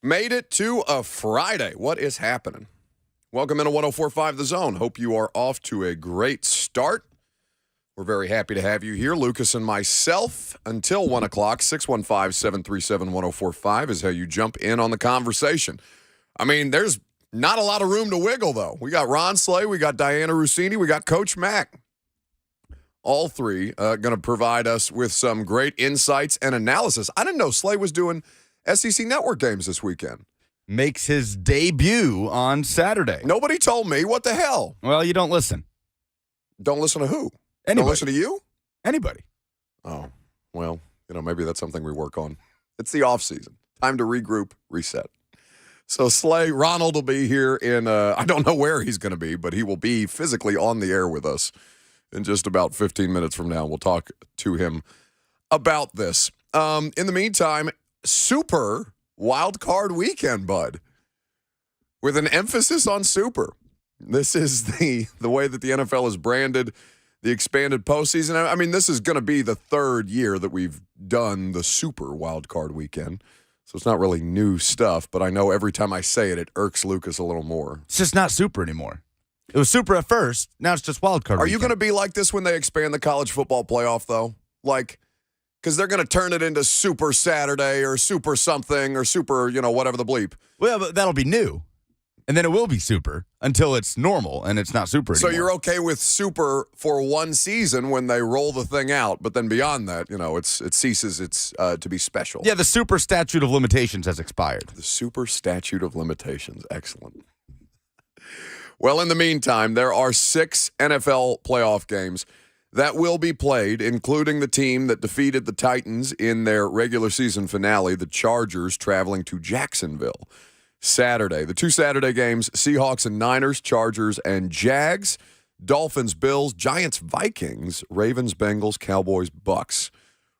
Made it to a Friday. What is happening? Welcome into 104.5 The Zone. Hope you are off to a great start. We're very happy to have you here, Lucas and myself, until 1 o'clock. 615-737-1045 is how you jump in on the conversation. I mean, there's not a lot of room to wiggle, though. We got Ron Slay, we got Dianna Russini, we got Coach Mack. All three going to provide us with some great insights and analysis. I didn't know Slay was doing SEC Network games this weekend. Makes his debut on Saturday. Nobody told me. What the hell? Well, you don't listen. Don't listen to who? Anybody. Don't listen to you? Anybody. Oh, well, maybe that's something we work on. It's the off season. Time to regroup, reset. So Slay, Ronald will be here in, I don't know where he's going to be, but he will be physically on the air with us in just about 15 minutes from now. We'll talk to him about this. In the meantime, Super Wild Card Weekend, bud, with an emphasis on Super. This is the way that the NFL has branded the expanded postseason. I mean, this is going to be the third year that we've done the Super Wild Card Weekend, so it's not really new stuff, but I know every time I say it, it irks Lucas a little more. It's just not Super anymore. It was Super at first. Now it's just Wild Card Are Weekend. you going to be like this when they expand the college football playoff, though? Like, because they're going to turn it into Super Saturday or Super something or Super, whatever the bleep. Well, but that'll be new. And then it will be Super until it's normal and it's not Super anymore. So you're okay with Super for one season when they roll the thing out, but then beyond that, it ceases to be special. Yeah, the Super statute of limitations has expired. The Super statute of limitations. Excellent. Well, in the meantime, there are 6 NFL playoff games that will be played, including the team that defeated the Titans in their regular season finale, the Chargers, traveling to Jacksonville Saturday. The 2 Saturday games, Seahawks and Niners, Chargers and Jags, Dolphins, Bills, Giants, Vikings, Ravens, Bengals, Cowboys, Bucks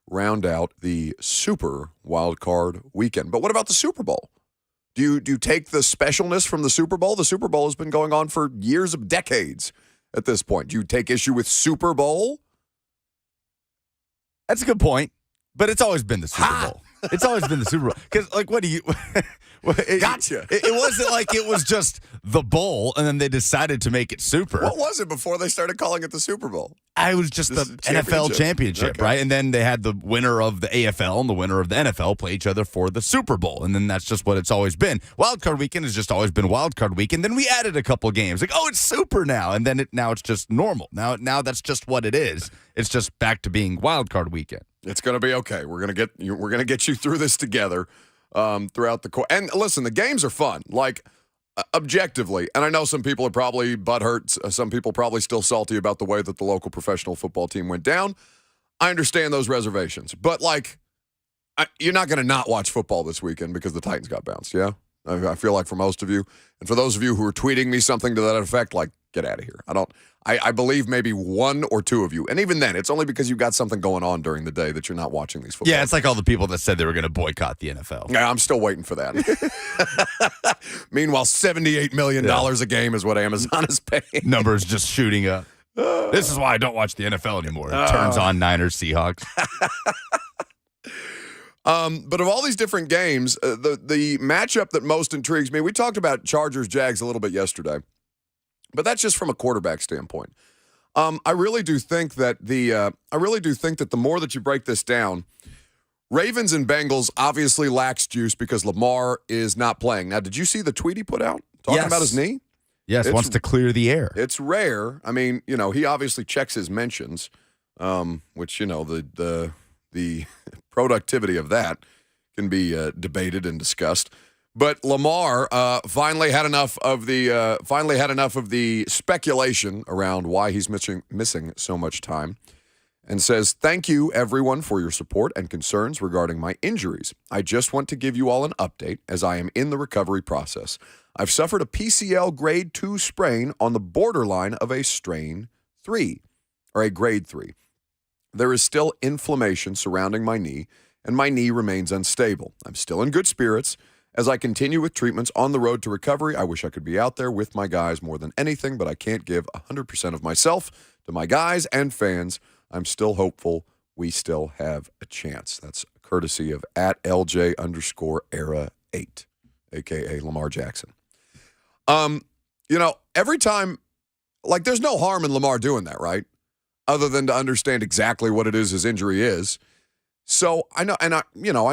round out the Super Wild Card Weekend. But what about the Super Bowl? Do you take the specialness from the Super Bowl? The Super Bowl has been going on for years of decades at this point. Do you take issue with Super Bowl? That's a good point. But it's always been the Super Bowl. It's always been the Super Bowl. Because, what do you... Gotcha. It wasn't like it was just the bowl, and then they decided to make it Super. What was it before they started calling it the Super Bowl? It was just the NFL championship, okay. right? And then they had the winner of the AFL and the winner of the NFL play each other for the Super Bowl. And then that's just what it's always been. Wild Card Weekend has just always been Wild Card Weekend. Then we added a couple games. Like, it's Super now. And then now it's just normal. Now that's just what it is. It's just back to being Wild Card Weekend. It's going to be okay. We're going to get you through this together throughout the course. And listen, the games are fun. Like, objectively, and I know some people are probably butthurt, some people probably still salty about the way that the local professional football team went down. I understand those reservations. But, you're not going to not watch football this weekend because the Titans got bounced, yeah? I feel like for most of you. And for those of you who are tweeting me something to that effect, get out of here. I believe maybe 1 or 2 of you. And even then, it's only because you've got something going on during the day that you're not watching these football Yeah, it's games. like all the people that said they were going to boycott the NFL. Yeah, I'm still waiting for that. Meanwhile, $78 million a game is what Amazon is paying. Numbers just shooting up. This is why I don't watch the NFL anymore. It turns on Niners, Seahawks. But of all these different games, the matchup that most intrigues me, we talked about Chargers-Jags a little bit yesterday. But that's just from a quarterback standpoint. I really do think that the more that you break this down, Ravens and Bengals obviously lacks juice because Lamar is not playing. Now, did you see the tweet he put out talking about his knee? Yes, wants to clear the air. It's rare. I mean, he obviously checks his mentions, which the productivity of that can be debated and discussed. But Lamar finally had enough of the speculation around why he's missing so much time, and says, "Thank you everyone for your support and concerns regarding my injuries. I just want to give you all an update as I am in the recovery process. I've suffered a PCL grade 2 sprain on the borderline of a strain 3 or a grade 3. There is still inflammation surrounding my knee, and my knee remains unstable. I'm still in good spirits. As I continue with treatments on the road to recovery, I wish I could be out there with my guys more than anything, but I can't give 100% of myself to my guys and fans. I'm still hopeful we still have a chance." That's courtesy of @LJ_era8. a.k.a. Lamar Jackson. Every time, like, there's no harm in Lamar doing that, right? Other than to understand exactly what it is his injury is. So I know, and I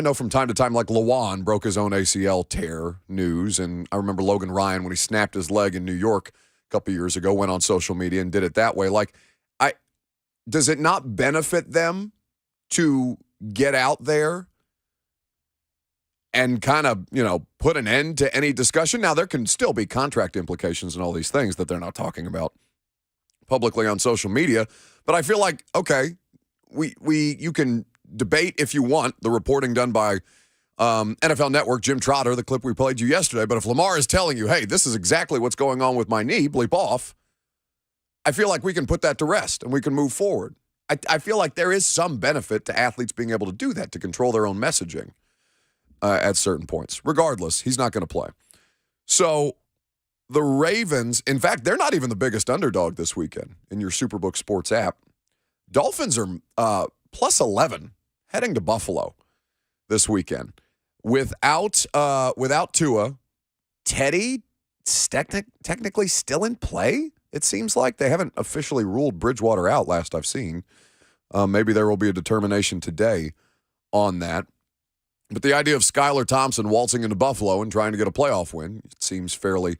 know from time to time, like Lawan broke his own ACL tear news, and I remember Logan Ryan when he snapped his leg in New York a couple years ago, went on social media and did it that way. Like, does it not benefit them to get out there and kind of, put an end to any discussion? Now, there can still be contract implications and all these things that they're not talking about publicly on social media. But I feel like, okay, you can debate if you want the reporting done by NFL Network, Jim Trotter, the clip we played you yesterday. But if Lamar is telling you, hey, this is exactly what's going on with my knee, bleep off, I feel like we can put that to rest and we can move forward. I feel like there is some benefit to athletes being able to do that, to control their own messaging at certain points. Regardless, he's not going to play. So the Ravens, in fact, they're not even the biggest underdog this weekend in your Superbook Sports app. Dolphins are plus 11 heading to Buffalo this weekend. Without Tua, Teddy technically still in play. It seems like they haven't officially ruled Bridgewater out last I've seen. Maybe there will be a determination today on that. But the idea of Skylar Thompson waltzing into Buffalo and trying to get a playoff win, it seems fairly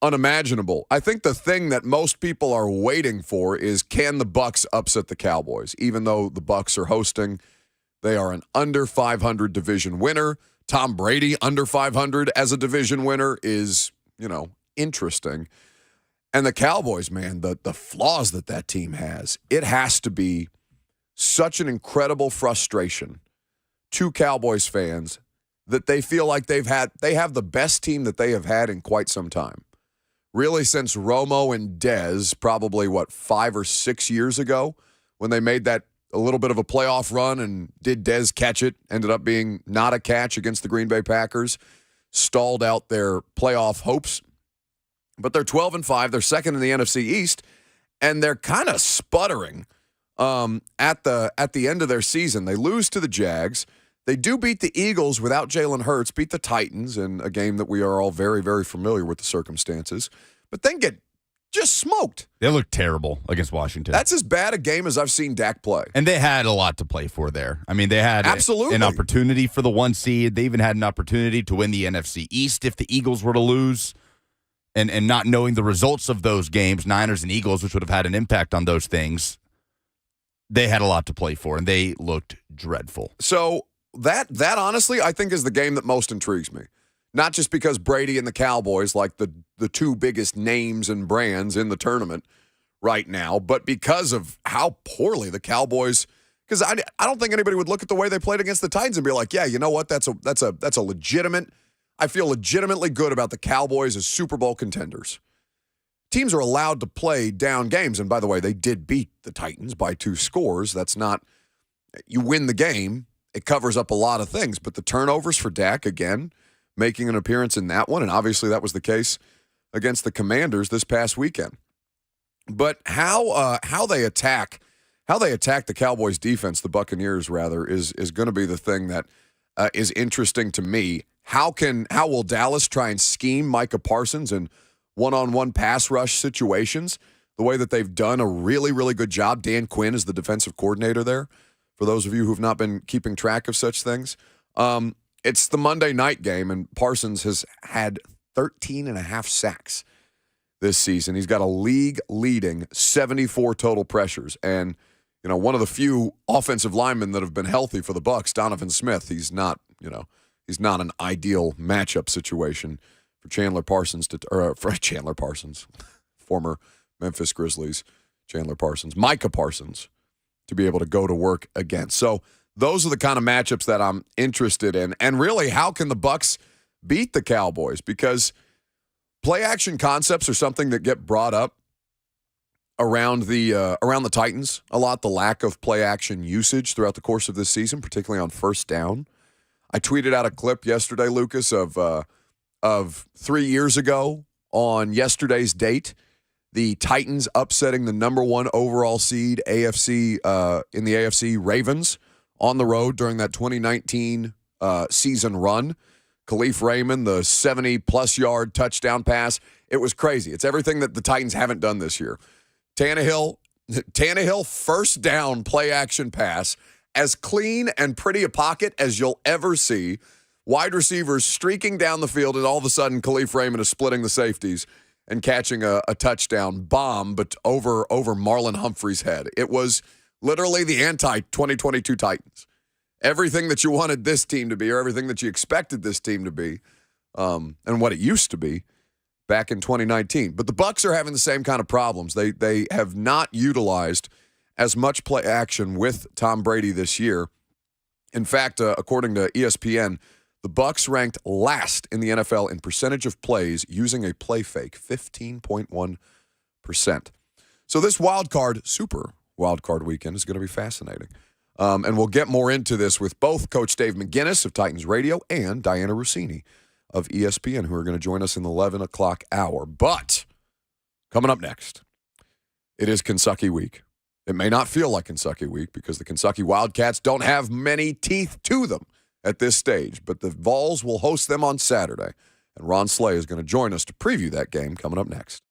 unimaginable. I think the thing that most people are waiting for is, can the Bucs upset the Cowboys? Even though the Bucs are hosting, they are an under 500 division winner. Tom Brady under 500 as a division winner is, interesting. And the Cowboys, man, the flaws that team has, it has to be such an incredible frustration to Cowboys fans that they feel like they have the best team that they have had in quite some time. Really, since Romo and Dez, probably 5 or 6 years ago, when they made that a little bit of a playoff run and did Dez catch it, ended up being not a catch against the Green Bay Packers, stalled out their playoff hopes. But they're 12-5. They're second in the NFC East, and they're kind of sputtering at the end of their season. They lose to the Jags. They do beat the Eagles without Jalen Hurts, beat the Titans in a game that we are all very, very familiar with the circumstances, but then get just smoked. They look terrible against Washington. That's as bad a game as I've seen Dak play. And they had a lot to play for there. I mean, they had absolutely an opportunity for the 1 seed. They even had an opportunity to win the NFC East if the Eagles were to lose. And not knowing the results of those games, Niners and Eagles, which would have had an impact on those things, they had a lot to play for, and they looked dreadful. So that honestly, I think, is the game that most intrigues me. Not just because Brady and the Cowboys, like the two biggest names and brands in the tournament right now, but because of how poorly the Cowboys. Because I don't think anybody would look at the way they played against the Titans and be like, yeah, you know what, that's a legitimate. I feel legitimately good about the Cowboys as Super Bowl contenders. Teams are allowed to play down games, and by the way, they did beat the Titans by 2 scores. That's not, you win the game, it covers up a lot of things, but the turnovers for Dak, again, making an appearance in that one, and obviously that was the case against the Commanders this past weekend. But how they attack the Cowboys defense, the Buccaneers rather, is going to be the thing that is interesting to me. How will Dallas try and scheme Micah Parsons in one-on-one pass rush situations the way that they've done a really, really good job? Dan Quinn is the defensive coordinator there, for those of you who've not been keeping track of such things. It's the Monday night game, and Parsons has had 13.5 sacks this season. He's got a league-leading 74 total pressures. And, one of the few offensive linemen that have been healthy for the Bucs, Donovan Smith, he's not an ideal matchup situation for Chandler Parsons, former Memphis Grizzlies, Micah Parsons, to be able to go to work against. So those are the kind of matchups that I'm interested in. And really, how can the Bucs beat the Cowboys? Because play action concepts are something that get brought up around the Titans a lot. The lack of play action usage throughout the course of this season, particularly on first down. I tweeted out a clip yesterday, Lucas, of 3 years ago on yesterday's date, the Titans upsetting the number 1 overall seed in the AFC Ravens on the road during that 2019 season run. Khalif Raymond, the 70-plus yard touchdown pass. It was crazy. It's everything that the Titans haven't done this year. Tannehill, first down play-action pass, as clean and pretty a pocket as you'll ever see. Wide receivers streaking down the field, and all of a sudden Khalif Raymond is splitting the safeties and catching a touchdown bomb, but over Marlon Humphrey's head. It was literally the anti-2022 Titans. Everything that you wanted this team to be, or everything that you expected this team to be, and what it used to be back in 2019. But the Bucs are having the same kind of problems. They have not utilized as much play action with Tom Brady this year. In fact, according to ESPN, the Bucs ranked last in the NFL in percentage of plays using a play fake, 15.1%. So this super wild card weekend is going to be fascinating. And we'll get more into this with both Coach Dave McGinnis of Titans Radio and Dianna Russini of ESPN, who are going to join us in the 11 o'clock hour. But coming up next, it is Kentucky week. It may not feel like Kentucky week because the Kentucky Wildcats don't have many teeth to them at this stage, but the Vols will host them on Saturday, and Ron Slay is going to join us to preview that game coming up next.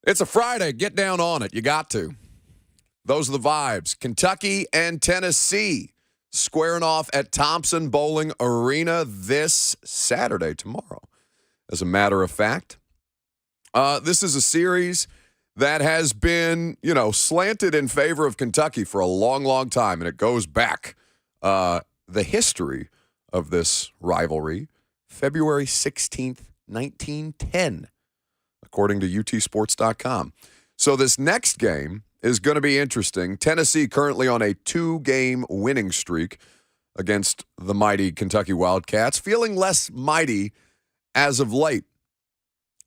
It's a Friday. Get down on it. You got to. Those are the vibes. Kentucky and Tennessee squaring off at Thompson Bowling Arena this Saturday, tomorrow. As a matter of fact, this is a series that has been, slanted in favor of Kentucky for a long, long time, and it goes back. The history of this rivalry, February 16th, 1910. According to UTSports.com. So this next game is going to be interesting. Tennessee currently on a 2-game winning streak against the mighty Kentucky Wildcats, feeling less mighty as of late.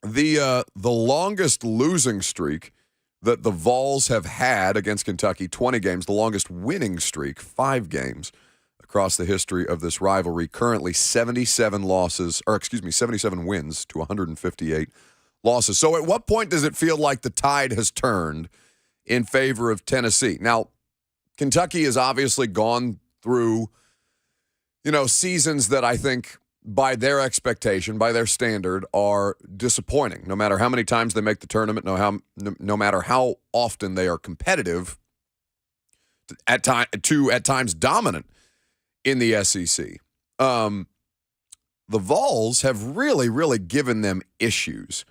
The longest losing streak that the Vols have had against Kentucky, 20 games, the longest winning streak, 5 games across the history of this rivalry, currently 77 wins to 158 losses. So at what point does it feel like the tide has turned in favor of Tennessee? Now, Kentucky has obviously gone through, seasons that I think by their expectation, by their standard, are disappointing. No matter how many times they make the tournament, no matter how often they are competitive, at times dominant in the SEC. The Vols have really, really given them issues.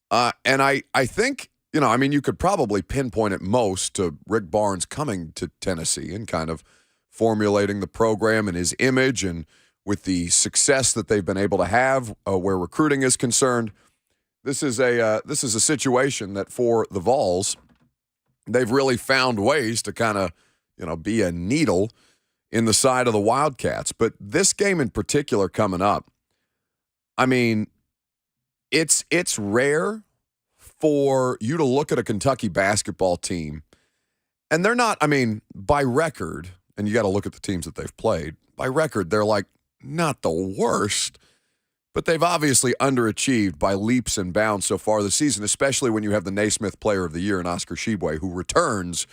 And I think, you could probably pinpoint it most to Rick Barnes coming to Tennessee and kind of formulating the program and his image, and with the success that they've been able to have where recruiting is concerned. This is a situation that for the Vols, they've really found ways to kind of, be a needle in the side of the Wildcats. But this game in particular coming up, it's rare for you to look at a Kentucky basketball team, and they're not, by record, and you got to look at the teams that they've played, by record, they're like not the worst, but they've obviously underachieved by leaps and bounds so far this season, especially when you have the Naismith Player of the Year in Oscar Tshiebwe, who returns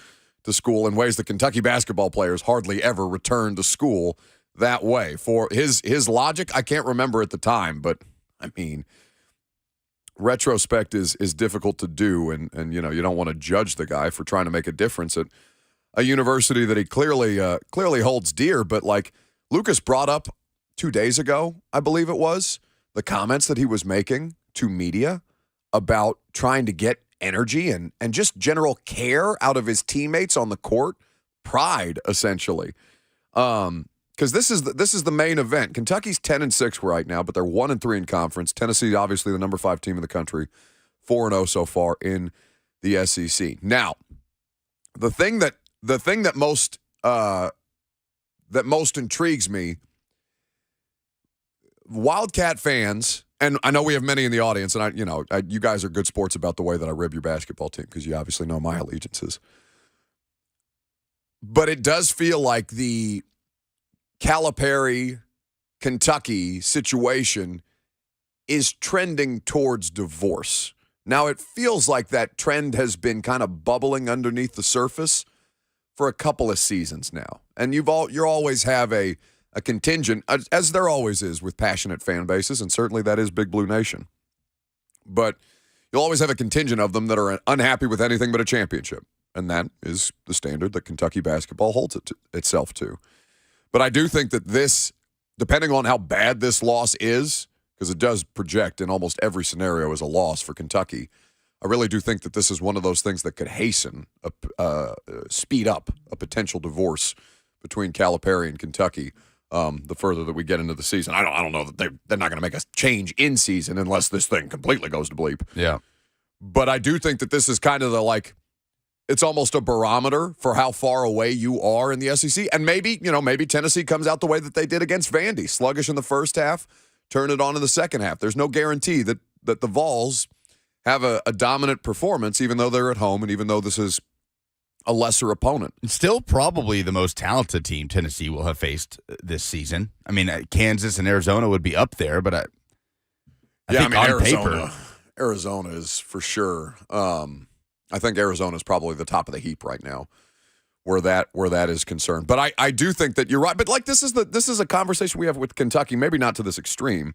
to school in ways that Kentucky basketball players hardly ever return to school that way. For his logic, I can't remember at the time, but retrospect is difficult to do, and you don't want to judge the guy for trying to make a difference at a university that he clearly holds dear. But like Lucas brought up 2 days ago, I believe it was, the comments that he was making to media about trying to get energy and just general care out of his teammates on the court, pride essentially. Because this is the main event. Kentucky's 10-6 right now, but they're 1-3 in conference. Tennessee, obviously, the number 5 team in the country, 4-0 so far in the SEC. Now, the thing that most intrigues me, Wildcat fans, and I know we have many in the audience, and you guys are good sports about the way that I rib your basketball team because you obviously know my allegiances. But it does feel like the Calipari, Kentucky situation is trending towards divorce. Now, it feels like that trend has been kind of bubbling underneath the surface for a couple of seasons now. And you always have a contingent, as there always is with passionate fan bases, and certainly that is Big Blue Nation. But you'll always have a contingent of them that are unhappy with anything but a championship. And that is the standard that Kentucky basketball holds itself to. But I do think that this, depending on how bad this loss is, because it does project in almost every scenario as a loss for Kentucky, I really do think that this is one of those things that could hasten, speed up a potential divorce between Calipari and Kentucky the further that we get into the season. I don't know that they're not going to make a change in season unless this thing completely goes to bleep. Yeah. But I do think that this is kind of it's almost a barometer for how far away you are in the SEC. And maybe Tennessee comes out the way that they did against Vandy, sluggish in the first half, turn it on in the second half. There's no guarantee that the Vols have a dominant performance, even though they're at home and even though this is a lesser opponent. Still probably the most talented team Tennessee will have faced this season. Kansas and Arizona would be up there, but I think on paper, Arizona is for sure. I think Arizona is probably the top of the heap right now, where that is concerned. But I do think that you're right. But this is a conversation we have with Kentucky, maybe not to this extreme,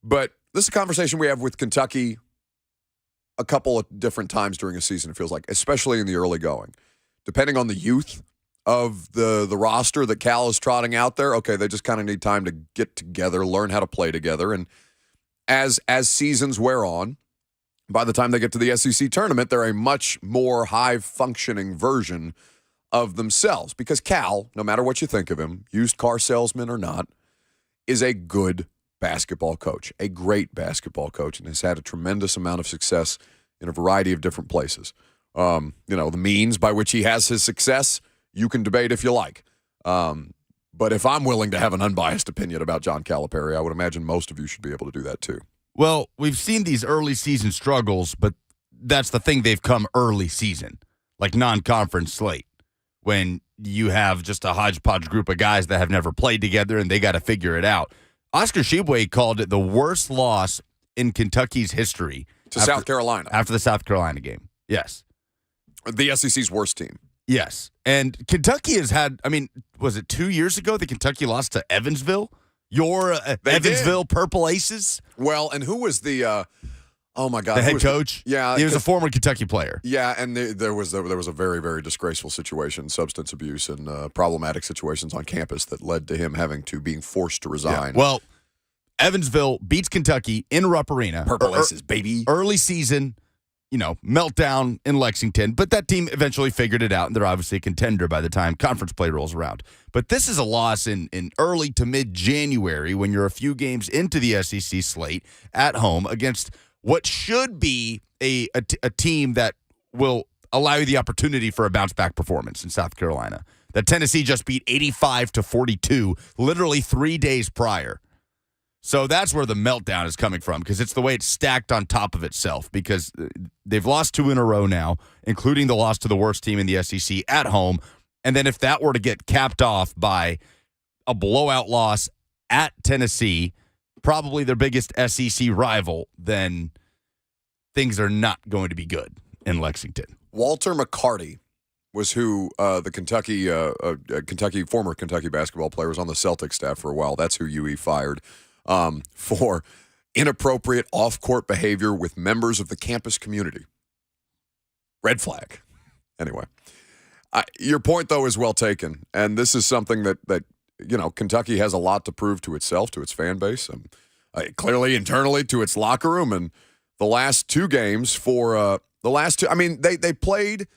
but this is a conversation we have with Kentucky a couple of different times during a season, it feels like, especially in the early going. Depending on the youth of the roster that Cal is trotting out there, okay, they just kind of need time to get together, learn how to play together. And as seasons wear on, by the time they get to the SEC tournament, they're a much more high-functioning version of themselves. Because Cal, no matter what you think of him, used car salesman or not, is a good basketball coach, a great basketball coach, and has had a tremendous amount of success in a variety of different places. The means by which he has his success, you can debate if you like. But if I'm willing to have an unbiased opinion about John Calipari, I would imagine most of you should be able to do that too. Well, we've seen these early season struggles, but that's the thing. They've come early season, like non-conference slate, when you have just a hodgepodge group of guys that have never played together and they got to figure it out. Oscar Tshiebwe called it the worst loss in Kentucky's history. South Carolina. After the South Carolina game. Yes. The SEC's worst team. Yes. And Kentucky has had, was it 2 years ago that Kentucky lost to Evansville? Your Evansville Purple Aces? Well, and who was the oh my God, the head coach? Yeah. He was a former Kentucky player. Yeah, and there was a very, very disgraceful situation, substance abuse and problematic situations on campus that led to him being forced to resign. Yeah. Well, Evansville beats Kentucky in Rupp Arena. Purple Aces, baby. Early season, meltdown in Lexington. But that team eventually figured it out, and they're obviously a contender by the time conference play rolls around. But this is a loss in early to mid-January when you're a few games into the SEC slate at home against what should be a team that will allow you the opportunity for a bounce-back performance in South Carolina. That Tennessee just beat 85-42 literally 3 days prior. So that's where the meltdown is coming from, because it's the way it's stacked on top of itself, because they've lost 2 in a row now, including the loss to the worst team in the SEC at home. And then if that were to get capped off by a blowout loss at Tennessee, probably their biggest SEC rival, then things are not going to be good in Lexington. Walter McCarty was who the former Kentucky basketball player was on the Celtics staff for a while. That's who UE fired for inappropriate off-court behavior with members of the campus community. Red flag. Anyway, your point, though, is well taken. And this is something that Kentucky has a lot to prove to itself, to its fan base, and clearly internally to its locker room. And the last 2 games they played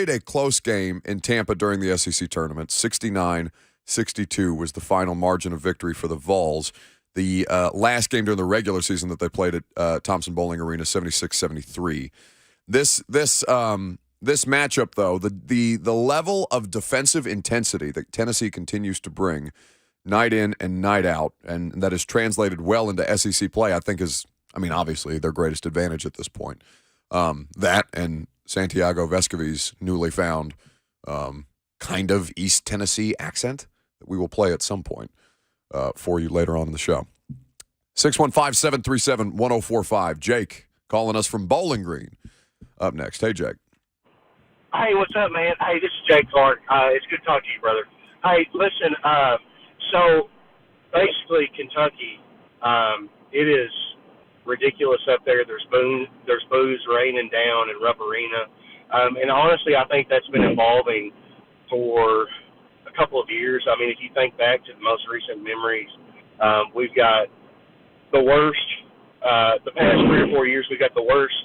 a close game in Tampa during the SEC tournament. 69-62 was the final margin of victory for the Vols. The last game during the regular season that they played at Thompson Bowling Arena, 76-73. This matchup, though, the level of defensive intensity that Tennessee continues to bring night in and night out, and that is translated well into SEC play, I think is, obviously their greatest advantage at this point. That and Santiago Vescovi's newly found kind of East Tennessee accent that we will play at some point for you later on in the show. 615-737-1045. Jake calling us from Bowling Green up next. Hey, Jake. Hey, what's up, man? Hey, this is Jake Clark. It's good to talk to you, brother. Hey, listen, so basically Kentucky, it is ridiculous up there. There's booze raining down in Rupp Arena. And honestly, I think that's been evolving for a couple of years. If you think back to the most recent memories, we've got the worst, the past 3 or 4 years, we've got the worst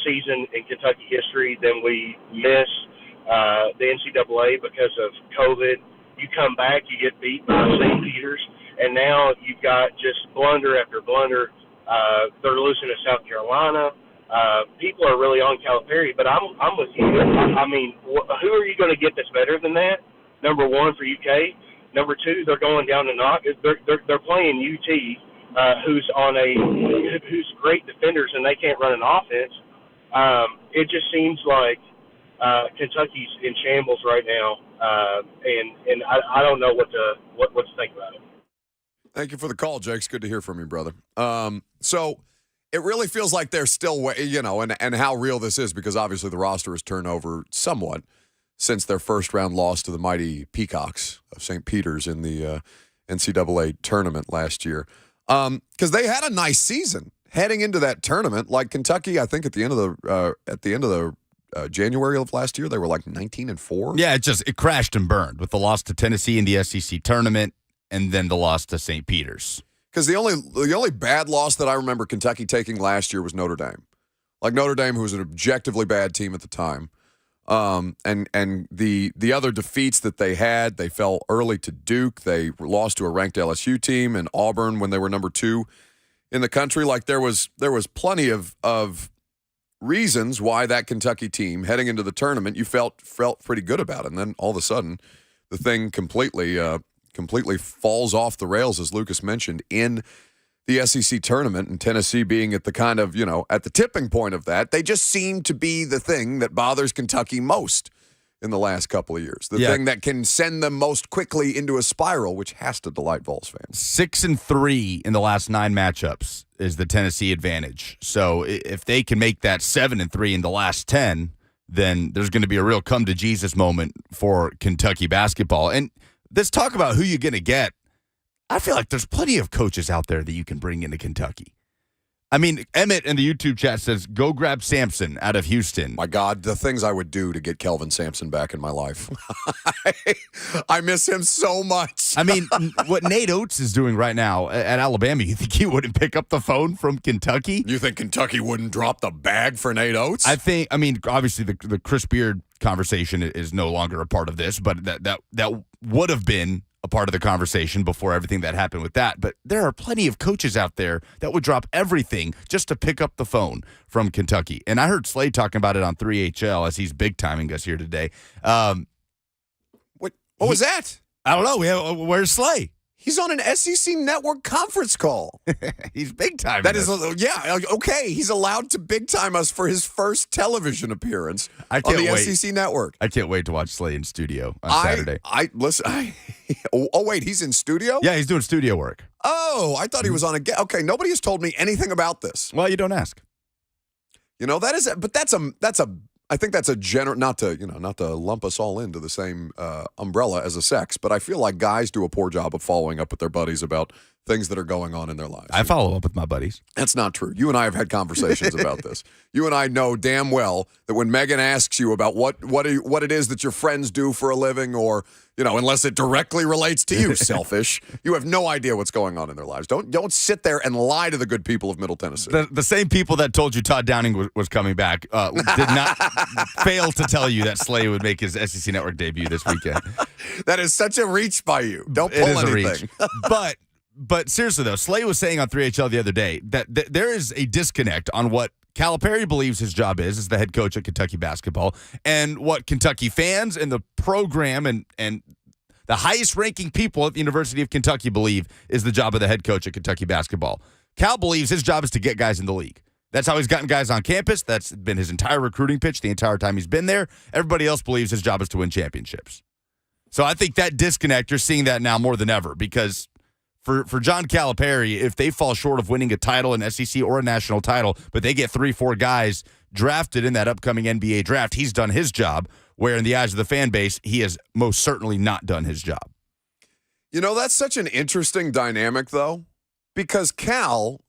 season in Kentucky history. Then we miss the NCAA because of COVID. You come back, you get beat by St. Peter's, and now you've got just blunder after blunder. They're losing to South Carolina. People are really on Calipari, but I'm with you. Who are you going to get that's better than that? Number 1 for UK. Number 2, they're going down to knock. They're playing UT, who's great defenders, and they can't run an offense. It just seems like Kentucky's in shambles right now, and I don't know what to think about it. Thank you for the call, Jake. It's good to hear from you, brother. So it really feels like they're still, and how real this is, because obviously the roster has turned over somewhat since their first-round loss to the mighty Peacocks of St. Peter's in the NCAA tournament last year. Because they had a nice season. heading into that tournament, like Kentucky, I think at the end of the January of last year, they were like 19-4. Yeah, it crashed and burned with the loss to Tennessee in the SEC tournament, and then the loss to St. Peter's. Because the only bad loss that I remember Kentucky taking last year was Notre Dame. Like Notre Dame, who was an objectively bad team at the time. And the other defeats that they had, they fell early to Duke. They lost to a ranked LSU team, and Auburn when they were number 2 in the country. Like there was plenty of reasons why that Kentucky team heading into the tournament you felt pretty good about it. And then all of a sudden the thing completely falls off the rails, as Lucas mentioned, in the SEC tournament, and Tennessee being at the kind of, at the tipping point of that. They just seem to be the thing that bothers Kentucky most in the last couple of years. The thing that can send them most quickly into a spiral, which has to delight Vols fans. 6-3 in the last 9 matchups is the Tennessee advantage. So if they can make that 7-3 in the last 10, then there's going to be a real come to Jesus moment for Kentucky basketball. And let's talk about who you're going to get. I feel like there's plenty of coaches out there that you can bring into Kentucky. I mean, Emmett in the YouTube chat says, go grab Sampson out of Houston. My God, the things I would do to get Kelvin Sampson back in my life. I miss him so much. I mean, what Nate Oates is doing right now at Alabama, you think he wouldn't pick up the phone from Kentucky? You think Kentucky wouldn't drop the bag for Nate Oates? I mean, obviously the Chris Beard conversation is no longer a part of this, but that would have been a part of the conversation before everything that happened with that. But there are plenty of coaches out there that would drop everything just to pick up the phone from Kentucky. And I heard Slade talking about it on 3HL as he's big-timing us here today. What was that? I don't know. Where's Slade? He's on an SEC network conference call. He's big-timing That is, okay. He's allowed to big-time us for his first television appearance on the SEC network. I can't wait to watch Slade in studio on Saturday. Wait, he's in studio? Yeah, he's doing studio work. Oh, I thought he was on a okay, nobody has told me anything about this. Well, you don't ask. I think that's a general, not to lump us all into the same umbrella as a sex, but I feel like guys do a poor job of following up with their buddies about things that are going on in their lives. I follow up with my buddies. That's not true. You and I have had conversations about this. You and I know damn well that when Megan asks you about what it is that your friends do for a living, or unless it directly relates to you, selfish, you have no idea what's going on in their lives. Don't sit there and lie to the good people of Middle Tennessee. The same people that told you Todd Downing was coming back did not fail to tell you that Slay would make his SEC Network debut this weekend. That is such a reach by you. Don't pull anything. But seriously, though, Slay was saying on 3HL the other day that there is a disconnect on what Calipari believes his job is as the head coach at Kentucky basketball, and what Kentucky fans and the program and the highest-ranking people at the University of Kentucky believe is the job of the head coach at Kentucky basketball. Cal believes his job is to get guys in the league. That's how he's gotten guys on campus. That's been his entire recruiting pitch the entire time he's been there. Everybody else believes his job is to win championships. So I think that disconnect, you're seeing that now more than ever, because for John Calipari, if they fall short of winning a title in SEC or a national title, but they get 3-4 guys drafted in that upcoming NBA draft, he's done his job, where in the eyes of the fan base, he has most certainly not done his job. That's such an interesting dynamic, though, because Cal,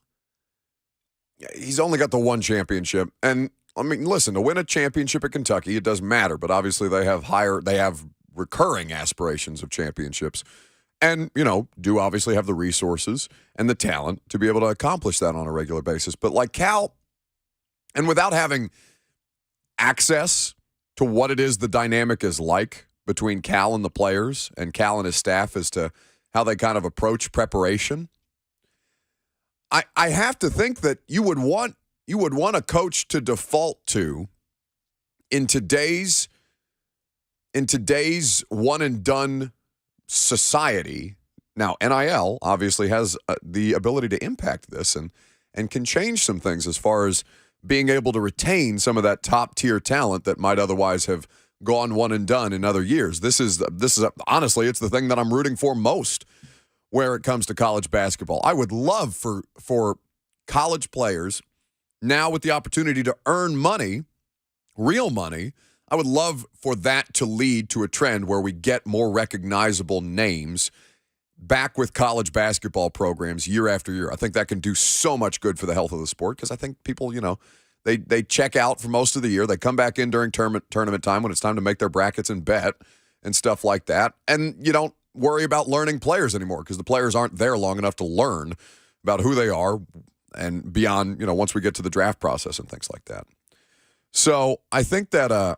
he's only got the one championship. And, I mean, listen, to win a championship at Kentucky, it does matter, but obviously they have recurring aspirations of championships. And, do obviously have the resources and the talent to be able to accomplish that on a regular basis. But like Cal, and without having access to what it is the dynamic is like between Cal and the players and Cal and his staff as to how they kind of approach preparation, I have to think that you would want a coach to default to in today's one and done society. Now, NIL obviously has the ability to impact this and can change some things as far as being able to retain some of that top tier talent that might otherwise have gone one and done in other years. This is honestly, it's the thing that I'm rooting for most where it comes to college basketball. I would love for college players now with the opportunity to earn money, real money. I would love for that to lead to a trend where we get more recognizable names back with college basketball programs year after year. I think that can do so much good for the health of the sport because I think people, they check out for most of the year. They come back in during tournament time when it's time to make their brackets and bet and stuff like that. And you don't worry about learning players anymore because the players aren't there long enough to learn about who they are and beyond, once we get to the draft process and things like that. So I think that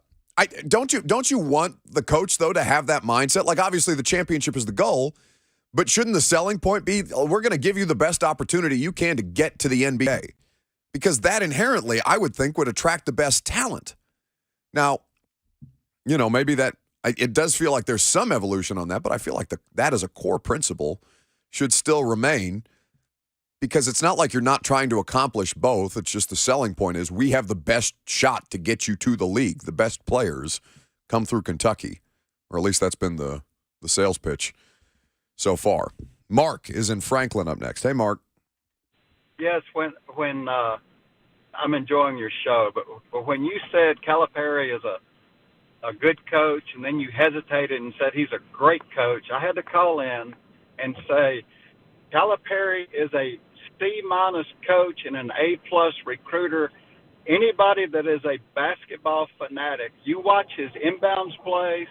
don't you want the coach, though, to have that mindset? Like, obviously, the championship is the goal, but shouldn't the selling point be, we're going to give you the best opportunity you can to get to the NBA? Because that inherently, I would think, would attract the best talent. Now, maybe it does feel like there's some evolution on that, but I feel like that as a core principle should still remain because it's not like you're not trying to accomplish both. It's just the selling point is we have the best shot to get you to the league. The best players come through Kentucky, or at least that's been the sales pitch so far. Mark is in Franklin up next. Hey, Mark. Yes, when I'm enjoying your show, but when you said Calipari is a good coach, and then you hesitated and said he's a great coach, I had to call in and say Calipari is a C- coach and an A+ recruiter. Anybody that is a basketball fanatic, you watch his inbounds plays,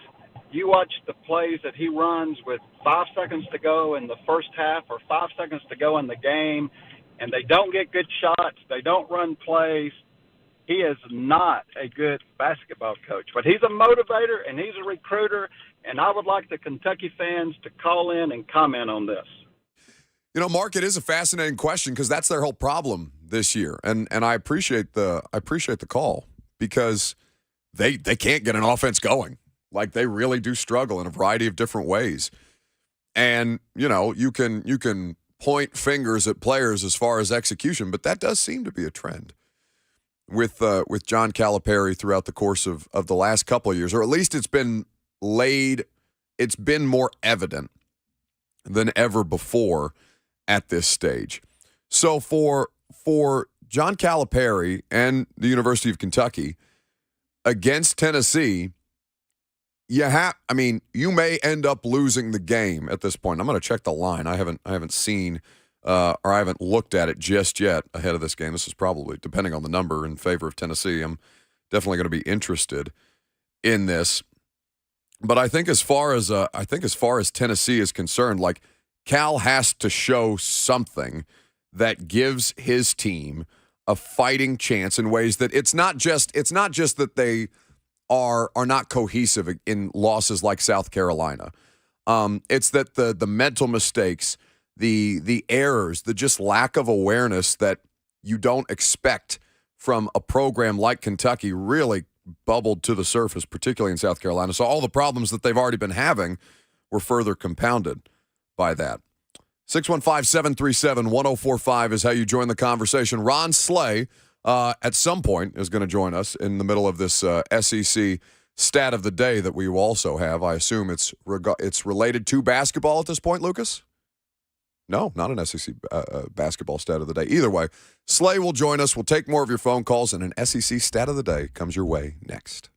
you watch the plays that he runs with 5 seconds to go in the first half or 5 seconds to go in the game, and they don't get good shots, they don't run plays. He is not a good basketball coach, but he's a motivator and he's a recruiter, and I would like the Kentucky fans to call in and comment on this. Mark, it is a fascinating question because that's their whole problem this year, and I appreciate the call because they can't get an offense going. Like, they really do struggle in a variety of different ways, and you can point fingers at players as far as execution, but that does seem to be a trend with John Calipari throughout the course of the last couple of years, or at least it's been more evident than ever before at this stage. So for John Calipari and the University of Kentucky against Tennessee, you may end up losing the game at this point. I'm going to check the line. I haven't seen or I haven't looked at it just yet ahead of this game. This is probably, depending on the number, in favor of Tennessee. I'm definitely going to be interested in this. But I think as far as Tennessee is concerned, like, Cal has to show something that gives his team a fighting chance in ways that it's not just that they are not cohesive in losses like South Carolina. It's that the mental mistakes, the errors, the just lack of awareness that you don't expect from a program like Kentucky really bubbled to the surface, particularly in South Carolina. So all the problems that they've already been having were further compounded by that. 615-737-1045 is how you join the conversation. Ron Slay, at some point, is going to join us in the middle of this SEC stat of the day that we also have. I assume it's related to basketball at this point, Lucas? No, not an SEC basketball stat of the day. Either way, Slay will join us. We'll take more of your phone calls, and an SEC stat of the day comes your way next.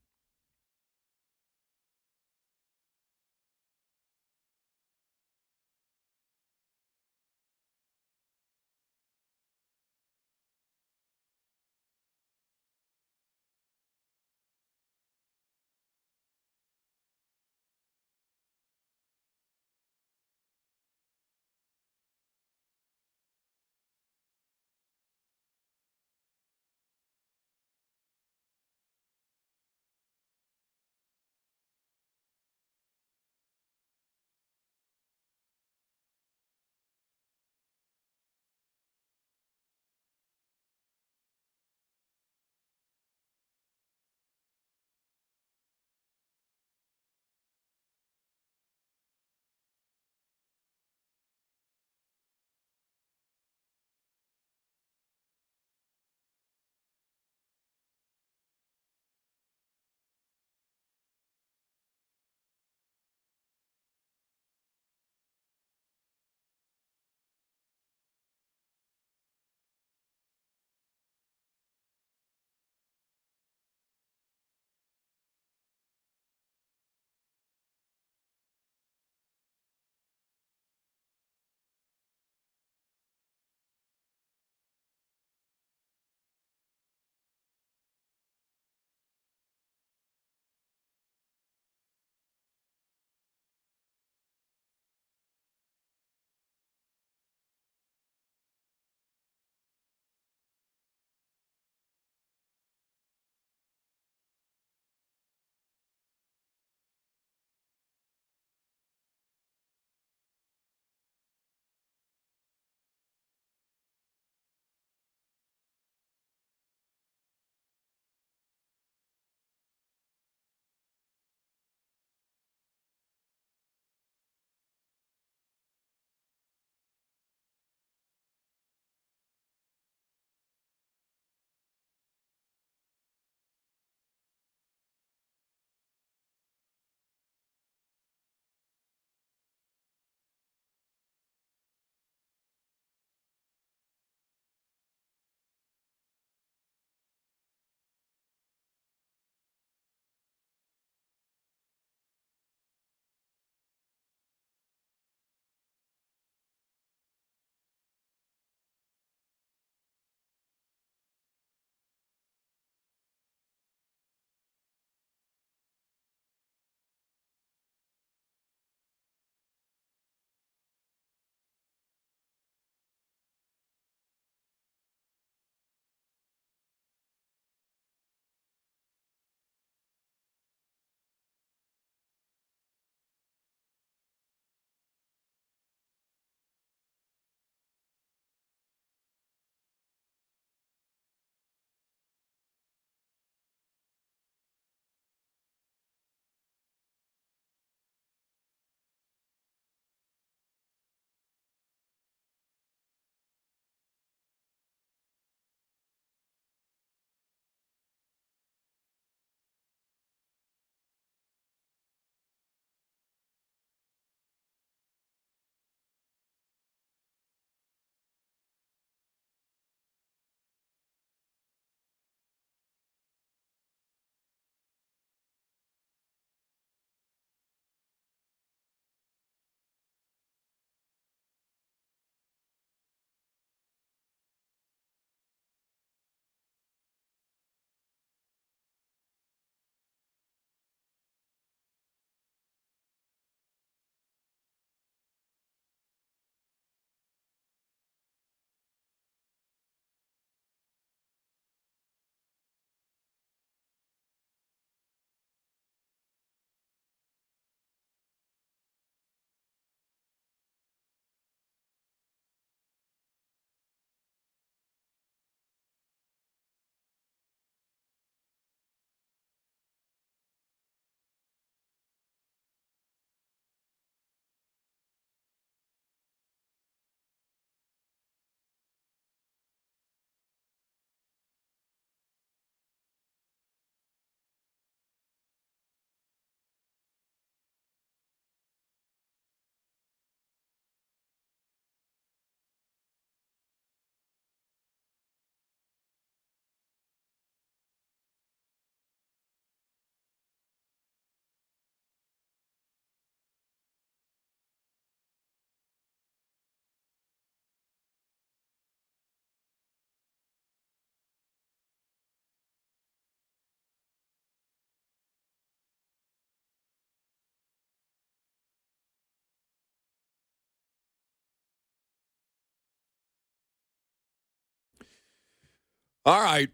All right.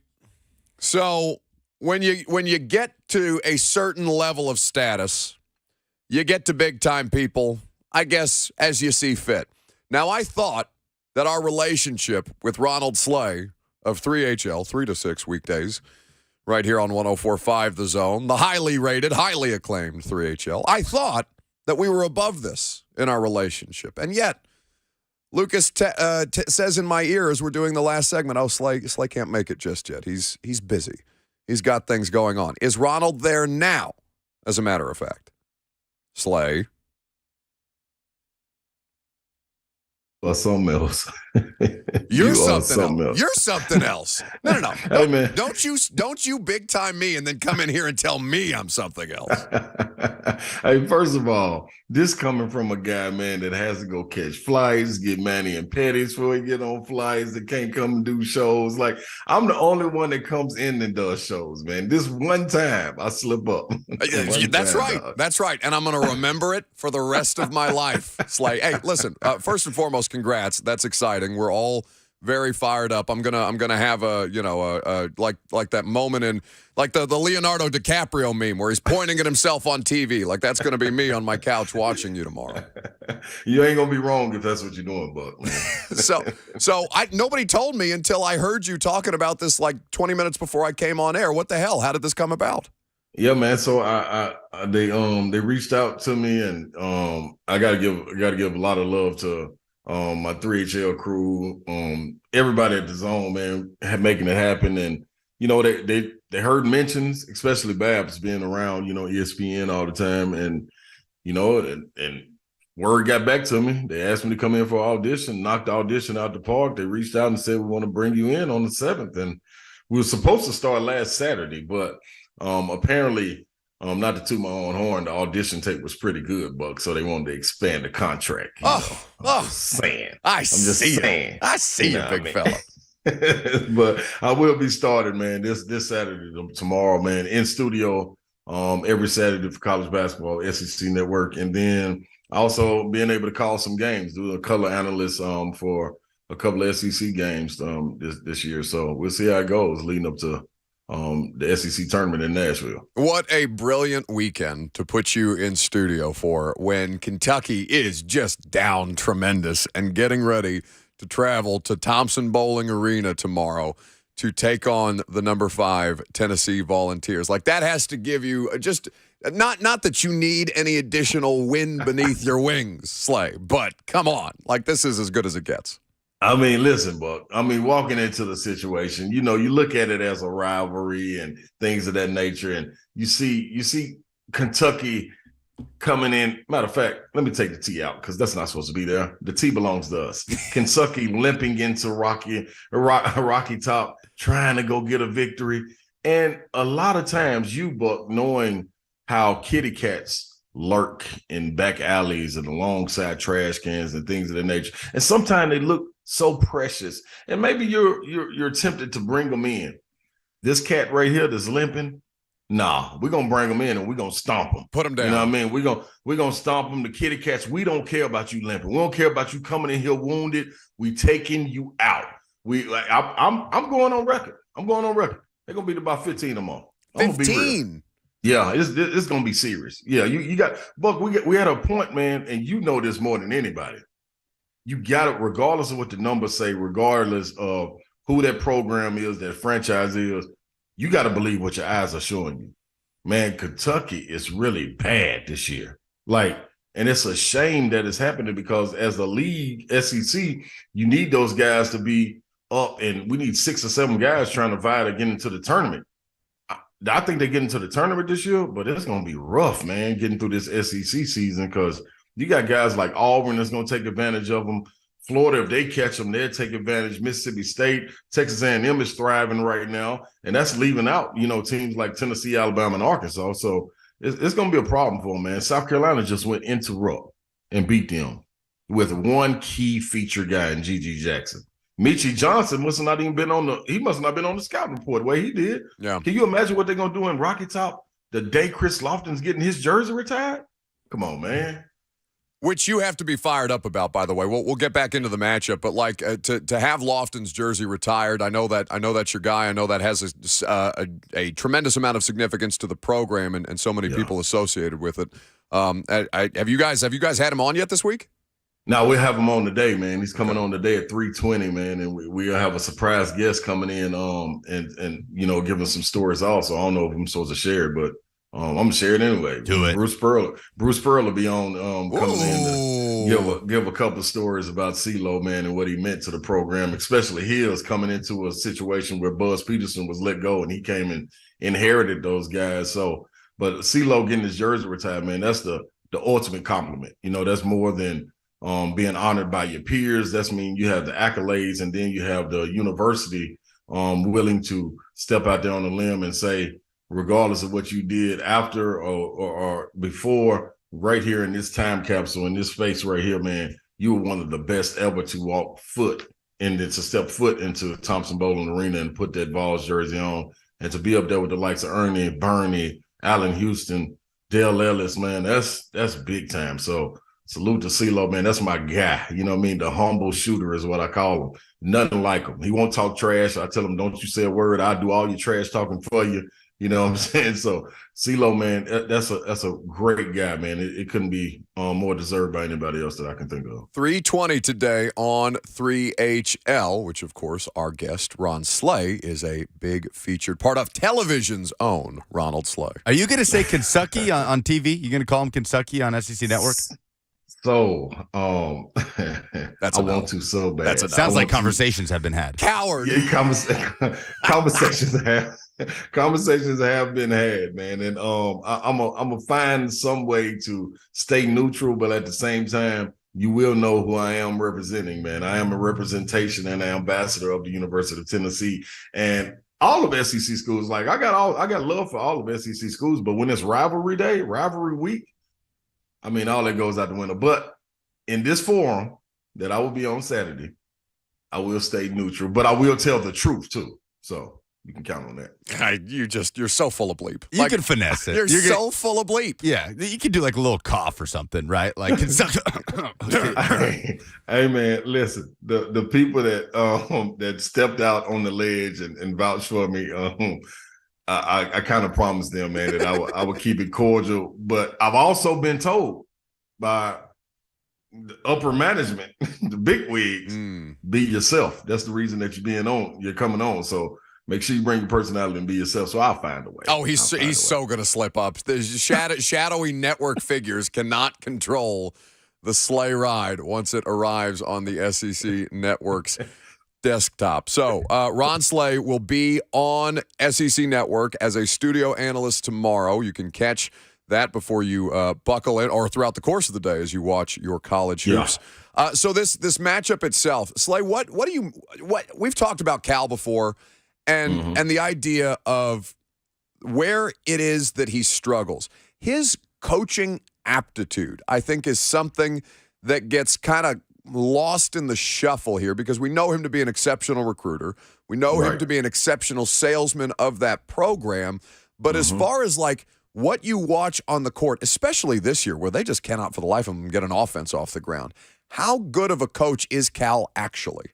So when you get to a certain level of status, you get to big time people, I guess, as you see fit. Now, I thought that our relationship with Ronald Slay of 3HL, 3 to 6 weekdays, right here on 104.5 The Zone, the highly rated, highly acclaimed 3HL, I thought that we were above this in our relationship. And yet, Lucas says in my ear as we're doing the last segment, oh, Slay can't make it just yet. He's busy. He's got things going on. Is Ronald there now, as a matter of fact? Slay. Or something else. You're something else. You're something else. No. Hey, man. Don't you big time me and then come in here and tell me I'm something else. Hey, first of all, this coming from a guy, man, that has to go catch flights, get Manny and Pettis before he get on flights, that can't come and do shows. Like, I'm the only one that comes in and does shows, man. This one time I slip up. That's right. Dog. That's right. And I'm going to remember it for the rest of my life. Slay. Hey, listen, first and foremost, congrats. That's exciting. We're all very fired up. I'm gonna have like that moment in like the Leonardo DiCaprio meme where he's pointing at himself on TV. Like that's gonna be me on my couch watching you tomorrow. You ain't gonna be wrong if that's what you're doing, Buck. so nobody told me until I heard you talking about this like 20 minutes before I came on air. What the hell? How did this come about? Yeah, man. So they reached out to me, and I gotta give a lot of love to my 3HL crew, everybody at the Zone, man, making it happen. And, you know, they heard mentions, especially Babs being around, you know, ESPN all the time. And, you know, and word got back to me. They asked me to come in for an audition, knocked the audition out the park. They reached out and said, we want to bring you in on the 7th. And we were supposed to start last Saturday, but apparently, not to toot my own horn, the audition tape was pretty good, Buck, so they wanted to expand the contract. I'm just saying. I see you, big fella. But I will be starting, man, this Saturday, tomorrow, man, in studio every Saturday for college basketball, SEC Network, and then also being able to call some games, do a color analyst for a couple of SEC games this year. So we'll see how it goes leading up to the SEC tournament in Nashville. What a brilliant weekend to put you in studio for when Kentucky is just down tremendous and getting ready to travel to Thompson Bowling Arena tomorrow to take on the number 5 Tennessee Volunteers. Like that has to give you just not that you need any additional wind beneath your wings, Slay, but come on, like this is as good as it gets. I mean, listen, Buck. I mean, walking into the situation, you know, you look at it as a rivalry and things of that nature, and you see Kentucky coming in. Matter of fact, let me take the T out because that's not supposed to be there. The T belongs to us. Kentucky limping into Rocky Top, trying to go get a victory, and a lot of times, you, Buck, knowing how kitty cats lurk in back alleys and alongside trash cans and things of that nature, and sometimes they look so precious, and maybe you're tempted to bring them in. This cat right here that's limping, nah, we're gonna bring them in and we're gonna stomp them. Put them down. You know what I mean? We're gonna stomp them. The kitty cats, we don't care about you limping. We don't care about you coming in here wounded. We taking you out. I'm going on record. They're gonna be about 15 of them all. 15. Yeah, it's gonna be serious. Yeah, you got Buck. We had a point, man, and you know this more than anybody. You got it, regardless of what the numbers say, regardless of who that program is, that franchise is, you got to believe what your eyes are showing you. Man, Kentucky is really bad this year. Like, and it's a shame that it's happening because as a league, SEC, you need those guys to be up, and we need 6 or 7 guys trying to vie to get into the tournament. I think they get into the tournament this year, but it's going to be rough, man, getting through this SEC season because you got guys like Auburn that's going to take advantage of them. Florida, if they catch them, they'll take advantage. Mississippi State, Texas A&M is thriving right now, and that's leaving out, you know, teams like Tennessee, Alabama, and Arkansas. So it's going to be a problem for them, man. South Carolina just went into Rupp and beat them with one key feature guy in G.G. Jackson. Michie Johnson must not have been on the scouting report the way he did. Yeah. Can you imagine what they're going to do in Rocky Top the day Chris Lofton's getting his jersey retired? Come on, man. Which you have to be fired up about, by the way. We'll get back into the matchup, but like to have Lofton's jersey retired, I know that's your guy. I know that has a tremendous amount of significance to the program and so many people associated with it. Have you guys had him on yet this week? No, we'll have him on today, man. He's coming on today at 3:20, man, and we have a surprise guest coming in, and giving some stories also. I don't know if I'm supposed to share it, but I'm gonna share it anyway. Do it. Bruce Pearl will be on coming in to give a couple of stories about CeeLo, man, and what he meant to the program, especially his coming into a situation where Buzz Peterson was let go and he came and inherited those guys. So, but CeeLo getting his jersey retired, man, that's the ultimate compliment. That's more than being honored by your peers. That's mean you have the accolades, and then you have the university willing to step out there on a limb and say, regardless of what you did after or before, right here in this time capsule, in this space right here, man, you were one of the best ever to step foot into Thompson-Boling Arena and put that Vols jersey on, and to be up there with the likes of Ernie, Bernie, Allen Houston, Dale Ellis, man, that's big time. So salute to CeeLo, man. That's my guy. You know what I mean? The humble shooter is what I call him. Nothing like him. He won't talk trash. I tell him, don't you say a word. I'll do all your trash talking for you. You know what I'm saying? So CeeLo, man, that's a great guy, man. It couldn't be more deserved by anybody else that I can think of. 3:20 today on 3HL, which, of course, our guest, Ron Slay, is a big featured part of television's own Ronald Slay. Are you going to say Kentucky on TV? You going to call him Kentucky on SEC Network? So, That's I want to so bad. Sounds like conversations have been had. Coward. Yeah, conversations have been had, man. And I'm gonna find some way to stay neutral, but at the same time, you will know who I am representing, man. I am a representation and an ambassador of the University of Tennessee, and all of SEC schools. Like I got love for all of SEC schools, but when it's rivalry day, rivalry week, I mean, all that goes out the window. But in this forum that I will be on Saturday, I will stay neutral, but I will tell the truth too. So you can count on that. You're so full of bleep. You can finesse it. You're so full of bleep. Yeah, you can do like a little cough or something, right? Like, hey man, listen, the people that stepped out on the ledge and vouched for me, I kind of promised them, man, that I would keep it cordial. But I've also been told by the upper management, the big wigs, be yourself. That's the reason that you're coming on. So make sure you bring your personality and be yourself. So I'll find a way. Oh, he's so going to slip up. The shadowy network figures cannot control the sleigh ride once it arrives on the SEC Network's desktop. So Ron Slay will be on SEC Network as a studio analyst tomorrow. You can catch that before you buckle in, or throughout the course of the day as you watch your college hoops. So this matchup itself, Slay, what we've talked about Cal before, and the idea of where it is that he struggles. His coaching aptitude, I think, is something that gets kind of lost in the shuffle here, because we know him to be an exceptional recruiter. We know him to be an exceptional salesman of that program. But as far as like what you watch on the court, especially this year where they just cannot for the life of them get an offense off the ground, how good of a coach is Cal actually?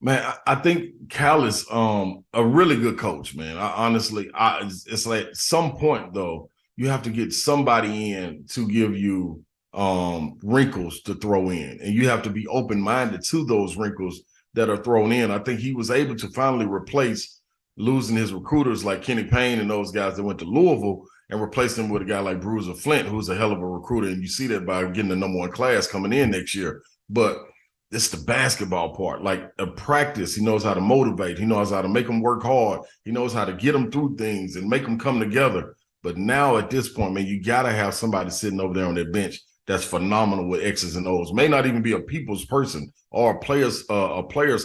Man, I think Cal is a really good coach, man. Honestly, it's like at some point, though, you have to get somebody in to give you wrinkles to throw in, and you have to be open-minded to those wrinkles that are thrown in. I think he was able to finally replace losing his recruiters like Kenny Payne and those guys that went to Louisville, and replace them with a guy like Bruiser Flint, who's a hell of a recruiter. And you see that by getting the number one class coming in next year. But it's the basketball part, like a practice. He knows how to motivate. He knows how to make them work hard. He knows how to get them through things and make them come together. But now at this point, man, you got to have somebody sitting over there on that bench that's phenomenal with X's and O's. May not even be a people's person or a player's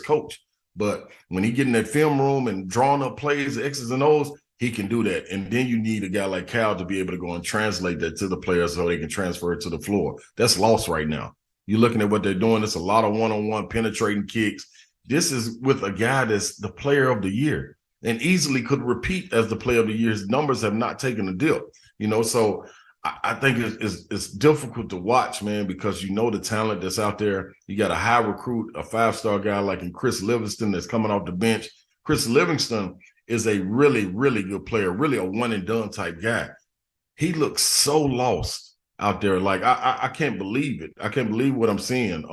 coach. But when he get in that film room and drawing up plays, X's and O's, he can do that. And then you need a guy like Cal to be able to go and translate that to the players so they can transfer it to the floor. That's lost right now. You're looking at what they're doing. It's a lot of one-on-one penetrating kicks. This is with a guy that's the player of the year and easily could repeat as the player of the year. His numbers have not taken a dip, so I think it's difficult to watch, man, because you know the talent that's out there. You got a high recruit, a 5-star guy like in Chris Livingston that's coming off the bench. Chris Livingston is a really, really good player, really a one and done type guy. He looks so lost out there. Like I can't believe it. I can't believe what I'm seeing.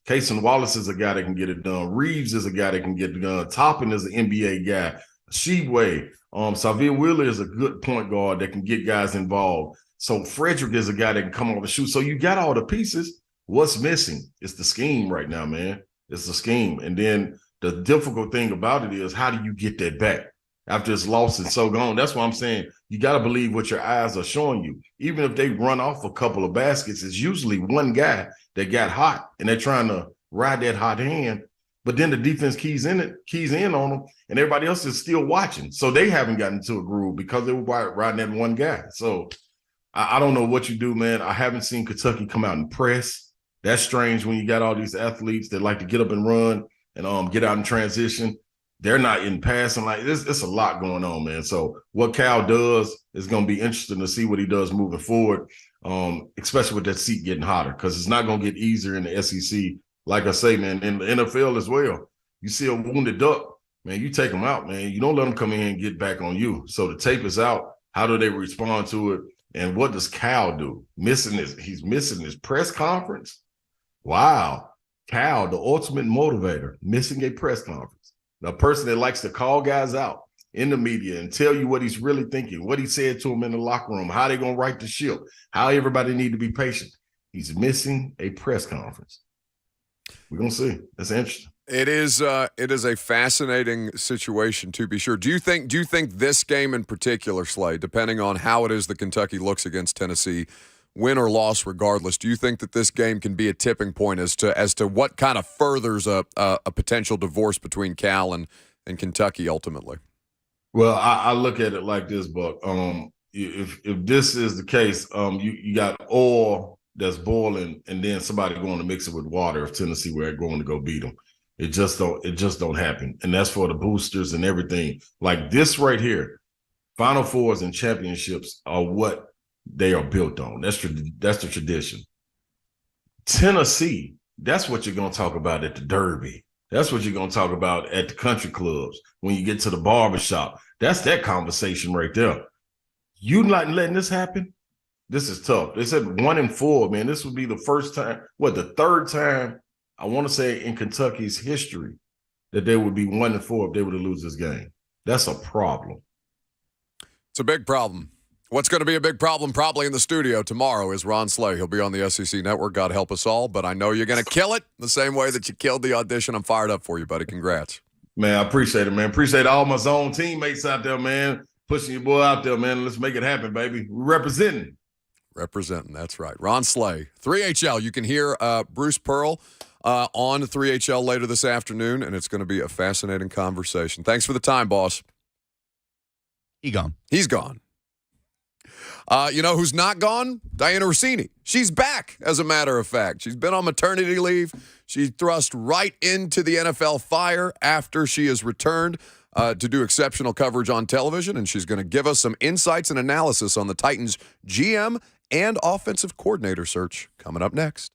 Cason Wallace is a guy that can get it done. Reeves is a guy that can get it done. Toppin is an NBA guy. Shebway, Savia Wheeler is a good point guard that can get guys involved. So Frederick is a guy that can come off and shoot. So you got all the pieces. What's missing? It's the scheme right now, man. It's the scheme. And then the difficult thing about it is how do you get that back after it's lost and so gone? That's why I'm saying you got to believe what your eyes are showing you. Even if they run off a couple of baskets, it's usually one guy that got hot and they're trying to ride that hot hand. But then the defense keys in on them, and everybody else is still watching. So they haven't gotten into a groove because they were riding that one guy. So I don't know what you do, man. I haven't seen Kentucky come out and press. That's strange when you got all these athletes that like to get up and run and get out in transition. They're not in passing. Like it's a lot going on, man. So what Cal does is going to be interesting to see what he does moving forward, especially with that seat getting hotter, because it's not going to get easier in the SEC. Like I say, man, in the NFL as well. You see a wounded duck, man, you take them out, man. You don't let them come in and get back on you. So the tape is out. How do they respond to it? And what does Cal do? He's missing his press conference. Wow. Cal, the ultimate motivator, missing a press conference. The person that likes to call guys out in the media and tell you what he's really thinking, what he said to them in the locker room, how they're going to right the ship, how everybody need to be patient. He's missing a press conference. We're going to see. That's interesting. It is a fascinating situation, to be sure. Do you think this game in particular, Slade, depending on how it is that Kentucky looks against Tennessee, win or loss regardless, do you think that this game can be a tipping point as to what kind of furthers a potential divorce between Cal and Kentucky ultimately? Well, I look at it like this, Buck. If this is the case, you got oil that's boiling, and then somebody going to mix it with water if Tennessee were going to go beat them. It just don't happen. And that's for the boosters and everything. Like this right here, Final Fours and championships are what they are built on. That's the tradition. Tennessee, that's what you're going to talk about at the Derby. That's what you're going to talk about at the country clubs when you get to the barbershop. That's that conversation right there. You not letting this happen? This is tough. They said 1-4, man. This would be the first time, the third time, I want to say in Kentucky's history that they would be 1-4 if they were to lose this game. That's a problem. It's a big problem. What's going to be a big problem probably in the studio tomorrow is Ron Slay. He'll be on the SEC Network. God help us all. But I know you're going to kill it the same way that you killed the audition. I'm fired up for you, buddy. Congrats. Man, I appreciate it, man. Appreciate all my zone teammates out there, man. Pushing your boy out there, man. Let's make it happen, baby. We're representing. That's right. Ron Slay, 3HL. You can hear Bruce Pearl on 3HL later this afternoon, and it's going to be a fascinating conversation. Thanks for the time, boss. He's gone. You know who's not gone? Dianna Russini. She's back, as a matter of fact. She's been on maternity leave. She thrust right into the NFL fire after she has returned to do exceptional coverage on television, and she's going to give us some insights and analysis on the Titans' GM and offensive coordinator search coming up next.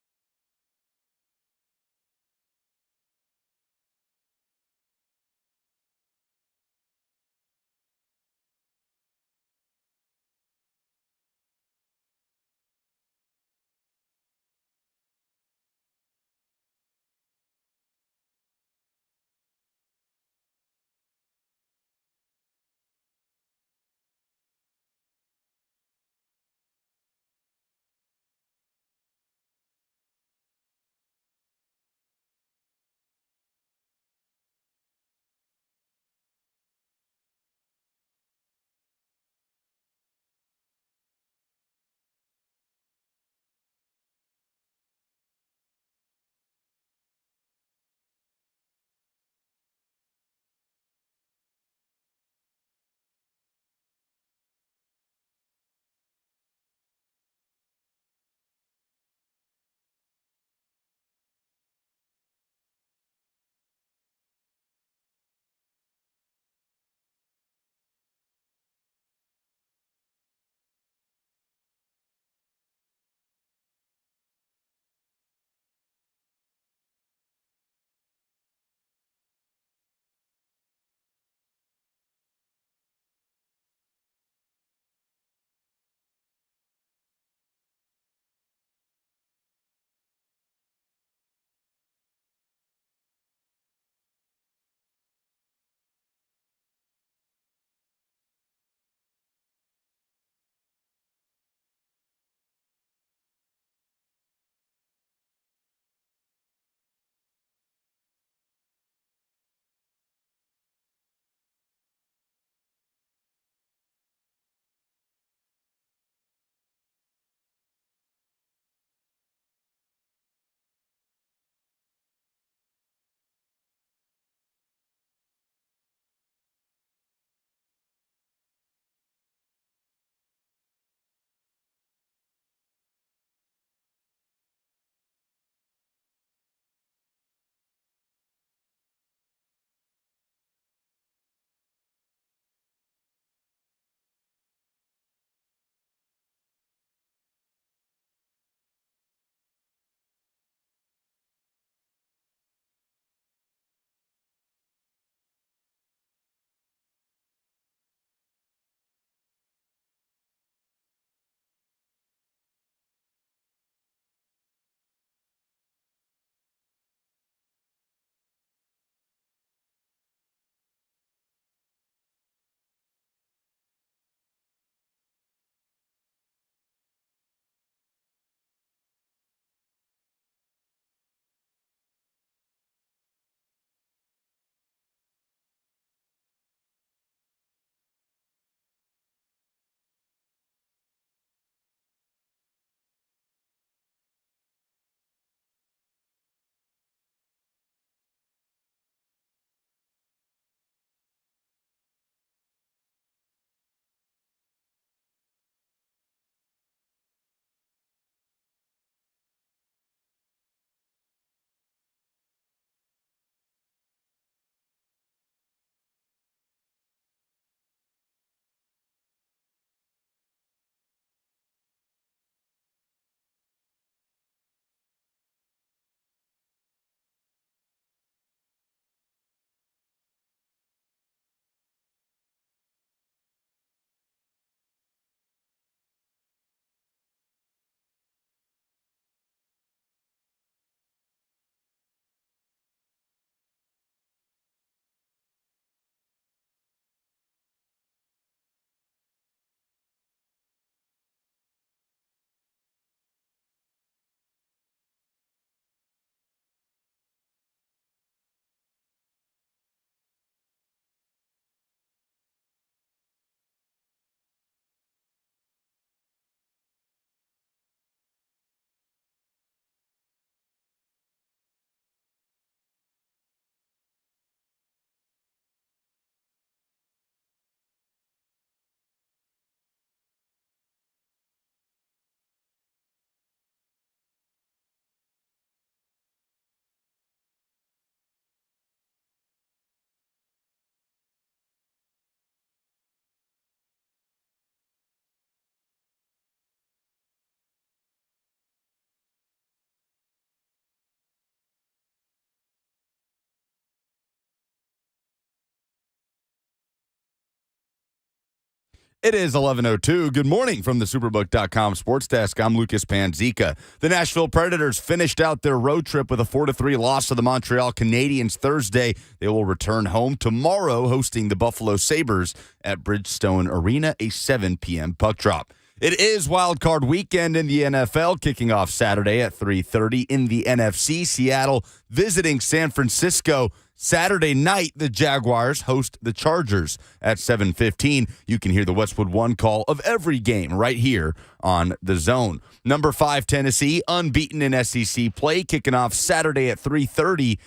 It is 11:02. Good morning from the Superbook.com Sports Desk. I'm Lucas Panzica. The Nashville Predators finished out their road trip with a 4-3 loss to the Montreal Canadiens Thursday. They will return home tomorrow, hosting the Buffalo Sabres at Bridgestone Arena, a 7 p.m. puck drop. It is Wild Card Weekend in the NFL, kicking off Saturday at 3:30 in the NFC. Seattle visiting San Francisco. Saturday night, the Jaguars host the Chargers at 7:15. You can hear the Westwood One call of every game right here on The Zone. Number 5, Tennessee, unbeaten in SEC play, kicking off Saturday at 3:30,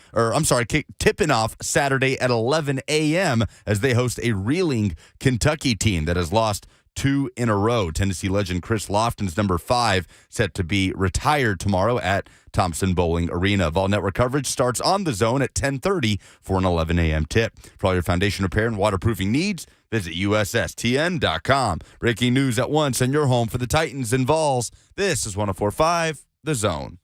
tipping off Saturday at 11 a.m. as they host a reeling Kentucky team that has lost 2 in a row. Tennessee legend Chris Lofton's number 5 set to be retired tomorrow at Thompson Bowling Arena. Vol Network coverage starts on The Zone at 10:30 for an 11 a.m. tip. For all your foundation repair and waterproofing needs, visit USSTN.com. Breaking news at once and your home for the Titans and Vols. This is 104.5 The Zone.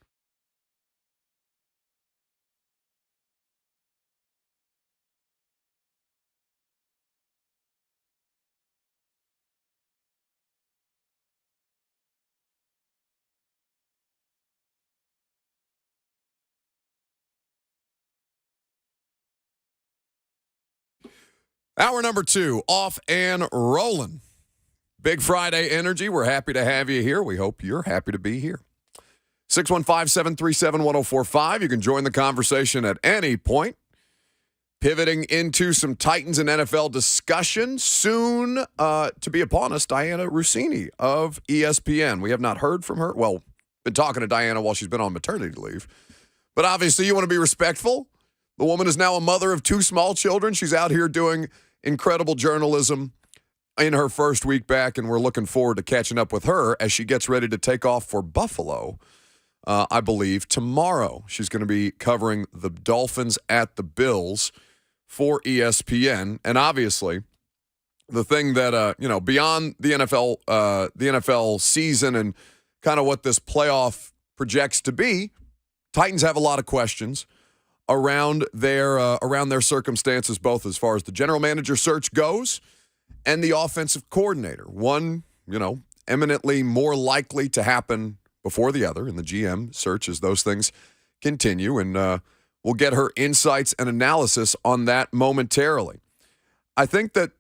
Hour number 2, off and rolling. Big Friday energy. We're happy to have you here. We hope you're happy to be here. 615-737-1045. You can join the conversation at any point. Pivoting into some Titans and NFL discussion soon to be upon us, Dianna Russini of ESPN. We have not heard from her. Well, been talking to Dianna while she's been on maternity leave. But obviously you want to be respectful. The woman is now a mother of 2 small children. She's out here doing incredible journalism in her first week back, and we're looking forward to catching up with her as she gets ready to take off for Buffalo, I believe, tomorrow. She's going to be covering the Dolphins at the Bills for ESPN. And obviously, the thing that, beyond the NFL season and kind of what this playoff projects to be, Titans have a lot of questions around their circumstances, both as far as the general manager search goes and the offensive coordinator. One, eminently more likely to happen before the other in the GM search as those things continue. And we'll get her insights and analysis on that momentarily. I think that,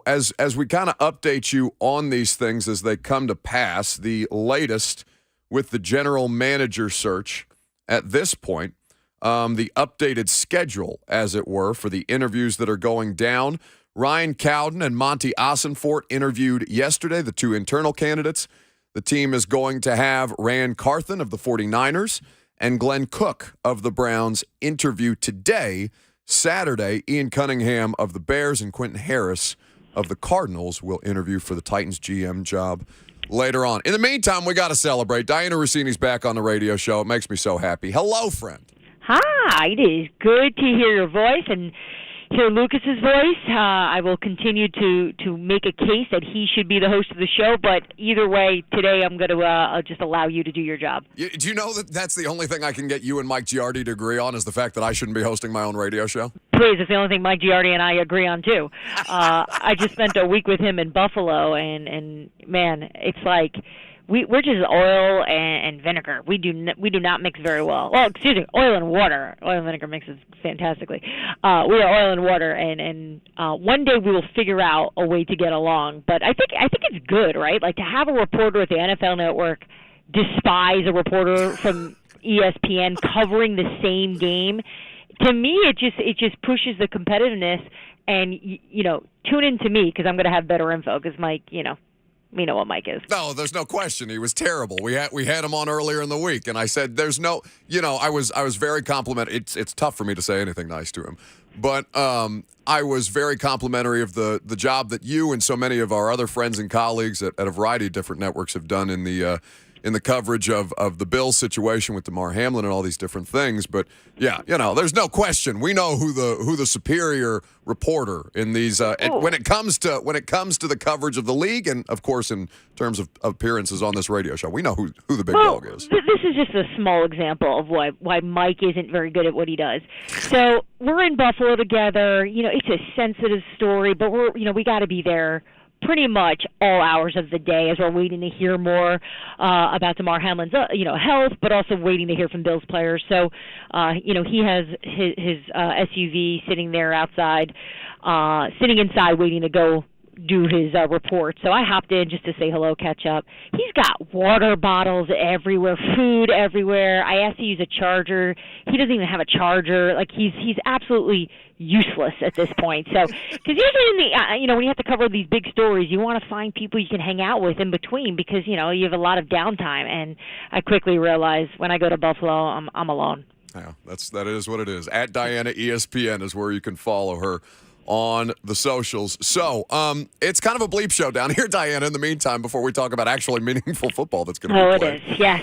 as we kind of update you on these things as they come to pass, the latest with the general manager search at this point, the updated schedule, as it were, for the interviews that are going down. Ryan Cowden and Monty Ossenfort interviewed yesterday, the 2 internal candidates. The team is going to have Rand Carthen of the 49ers and Glenn Cook of the Browns interview today. Saturday, Ian Cunningham of the Bears and Quentin Harris of the Cardinals will interview for the Titans GM job later on. In the meantime, we got to celebrate. Dianna Russini's back on the radio show. It makes me so happy. Hello, friend. Hi, it is good to hear your voice and hear Lucas's voice. I will continue to make a case that he should be the host of the show, but either way, today I'm going to just allow you to do your job. Do you know that that's the only thing I can get you and Mike Giardi to agree on is the fact that I shouldn't be hosting my own radio show? Please, it's the only thing Mike Giardi and I agree on, too. I just spent a week with him in Buffalo, and man, it's like we're just oil and vinegar. We do not mix very well. Well, excuse me, oil and water. Oil and vinegar mixes fantastically. We are oil and water, and one day we will figure out a way to get along. But I think it's good, right? Like to have a reporter at the NFL Network despise a reporter from ESPN covering the same game. To me, it just pushes the competitiveness. And tune in to me because I'm going to have better info. Because Mike, we know what Mike is. No, there's no question. He was terrible. We had him on earlier in the week, and I said, "There's no," I was very complimentary. It's tough for me to say anything nice to him, but I was very complimentary of the job that you and so many of our other friends and colleagues at a variety of different networks have done in the coverage of the Bills situation with DeMar Hamlin and all these different things. But yeah, there's no question. We know who the superior reporter in these when it comes to the coverage of the league, and of course in terms of appearances on this radio show, we know who the big dog is. This is just a small example of why Mike isn't very good at what he does. So we're in Buffalo together. It's a sensitive story, but we got to be there pretty much all hours of the day as we're waiting to hear more about DeMar Hamlin's health, but also waiting to hear from Bills players. So, he has his SUV sitting there outside, sitting inside waiting to go do his report. So I hopped in just to say hello, catch up. He's got water bottles everywhere, food everywhere. I asked to use a charger. He doesn't even have a charger. Like he's absolutely useless at this point. So, because usually in when you have to cover these big stories, you want to find people you can hang out with in between because you have a lot of downtime. And I quickly realized when I go to Buffalo, I'm alone. Yeah, that is what it is. At Dianna ESPN is where you can follow her on the socials. So, it's kind of a bleep show down here, Dianna, in the meantime, before we talk about actually meaningful football that's going to be played. It is, yes.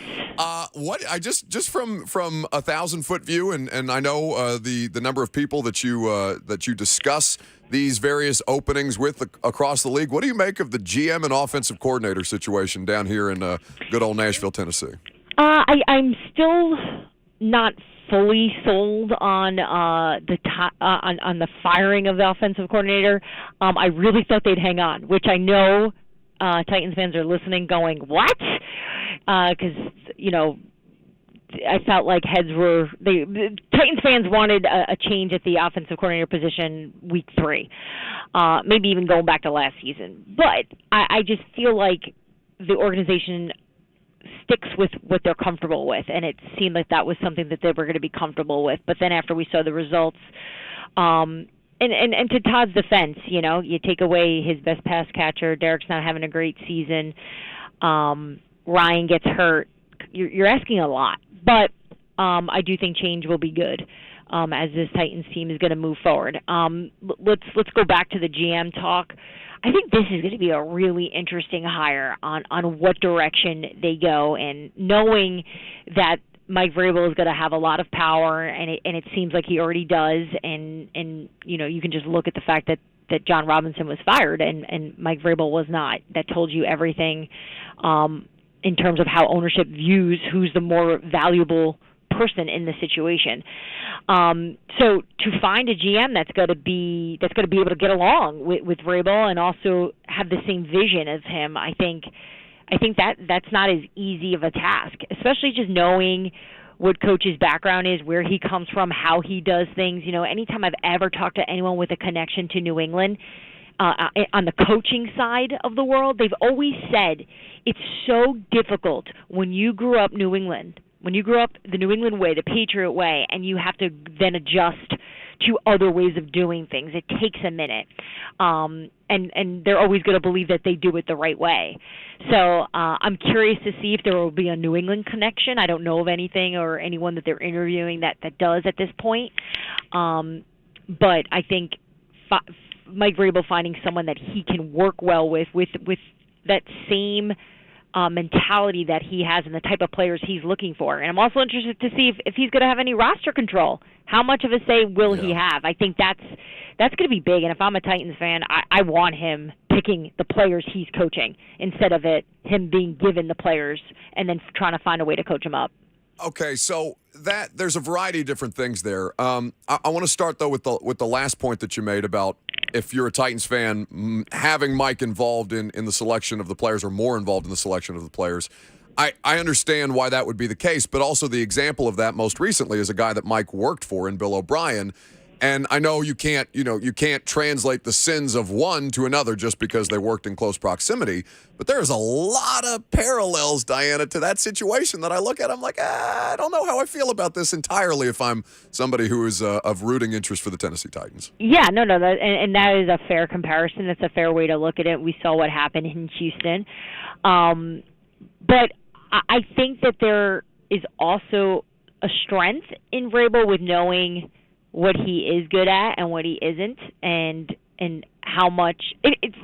What I just from 1,000-foot view, and I know the number of people that you discuss these various openings with across the league. What do you make of the GM and offensive coordinator situation down here in good old Nashville, Tennessee? I'm still not fully sold on the firing of the offensive coordinator. I really thought they'd hang on, which I know Titans fans are listening, going, "What?" Because I felt like Titans fans wanted a change at the offensive coordinator position week 3, maybe even going back to last season. But I just feel like the organization sticks with what they're comfortable with, and it seemed like that was something that they were going to be comfortable with. But then after we saw the results, and to Todd's defense, you take away his best pass catcher, Derek's not having a great season, Ryan gets hurt, you're asking a lot. But I do think change will be good as this Titans team is going to move forward. Let's go back to the GM talk. I think this is going to be a really interesting hire on what direction they go, and knowing that Mike Vrabel is going to have a lot of power, and it seems like he already does, and you can just look at the fact that John Robinson was fired and Mike Vrabel was not. That told you everything in terms of how ownership views who's the more valuable person in the situation. So to find a GM that's going to be able to get along with Vrabel and also have the same vision as him, I think that's not as easy of a task, especially just knowing what Coach's background is, where he comes from, how he does things. Anytime I've ever talked to anyone with a connection to New England, on the coaching side of the world, they've always said it's so difficult when you grew up New England, when you grew up the New England way, the Patriot way, and you have to then adjust to other ways of doing things. It takes a minute. And they're always going to believe that they do it the right way. So I'm curious to see if there will be a New England connection. I don't know of anything or anyone that they're interviewing that does at this point. But I think Mike Vrabel finding someone that he can work well with that same mentality that he has and the type of players he's looking for. And I'm also interested to see if he's going to have any roster control. How much of a say will he have? I think that's going to be big. And if I'm a Titans fan, I want him picking the players he's coaching instead of him being given the players and then trying to find a way to coach them up. Okay, so there's a variety of different things there. I want to start though with the last point that you made about if you're a Titans fan, having Mike involved in the selection of the players or more involved in the selection of the players. I understand why that would be the case, but also the example of that most recently is a guy that Mike worked for in Bill O'Brien. And I know you can't translate the sins of one to another just because they worked in close proximity, but there's a lot of parallels, Dianna, to that situation that I look at. I'm like, I don't know how I feel about this entirely if I'm somebody who is of rooting interest for the Tennessee Titans. Yeah, no, and that is a fair comparison. That's a fair way to look at it. We saw what happened in Houston. But I think that there is also a strength in Vrabel with knowing what he is good at and what he isn't, and how much.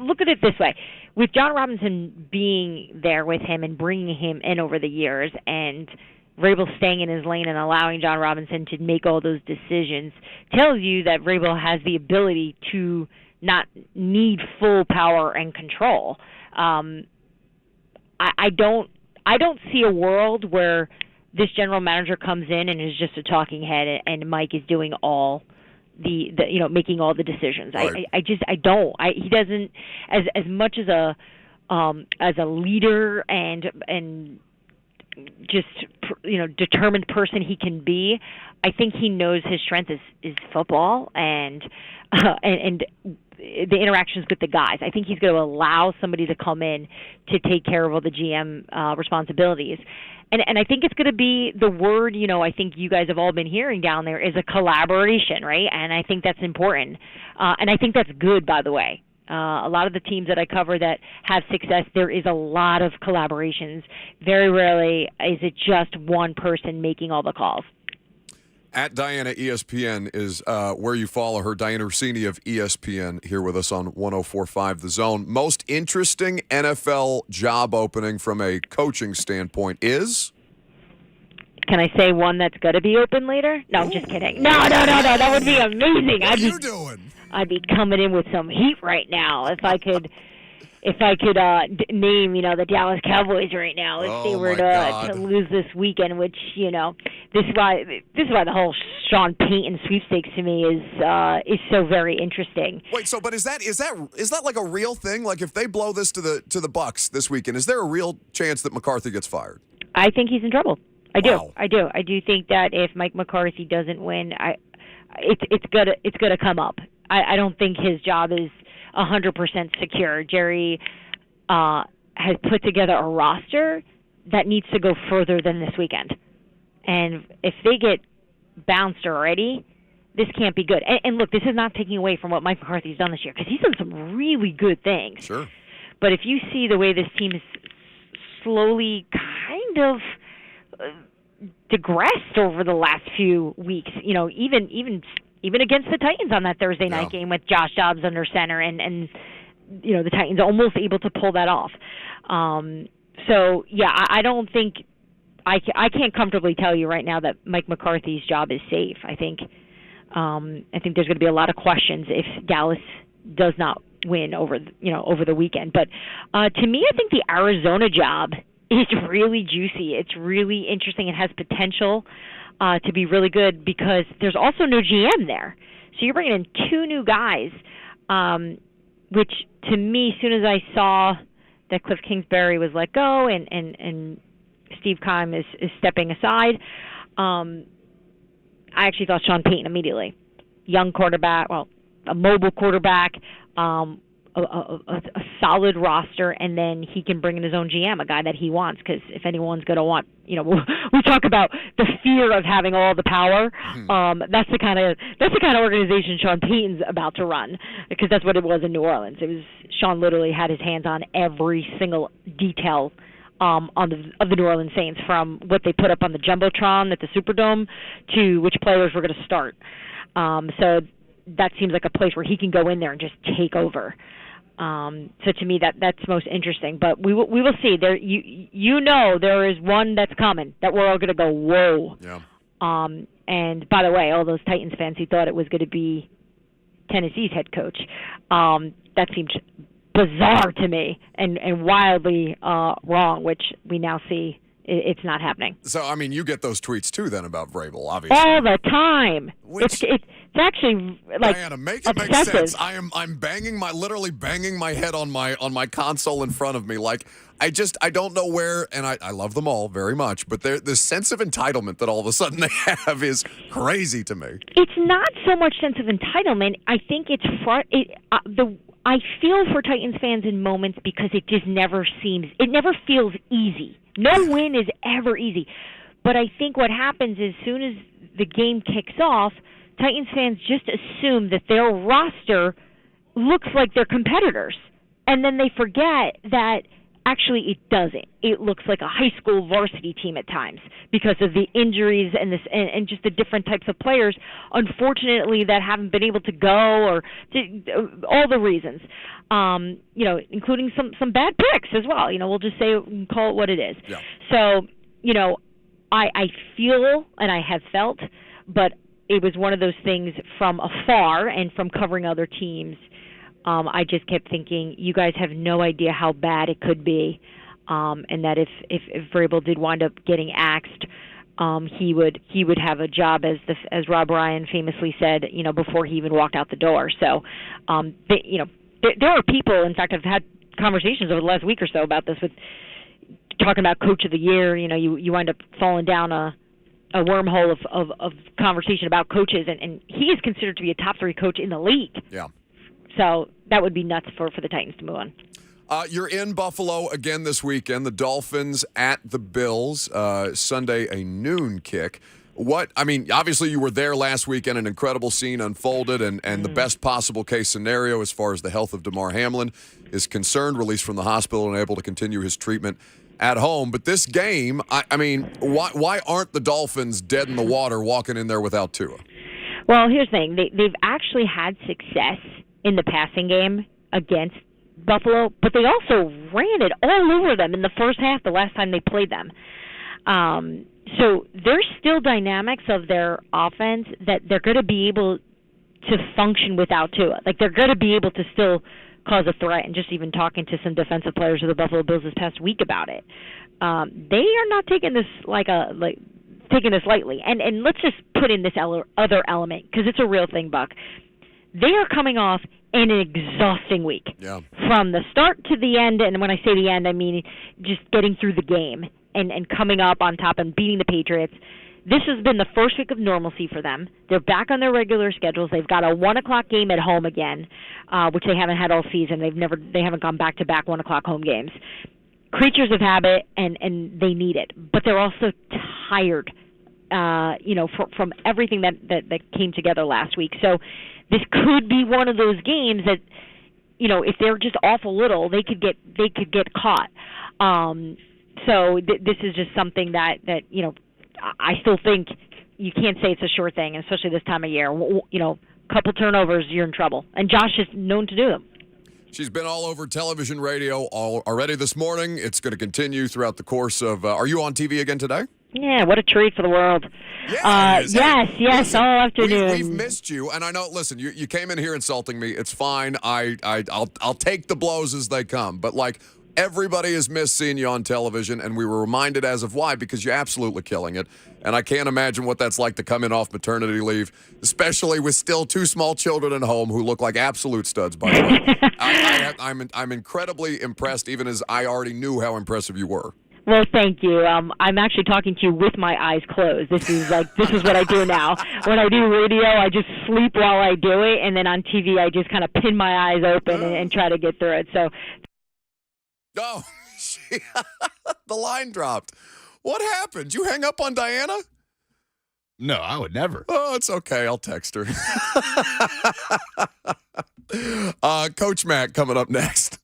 Look at it this way: with John Robinson being there with him and bringing him in over the years, and Vrabel staying in his lane and allowing John Robinson to make all those decisions, tells you that Vrabel has the ability to not need full power and control. I don't see a world where this general manager comes in and is just a talking head and Mike is doing all the making all the decisions. Right. I don't. He doesn't as much as a leader and just determined person he can be. I think he knows his strength is football and the interactions with the guys. I think he's going to allow somebody to come in to take care of all the GM responsibilities. And I think it's going to be the word, I think you guys have all been hearing down there is a collaboration, right? And I think that's important. And I think that's good, by the way. A lot of the teams that I cover that have success, there is a lot of collaborations. Very rarely is it just one person making all the calls. At Dianna ESPN is where you follow her. Dianna Russini of ESPN here with us on 104.5 The Zone. Most interesting NFL job opening from a coaching standpoint is? Can I say one that's going to be open later? No, I'm just kidding. No. That would be amazing. What are you doing? I'd be coming in with some heat right now if I could name, the Dallas Cowboys right now if they were to lose this weekend, which, this is why the whole Sean Payton sweepstakes to me is so very interesting. Wait, but is that like a real thing? Like if they blow this to the Bucks this weekend, is there a real chance that McCarthy gets fired? I think he's in trouble. I do. Wow. I do think that if Mike McCarthy doesn't win, it's gonna come up. I don't think his job is 100% secure. Jerry has put together a roster that needs to go further than this weekend. And if they get bounced already, this can't be good. And look, this is not taking away from what Mike McCarthy's done this year because he's done some really good things. Sure. But if you see the way this team is slowly kind of digressed over the last few weeks, even against the Titans on that Thursday night game with Josh Dobbs under center and the Titans almost able to pull that off. I don't think I can't comfortably tell you right now that Mike McCarthy's job is safe. I think there's going to be a lot of questions if Dallas does not win over the weekend. But to me, I think the Arizona job is really juicy. It's really interesting. It has potential to be really good because there's also no GM there. So you're bringing in two new guys, which to me, as soon as I saw that Cliff Kingsbury was let go and Steve Keim is stepping aside, I actually thought Sean Payton immediately. Young quarterback, a mobile quarterback, a solid roster, and then he can bring in his own GM, a guy that he wants. Because if anyone's going to want, we talk about the fear of having all the power. That's the kind of organization Sean Payton's about to run, because that's what it was in New Orleans. It was Sean literally had his hands on every single detail of the New Orleans Saints, from what they put up on the jumbotron at the Superdome to which players were going to start. So that seems like a place where he can go in there and just take over. So to me, that's most interesting. But we will see. There, there is one that's coming that we're all going to go, whoa. Yeah. And by the way, all those Titans fans who thought it was going to be Tennessee's head coach, that seemed bizarre to me and wildly wrong, which we now see it's not happening. So, I mean, you get those tweets too then about Vrabel, obviously. All the time. It's actually like Dianna, make it make sense. I'm literally banging my head on my console in front of me. Like I don't know where, and I love them all very much, but the sense of entitlement that all of a sudden they have is crazy to me. It's not so much sense of entitlement. I think it's I feel for Titans fans in moments because it never feels easy. No win is ever easy. But I think what happens is, as soon as the game kicks off, Titans fans just assume that their roster looks like their competitors. And then they forget that actually it doesn't. It looks like a high school varsity team at times because of the injuries and just the different types of players, unfortunately, that haven't been able to go, or all the reasons, including some bad picks as well. We'll just call it what it is. Yeah. So, I feel and I have felt, but it was one of those things from afar and from covering other teams. I just kept thinking, you guys have no idea how bad it could be, and that if Vrabel did wind up getting axed, he would have a job, as Rob Ryan famously said, before he even walked out the door. So, there are people. In fact, I've had conversations over the last week or so about this, with talking about Coach of the Year. You wind up falling down a wormhole of conversation about coaches, and he is considered to be a top 3 coach in the league. Yeah. So that would be nuts for the Titans to move on. You're in Buffalo again this weekend. The Dolphins at the Bills. Sunday, a noon kick. Obviously you were there last weekend. An incredible scene unfolded, and the best possible case scenario as far as the health of Damar Hamlin is concerned, released from the hospital and able to continue his treatment at home. But this game, why aren't the Dolphins dead in the water walking in there without Tua? Well, here's the thing. They've actually had success in the passing game against Buffalo, but they also ran it all over them in the first half the last time they played them. So there's still dynamics of their offense that they're going to be able to function without Tua. Like, they're going to be able to still cause a threat. And just even talking to some defensive players of the Buffalo Bills this past week about it, they are not taking this taking this lightly. And let's just put in this other element, because it's a real thing, Buck. They are coming off an exhausting week. Yeah. From the start to the end, and when I say the end, I mean just getting through the game and coming up on top and beating the Patriots. This has been the first week of normalcy for them. They're back on their regular schedules. They've got a 1:00 game at home again, which they haven't had all season. They haven't gone back-to-back 1:00 home games. Creatures of habit, and they need it. But they're also tired, from everything that came together last week. So this could be one of those games that, if they're just off a little, they could get caught. So this is just something that I still think you can't say it's a sure thing, especially this time of year. Couple turnovers, you're in trouble. And Josh is known to do them. She's been all over television, radio already this morning. It's going to continue throughout the course of are you on TV again today? Yeah, what a treat for the world. Yeah, yes, listen, all afternoon. We've missed you, and I know. Listen, you came in here insulting me. It's fine. I'll take the blows as they come. But everybody has missed seeing you on television, and we were reminded as of why, because you're absolutely killing it. And I can't imagine what that's like to come in off maternity leave, especially with still 2 small children at home who look like absolute studs, by the way. I'm incredibly impressed, even as I already knew how impressive you were. Well, thank you. I'm actually talking to you with my eyes closed. This is what I do now. When I do radio, I just sleep while I do it, and then on TV, I just kind of pin my eyes open and try to get through it. So. Oh, the line dropped. What happened? You hang up on Dianna? No, I would never. Oh, it's okay. I'll text her. Coach Mac coming up next.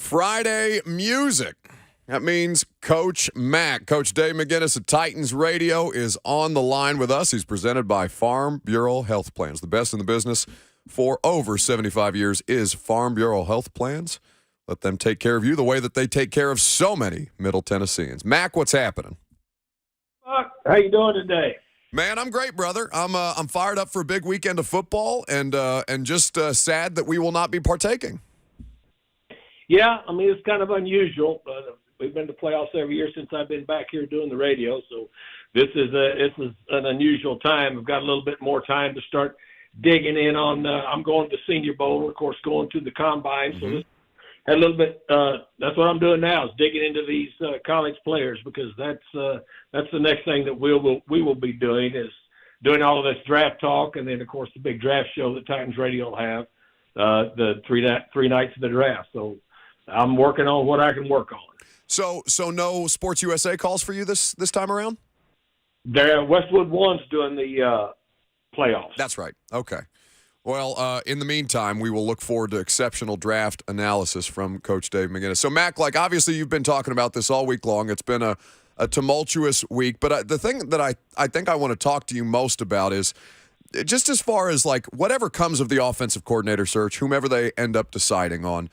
Friday music. That means Coach Mac. Coach Dave McGinnis of Titans Radio is on the line with us. He's presented by Farm Bureau Health Plans. The best in the business for over 75 years is Farm Bureau Health Plans. Let them take care of you the way that they take care of so many Middle Tennesseans. Mac, what's happening? How you doing today? Man, I'm great, brother. I'm fired up for a big weekend of football, and just sad that we will not be partaking. Yeah, I mean, it's kind of unusual. We've been to playoffs every year since I've been back here doing the radio, so this is an unusual time. I've got a little bit more time to start digging in on. I'm going to the Senior Bowl, of course, going to the Combine. So this had a little bit. That's what I'm doing now is digging into these college players, because that's the next thing that we will be doing is doing all of this draft talk, and then of course the big draft show that Titans Radio will have the three nights of the draft. So I'm working on what I can work on. So no Sports USA calls for you this time around? Westwood One's doing the playoffs. That's right. Okay. Well, in the meantime, we will look forward to exceptional draft analysis from Coach Dave McGinnis. So, Mac, obviously you've been talking about this all week long. It's been a tumultuous week. But the thing that I think I want to talk to you most about is just as far as, whatever comes of the offensive coordinator search, whomever they end up deciding on,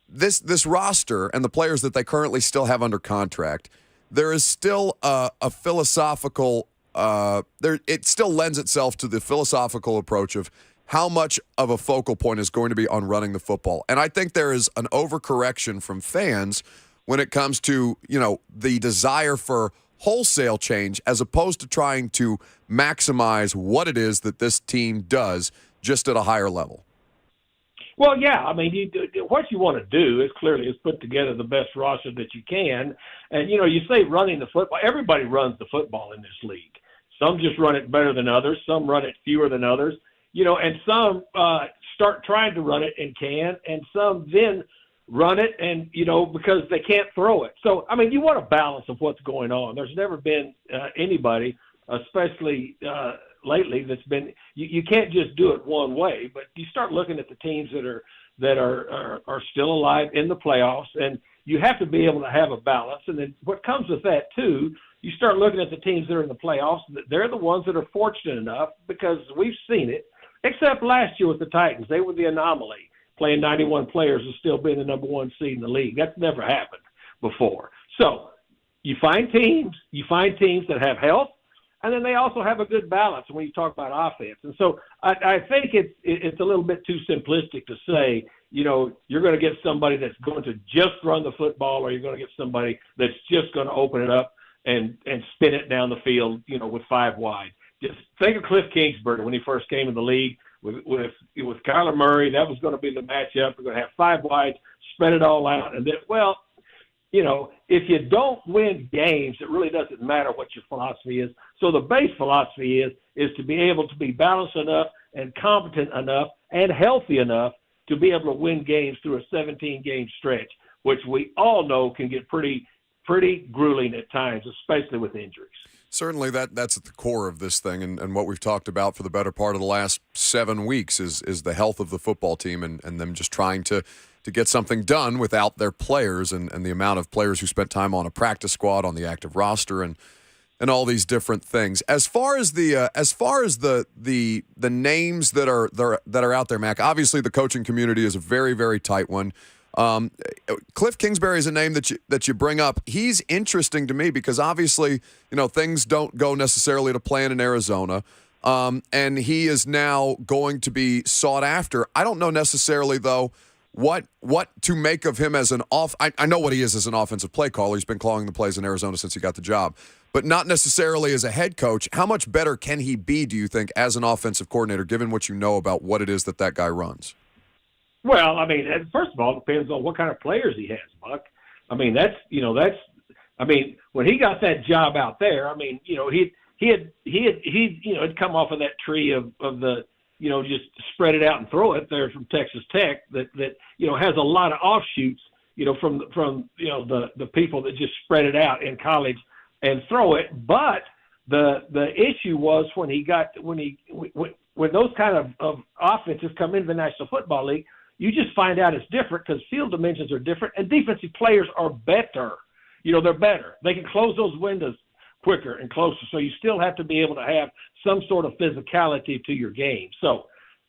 this roster and the players that they currently still have under contract, there is still a philosophical it still lends itself to the philosophical approach of how much of a focal point is going to be on running the football. And I think there is an overcorrection from fans when it comes to, the desire for wholesale change as opposed to trying to maximize what it is that this team does just at a higher level. Well, yeah. I mean, what you want to do is put together the best roster that you can. And, you say running the football. Everybody runs the football in this league. Some just run it better than others. Some run it fewer than others. And some start trying to run it and can, and some then run it and, because they can't throw it. So, I mean, you want a balance of what's going on. There's never been anybody, especially lately, that's been you can't just do it one way. But you start looking at the teams that are still alive in the playoffs, and you have to be able to have a balance. And then what comes with that too, you start looking at the teams that are in the playoffs. They're the ones that are fortunate enough, because we've seen it. Except last year with the Titans, they were the anomaly, playing 91 players and still being the number one seed in the league. That's never happened before. So you find teams that have health, and then they also have a good balance when you talk about offense. And so I think it's a little bit too simplistic to say, you're going to get somebody that's going to just run the football, or you're going to get somebody that's just going to open it up and spin it down the field, with five wide. Just think of Cliff Kingsbury when he first came in the league with Kyler Murray. That was going to be the matchup. We're going to have five wides, spread it all out. And then, if you don't win games, it really doesn't matter what your philosophy is. So the base philosophy is to be able to be balanced enough and competent enough and healthy enough to be able to win games through a 17-game stretch, which we all know can get pretty grueling at times, especially with injuries. Certainly that's at the core of this thing, and what we've talked about for the better part of the last 7 weeks is the health of the football team and them just trying to get something done without their players and the amount of players who spent time on a practice squad, on the active roster, and all these different things. As far as the names that are out there, Mac, obviously the coaching community is a very, very tight one. Cliff Kingsbury is a name that you bring up. He's interesting to me because obviously, things don't go necessarily to plan in Arizona. And he is now going to be sought after. I don't know necessarily, though, what to make of him as an I know what he is as an offensive play caller. He's been calling the plays in Arizona since he got the job, but not necessarily as a head coach. How much better can he be, do you think, as an offensive coordinator, given what you know about what it is that guy runs? Well, I mean, first of all, it depends on what kind of players he has, Buck. I mean, when he got that job out there, I mean, he had come off of that tree of the, just spread it out and throw it there from Texas Tech that has a lot of offshoots, from the people that just spread it out in college and throw it. But the issue was when those kind of offenses come into the National Football League, you just find out it's different because field dimensions are different and defensive players are better. They're better. They can close those windows quicker and closer. So you still have to be able to have some sort of physicality to your game. So,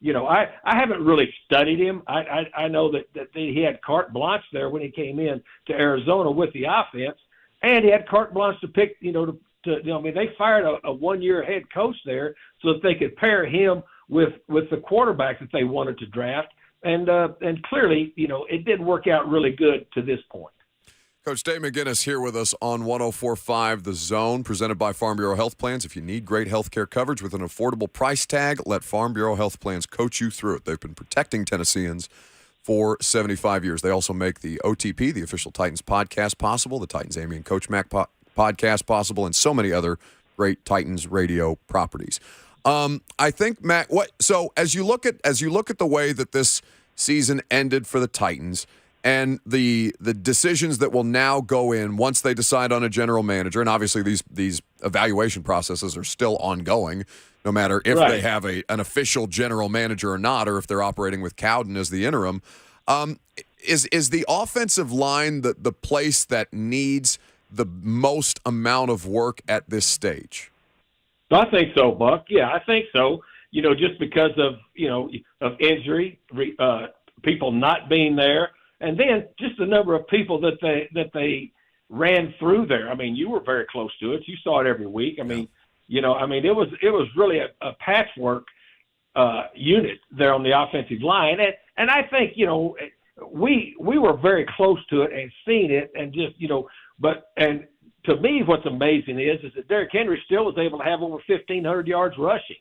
I haven't really studied him. I know that he had carte blanche there when he came in to Arizona with the offense, and he had carte blanche to pick, they fired a one-year head coach there so that they could pair him with the quarterback that they wanted to draft. And clearly, it didn't work out really good to this point. Coach Dave McGinnis here with us on 104.5 The Zone, presented by Farm Bureau Health Plans. If you need great health care coverage with an affordable price tag, let Farm Bureau Health Plans coach you through it. They've been protecting Tennesseans for 75 years. They also make the OTP, the official Titans podcast, possible, the Titans Amy and Coach Mac podcast possible, and so many other great Titans radio properties. I think, Mac, so as you look at the way that this season ended for the Titans, and the decisions that will now go in once they decide on a general manager, and obviously these evaluation processes are still ongoing, no matter if they have an official general manager or not, or if they're operating with Cowden as the interim. Is the offensive line the place that needs the most amount of work at this stage? I think so, Buck. Yeah, I think so. Just because of injury, people not being there. And then just the number of people that they ran through there. I mean, you were very close to it. You saw it every week. I mean, it was really a patchwork unit there on the offensive line. And I think, we were very close to it and seen it and just, and to me, what's amazing is that Derrick Henry still was able to have over 1,500 yards rushing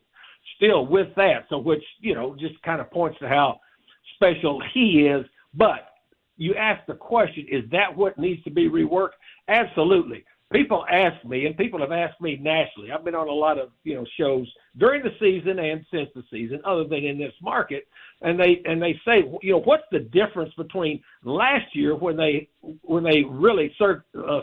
still with that. So which, just kind of points to how special he is. But you ask the question, is that what needs to be reworked? Absolutely. People ask me, and people have asked me nationally. I've been on a lot of shows during the season and since the season, other than in this market, and they say, what's the difference between last year when they really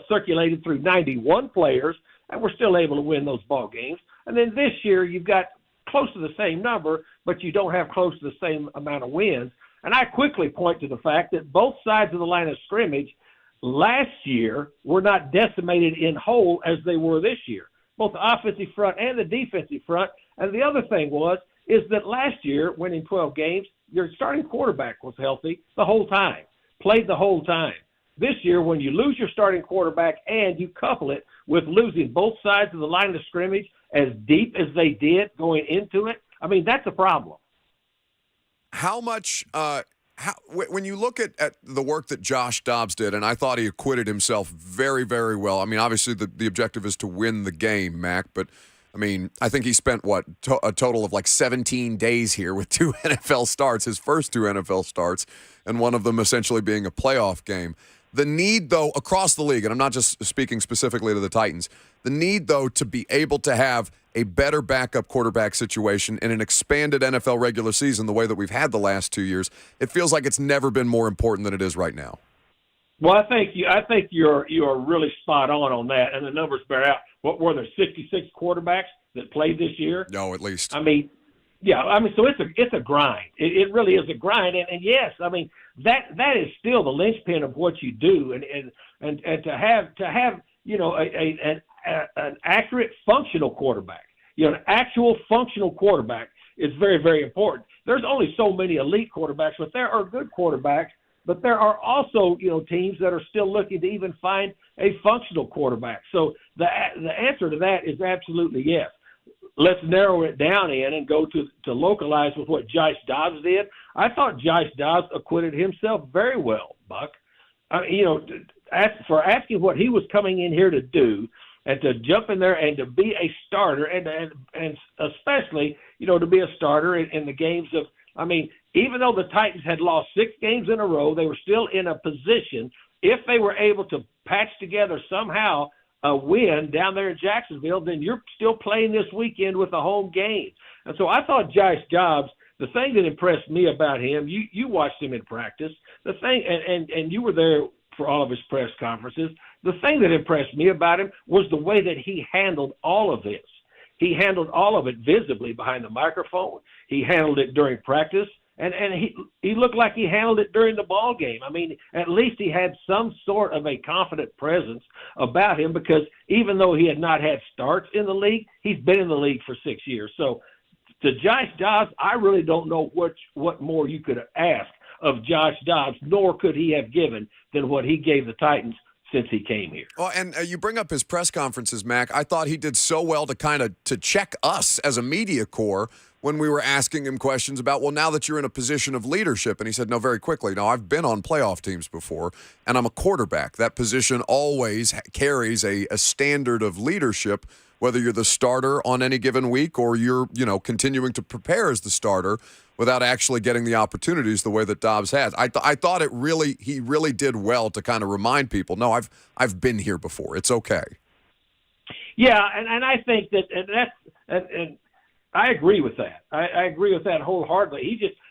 circulated through 91 players and were still able to win those ball games, and then this year you've got close to the same number, but you don't have close to the same amount of wins. And I quickly point to the fact that both sides of the line of scrimmage last year were not decimated in whole as they were this year, both the offensive front and the defensive front. And the other thing is that last year, winning 12 games, your starting quarterback was healthy the whole time, played the whole time. This year, when you lose your starting quarterback and you couple it with losing both sides of the line of scrimmage as deep as they did going into it, I mean, that's a problem. How much when you look at the work that Josh Dobbs did, and I thought he acquitted himself very, very well. I mean, obviously the objective is to win the game, Mac, but I mean, I think he spent a total of like 17 days here with 2 NFL starts, his first 2 NFL starts, and one of them essentially being a playoff game. The need, though, across the league, and I'm not just speaking specifically to the Titans, the need, though, to be able to have a better backup quarterback situation in an expanded NFL regular season the way that we've had the last 2 years, it feels like it's never been more important than it is right now. Well, I think you are really spot on that, and the numbers bear out. What were there, 66 quarterbacks that played this year? No, at least. I mean, so it's a grind. It really is a grind, and yes, I mean that is still the linchpin of what you do, and to have an accurate functional quarterback, an actual functional quarterback is very, very important. There's only so many elite quarterbacks, but there are good quarterbacks. But there are also, teams that are still looking to even find a functional quarterback. So the answer to that is absolutely yes. Let's narrow it down and go to localize with what Josh Dobbs did. I thought Josh Dobbs acquitted himself very well, Buck. For asking what he was coming in here to do and to jump in there and to be a starter and especially, to be a starter in the games of, even though the Titans had lost 6 games in a row, they were still in a position, if they were able to patch together somehow a win down there in Jacksonville, then you're still playing this weekend with a home game. And so I thought Josh Dobbs, the thing that impressed me about him, you watched him in practice, the thing, and you were there for all of his press conferences, the thing that impressed me about him was the way that he handled all of this. He handled all of it visibly behind the microphone. He handled it during practice. And he looked like he handled it during the ball game. I mean, at least he had some sort of a confident presence about him, because even though he had not had starts in the league, he's been in the league for 6 years. So to Josh Dobbs, I really don't know what more you could ask of Josh Dobbs, nor could he have given than what he gave the Titans since he came here. Well, and you bring up his press conferences, Mac. I thought he did so well to check us as a media corps when we were asking him questions about, well, now that you're in a position of leadership. And he said, no, very quickly, no, I've been on playoff teams before, and I'm a quarterback. That position always carries a standard of leadership, whether you're the starter on any given week or you're, continuing to prepare as the starter without actually getting the opportunities the way that Dobbs has. I thought he really did well to kind of remind people, no, I've been here before. It's okay. Yeah, and I think and I agree with that. I agree with that wholeheartedly.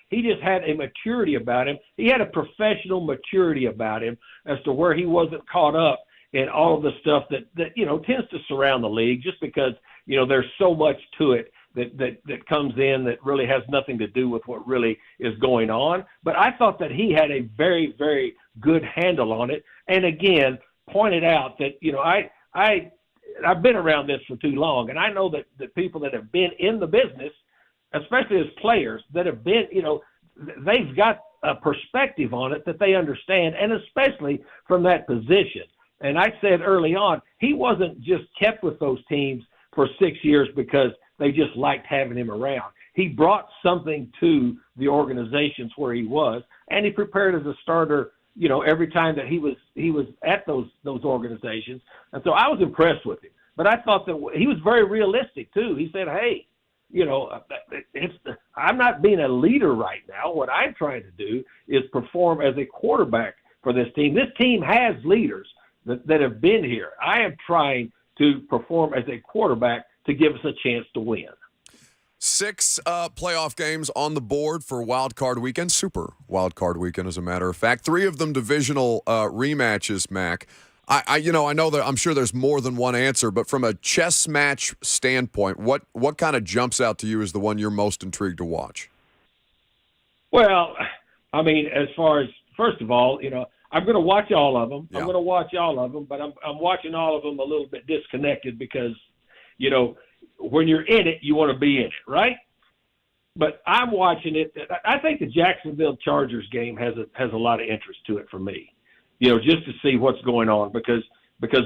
He just had a maturity about him. He had a professional maturity about him as to where he wasn't caught up in all of the stuff that tends to surround the league, just because there's so much to it that comes in that really has nothing to do with what really is going on. But I thought that he had a very, very good handle on it. And again, pointed out that I've been around this for too long, and I know that the people that have been in the business, especially as players that have been, they've got a perspective on it that they understand, and especially from that position. And I said early on, he wasn't just kept with those teams for 6 years because they just liked having him around. He brought something to the organizations where he was, and he prepared as a starter, every time that he was at those organizations. And so I was impressed with him. But I thought that he was very realistic too. He said, hey, I'm not being a leader right now. What I'm trying to do is perform as a quarterback for this team. This team has leaders that have been here. I am trying to perform as a quarterback to give us a chance to win. 6 playoff games on the board for Wild Card Weekend, Super Wild Card Weekend, as a matter of fact. 3 of them divisional rematches, Mac. I know that I'm sure there's more than one answer, but from a chess match standpoint, what kind of jumps out to you as the one you're most intrigued to watch? Well, I mean, as far as, first of all, I'm going to watch all of them. Yeah. I'm going to watch all of them, but I'm watching all of them a little bit disconnected because, when you're in it, you want to be in it, right? But I'm watching it. I think the Jacksonville Chargers game has a lot of interest to it for me, just to see what's going on because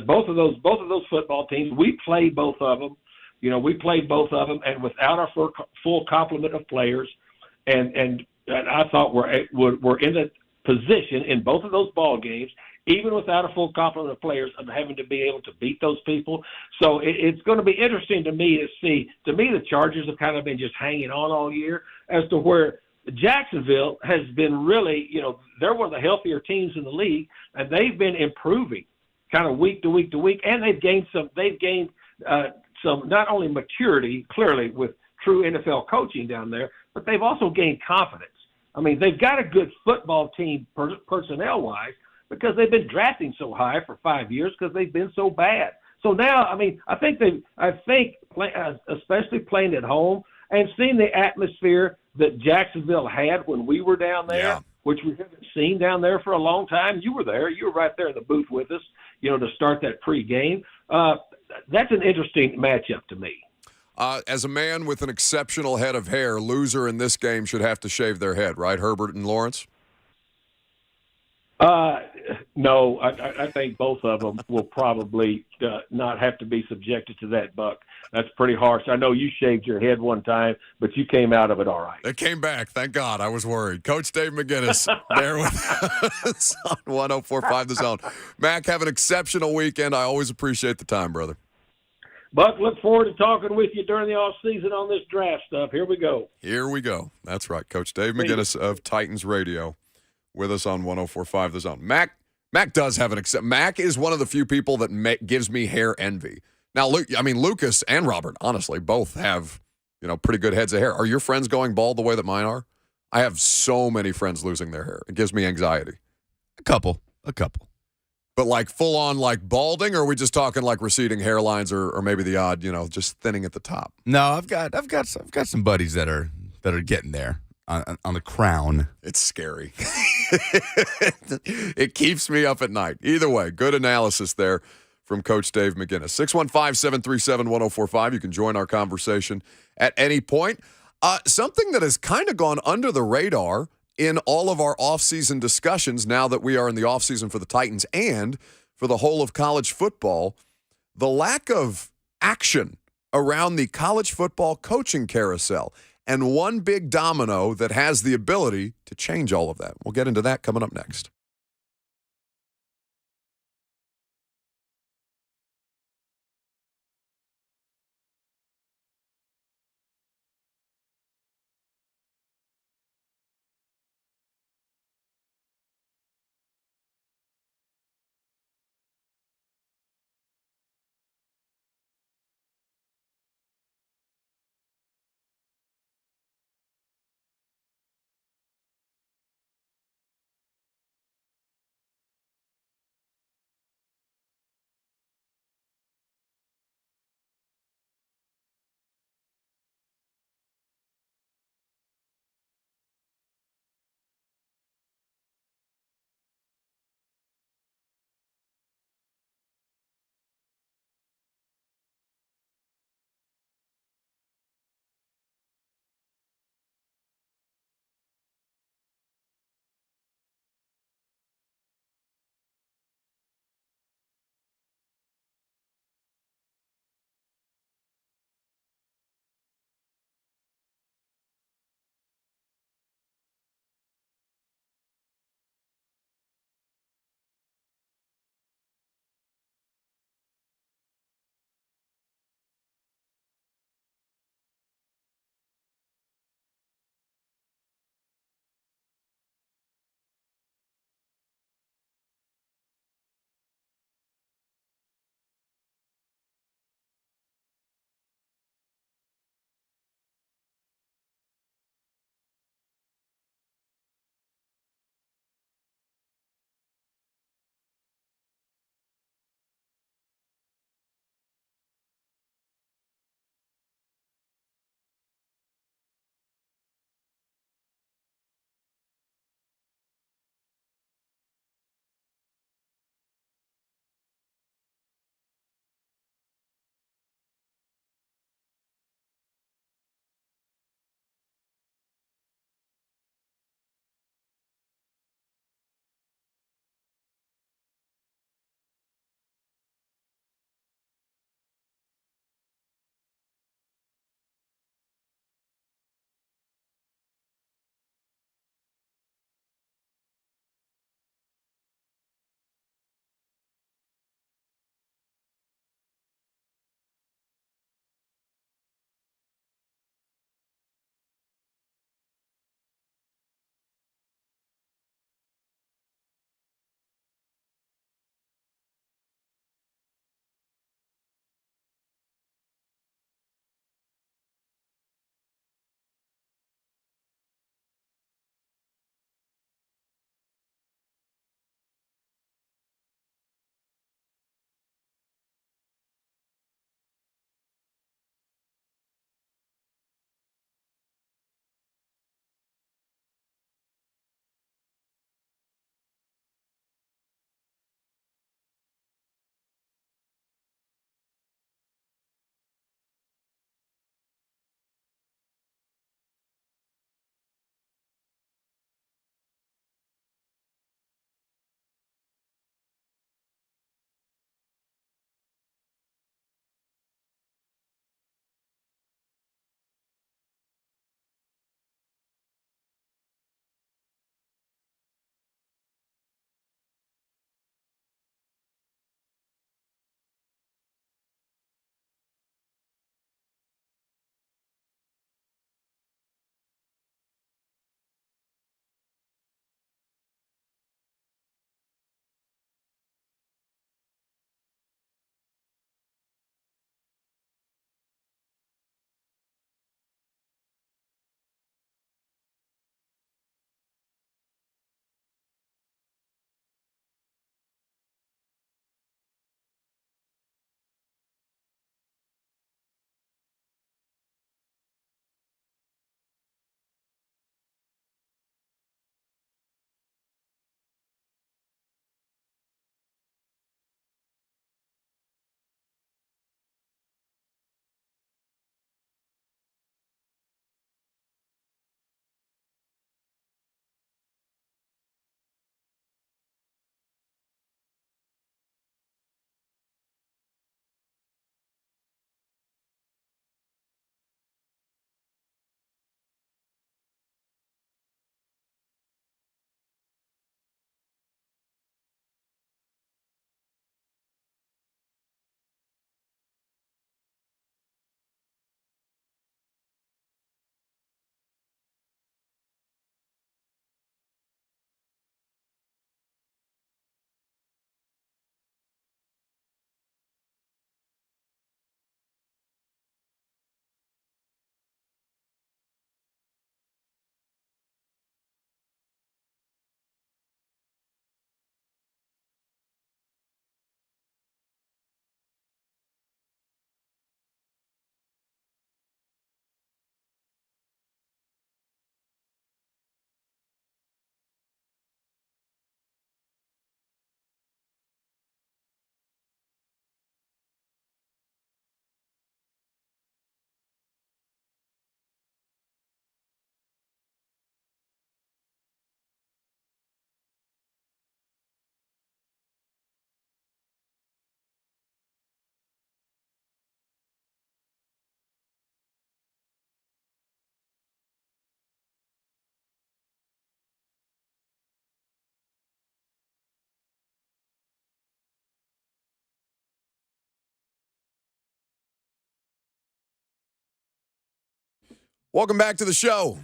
both of those football teams, we played both of them. And without our full complement of players, and I thought we're in a position in both of those ball games, even without a full complement of players, of having to be able to beat those people. So it's going to be interesting to me to see. To me, the Chargers have kind of been just hanging on all year, as to where Jacksonville has been really, they're one of the healthier teams in the league, and they've been improving kind of week to week to week, and they've gained some not only maturity, clearly, with true NFL coaching down there, but they've also gained confidence. I mean, they've got a good football team personnel-wise, because they've been drafting so high for 5 years because they've been so bad. So now, I mean, I think especially playing at home and seeing the atmosphere that Jacksonville had when we were down there, which we haven't seen down there for a long time. You were there. You were right there in the booth with us, to start that pregame. That's an interesting matchup to me. As a man with an exceptional head of hair, loser in this game should have to shave their head, right, Herbert and Lawrence? No, I think both of them will probably not have to be subjected to that, Buck. That's pretty harsh. I know you shaved your head one time, but you came out of it all right. It came back. Thank God. I was worried. Coach Dave McGinnis there with us on 104.5 The Zone. Mac, have an exceptional weekend. I always appreciate the time, brother. Buck, look forward to talking with you during the off-season on this draft stuff. Here we go. Here we go. That's right. Coach Dave McGinnis of Titans Radio with us on 104.5 The Zone. Mac does have an Mac is one of the few people that gives me hair envy. Now, Lucas and Robert, honestly, both have, pretty good heads of hair. Are your friends going bald the way that mine are? I have so many friends losing their hair. It gives me anxiety. A couple. But like full on like balding, or are we just talking like receding hairlines or maybe the odd, just thinning at the top? No, I've got some buddies that are getting there. on the crown. It's scary. It keeps me up at night. Either way, good analysis there from Coach Dave McGinnis. 615-737-1045. You can join our conversation at any point. Something that has kind of gone under the radar in all of our offseason discussions now that we are in the offseason for the Titans and for the whole of college football, the lack of action around the college football coaching carousel. And one big domino that has the ability to change all of that. We'll get into that coming up next. Welcome back to the show.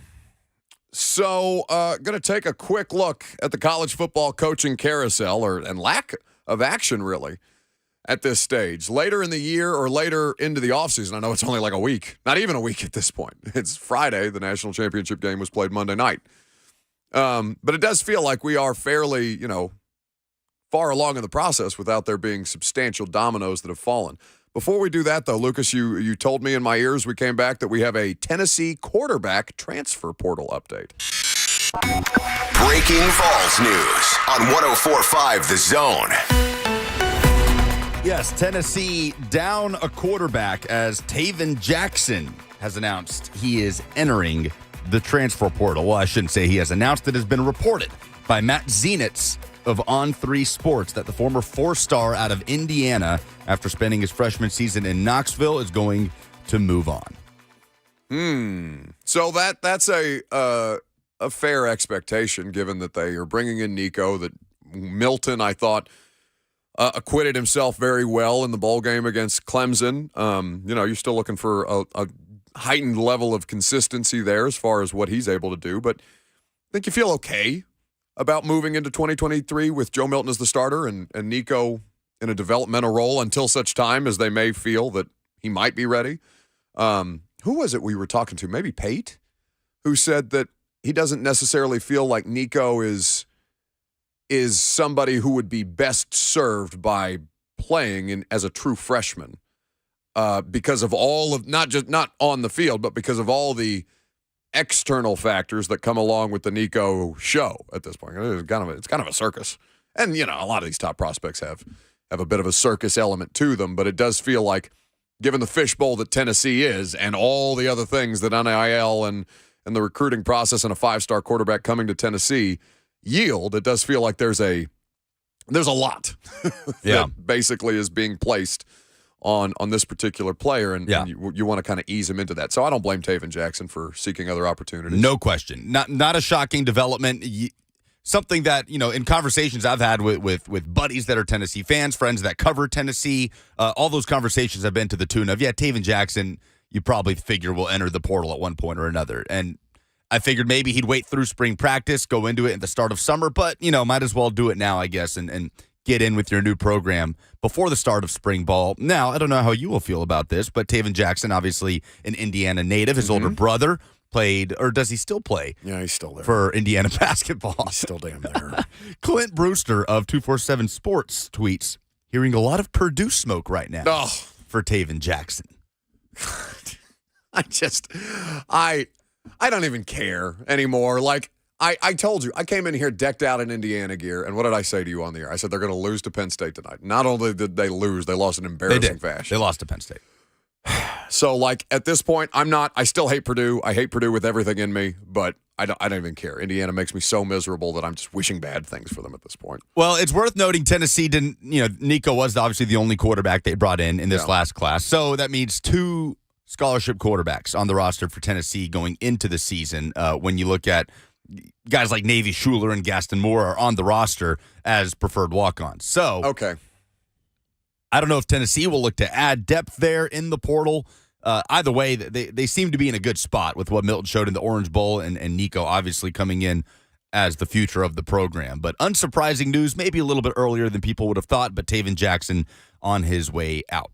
So, going to take a quick look at the college football coaching carousel, and lack of action, really, at this stage. Later in the year or later into the offseason, I know it's only like a week, not even a week at this point. It's Friday. The national championship game was played Monday night. But it does feel like we are fairly, far along in the process without there being substantial dominoes that have fallen. Before we do that, though, Lucas, you told me in my ears we came back that we have a Tennessee quarterback transfer portal update. Breaking Vols news on 104.5 The Zone. Yes, Tennessee down a quarterback as Taven Jackson has announced he is entering the transfer portal. Well, I shouldn't say he has announced. It has been reported by Matt Zenitz of On3 Sports that the former four-star out of Indiana, after spending his freshman season in Knoxville, is going to move on. So that's a fair expectation, given that they are bringing in Nico. That Milton, I thought, acquitted himself very well in the bowl game against Clemson. You're still looking for a heightened level of consistency there as far as what he's able to do. But I think you feel okay about moving into 2023 with Joe Milton as the starter and Nico in a developmental role until such time as they may feel that he might be ready. Who was it we were talking to? Maybe Pate, who said that he doesn't necessarily feel like Nico is somebody who would be best served by playing as a true freshman because of all of not on the field, but because of all the external factors that come along with the Nico show at this point. It's kind of a circus. And, a lot of these top prospects have a bit of a circus element to them, but it does feel like, given the fishbowl that Tennessee is and all the other things that NIL and the recruiting process and a five-star quarterback coming to Tennessee yield, it does feel like there's a lot that basically is being placed on this particular player, and you want to kind of ease him into that. So I don't blame Taven Jackson for seeking other opportunities. No question. Not a shocking development. Something that, in conversations I've had with buddies that are Tennessee fans, friends that cover Tennessee, all those conversations have been to the tune of, Taven Jackson, you probably figure will enter the portal at one point or another. And I figured maybe he'd wait through spring practice, go into it at the start of summer, but, might as well do it now, I guess, and get in with your new program before the start of spring ball. Now, I don't know how you will feel about this, but Taven Jackson, obviously an Indiana native, his older brother played, or does he still play? Yeah, he's still there. For Indiana basketball. He's still damn there. Clint Brewster of 247 Sports tweets, hearing a lot of Purdue smoke right now for Taven Jackson. I don't even care anymore. Like, I told you, I came in here decked out in Indiana gear, and what did I say to you on the air? I said they're going to lose to Penn State tonight. Not only did they lose, they lost in embarrassing fashion. They lost to Penn State. So, at this point, I still hate Purdue. I hate Purdue with everything in me, but I don't even care. Indiana makes me so miserable that I'm just wishing bad things for them at this point. Well, it's worth noting Tennessee didn't, Nico was obviously the only quarterback they brought in this last class. So that means two scholarship quarterbacks on the roster for Tennessee going into the season. When you look at guys like Navy Schuler and Gaston Moore are on the roster as preferred walk-ons. So, okay. I don't know if Tennessee will look to add depth there in the portal. Either way, they seem to be in a good spot with what Milton showed in the Orange Bowl and Nico obviously coming in as the future of the program. But unsurprising news, maybe a little bit earlier than people would have thought, but Taven Jackson on his way out.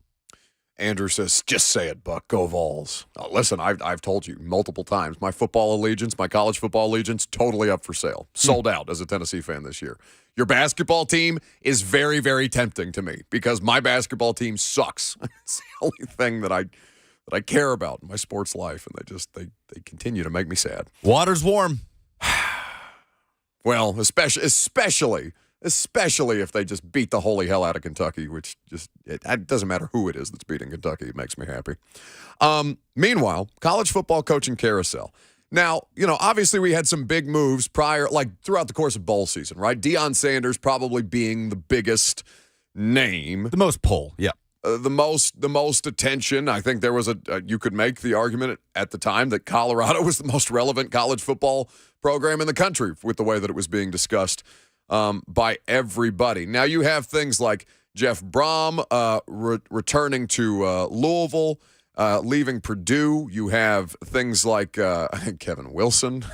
Andrew says, just say it, Buck. Go Vols. Listen, I've told you multiple times, my football allegiance, my college football allegiance, totally up for sale. Sold out as a Tennessee fan this year. Your basketball team is very, very tempting to me because my basketball team sucks. It's the only thing that I care about in my sports life, and they continue to make me sad. Water's warm. Well, especially if they just beat the holy hell out of Kentucky, which it doesn't matter who it is that's beating Kentucky. It makes me happy. Meanwhile, college football coaching carousel. Now, obviously we had some big moves throughout the course of bowl season, right? Deion Sanders probably being the biggest name. The most pull, yeah. The most attention. I think there was you could make the argument at the time that Colorado was the most relevant college football program in the country with the way that it was being discussed by everybody. Now you have things like Jeff Brom returning to Louisville. leaving Purdue. You have things like Kevin Wilson,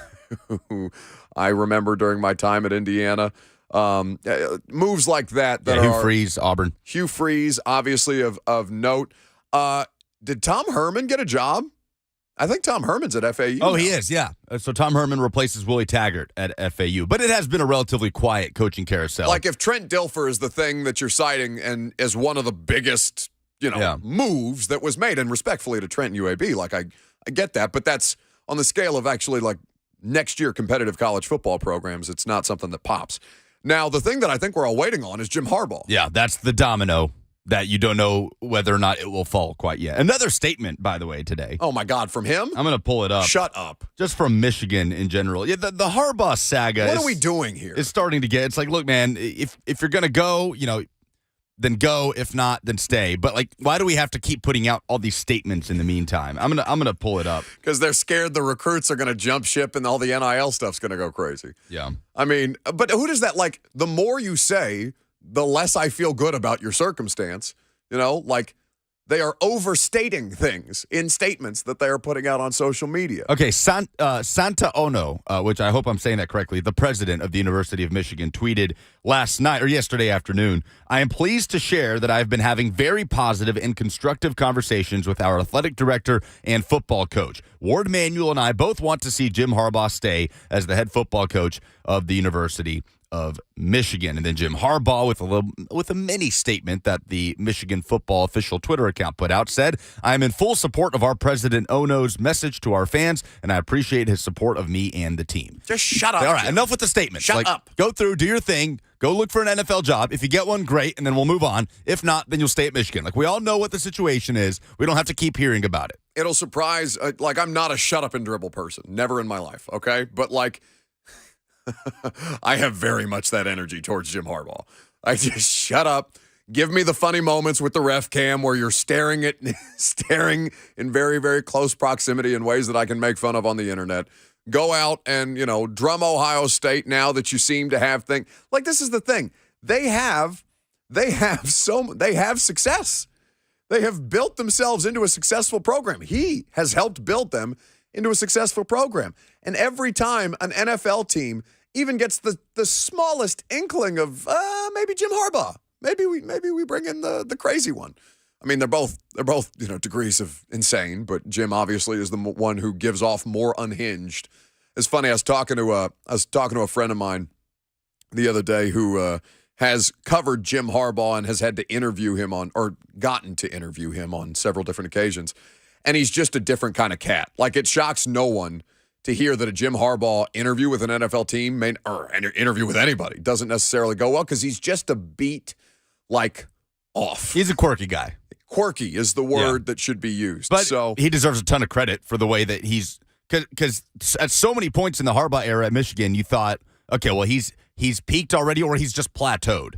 who I remember during my time at Indiana. Moves like that. Hugh Freeze, Auburn. Hugh Freeze, obviously of note. Did Tom Herman get a job? I think Tom Herman's at FAU. Oh, now. he is, yeah. So Tom Herman replaces Willie Taggart at FAU. But it has been a relatively quiet coaching carousel. Like if Trent Dilfer is the thing that you're citing and is one of the biggest, moves that was made, and respectfully to Trent and UAB, like I get that, but that's on the scale of actually like next year competitive college football programs. It's not something that pops. Now, the thing that I think we're all waiting on is Jim Harbaugh. Yeah, that's the domino that you don't know whether or not it will fall quite yet. Another statement, by the way, today. Oh, my God, from him? I'm going to pull it up. Shut up. Just from Michigan in general. Yeah, the Harbaugh saga. What are we doing here? It's starting to get, it's like, look, man, if you're going to go, then go. If not, then stay. But like, why do we have to keep putting out all these statements in the meantime? I'm gonna pull it up because they're scared the recruits are gonna jump ship and all the NIL stuff's gonna go crazy. Yeah, I mean, but who does that like? The more you say, the less I feel good about your circumstance. Like they are overstating things in statements that they are putting out on social media. Okay, Santa Ono, which I hope I'm saying that correctly, the president of the University of Michigan, tweeted last night or yesterday afternoon, "I am pleased to share that I've been having very positive and constructive conversations with our athletic director and football coach. Ward Manuel and I both want to see Jim Harbaugh stay as the head football coach of the University of Michigan." And then Jim Harbaugh, with a mini statement that the Michigan football official Twitter account put out, said, "I am in full support of our President Ono's message to our fans, and I appreciate his support of me and the team." Just shut up. All right, Jim. enough with the statements. Shut up. Go through, do your thing, go look for an NFL job. If you get one, great, and then we'll move on. If not, then you'll stay at Michigan. Like, we all know what the situation is. We don't have to keep hearing about it. It'll surprise. I'm not a shut up and dribble person. Never in my life. Okay, but like. I have very much that energy towards Jim Harbaugh. I just shut up. Give me the funny moments with the ref cam where you're staring in very, very close proximity in ways that I can make fun of on the internet. Go out and, drum Ohio State now that you seem to have things. Like, this is the thing. They have success. They have built themselves into a successful program. He has helped build them into a successful program. And every time an NFL team even gets the smallest inkling of maybe Jim Harbaugh, maybe we bring in the crazy one. I mean, they're both degrees of insane, but Jim obviously is the one who gives off more unhinged. It's funny. I was talking to a friend of mine the other day who has covered Jim Harbaugh and has had to interview him gotten to interview him on several different occasions. And he's just a different kind of cat. Like, it shocks no one to hear that a Jim Harbaugh interview with an NFL team or an interview with anybody doesn't necessarily go well because he's just a beat off. He's a quirky guy. Quirky is the word that should be used. But he deserves a ton of credit for the way that he's because at so many points in the Harbaugh era at Michigan, you thought, okay, well, he's peaked already or he's just plateaued.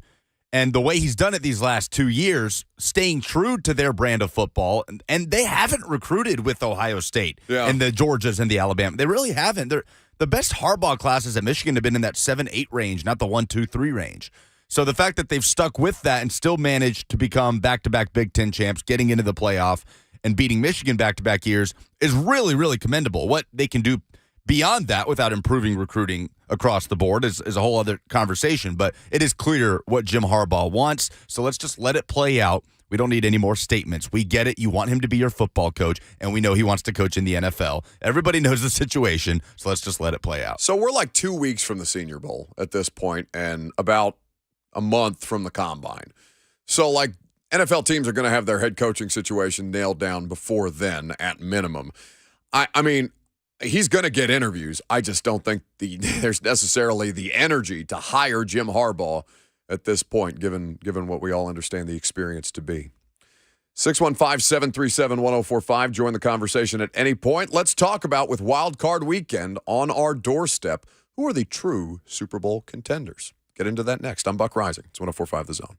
And the way he's done it these last 2 years, staying true to their brand of football, and they haven't recruited with Ohio State and the Georgias and the Alabama. They really haven't. The best Harbaugh classes at Michigan have been in that 7-8 range, not the 1-2-3 range. So the fact that they've stuck with that and still managed to become back-to-back Big Ten champs, getting into the playoff and beating Michigan back-to-back years is really, really commendable. What they can do beyond that, without improving recruiting across the board, is a whole other conversation. But it is clear what Jim Harbaugh wants, so let's just let it play out. We don't need any more statements. We get it. You want him to be your football coach, and we know he wants to coach in the NFL. Everybody knows the situation, so let's just let it play out. So we're like 2 weeks from the Senior Bowl at this point and about a month from the Combine. So, like, NFL teams are going to have their head coaching situation nailed down before then, at minimum. I mean, he's going to get interviews. I just don't think there's necessarily the energy to hire Jim Harbaugh at this point, given what we all understand the experience to be. 615-737-1045. Join the conversation at any point. Let's talk about, with Wild Card Weekend on our doorstep, who are the true Super Bowl contenders? Get into that next. I'm Buck Rising. It's 104.5 The Zone.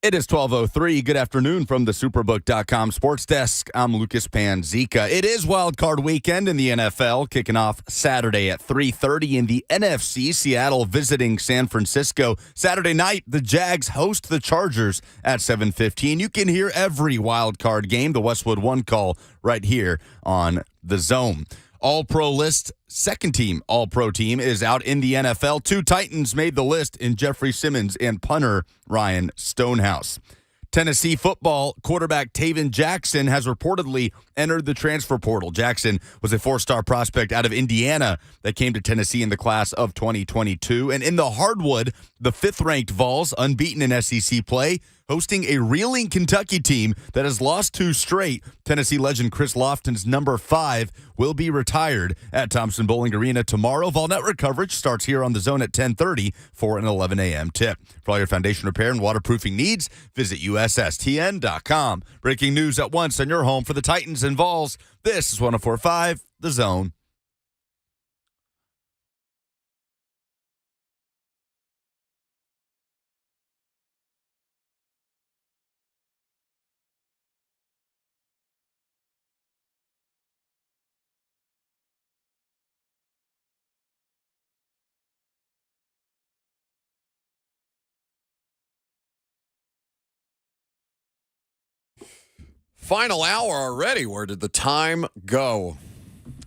It is 12:03. Good afternoon from the Superbook.com Sports Desk. I'm Lucas Panzica. It is Wild Card Weekend in the NFL, kicking off Saturday at 3:30 in the NFC. Seattle visiting San Francisco. Saturday night, the Jags host the Chargers at 7:15. You can hear every Wild Card game, the Westwood One call, right here on The Zone. All-Pro list, second-team All-Pro team is out in the NFL. 2 Titans made the list in Jeffrey Simmons and punter Ryan Stonehouse. Tennessee football quarterback Taven Jackson has reportedly entered the transfer portal. Jackson was a 4-star prospect out of Indiana that came to Tennessee in the class of 2022. And in the hardwood, the 5th-ranked Vols, unbeaten in SEC play, hosting a reeling Kentucky team that has lost 2 straight. Tennessee legend Chris Lofton's number 5 will be retired at Thompson Bowling Arena tomorrow. Vol Network coverage starts here on The Zone at 10:30 for an 11 a.m. tip. For all your foundation repair and waterproofing needs, visit USSTN.com. Breaking news at once on your home for the Titans and Vols. This is 104.5 The Zone. Final hour already. Where did the time go?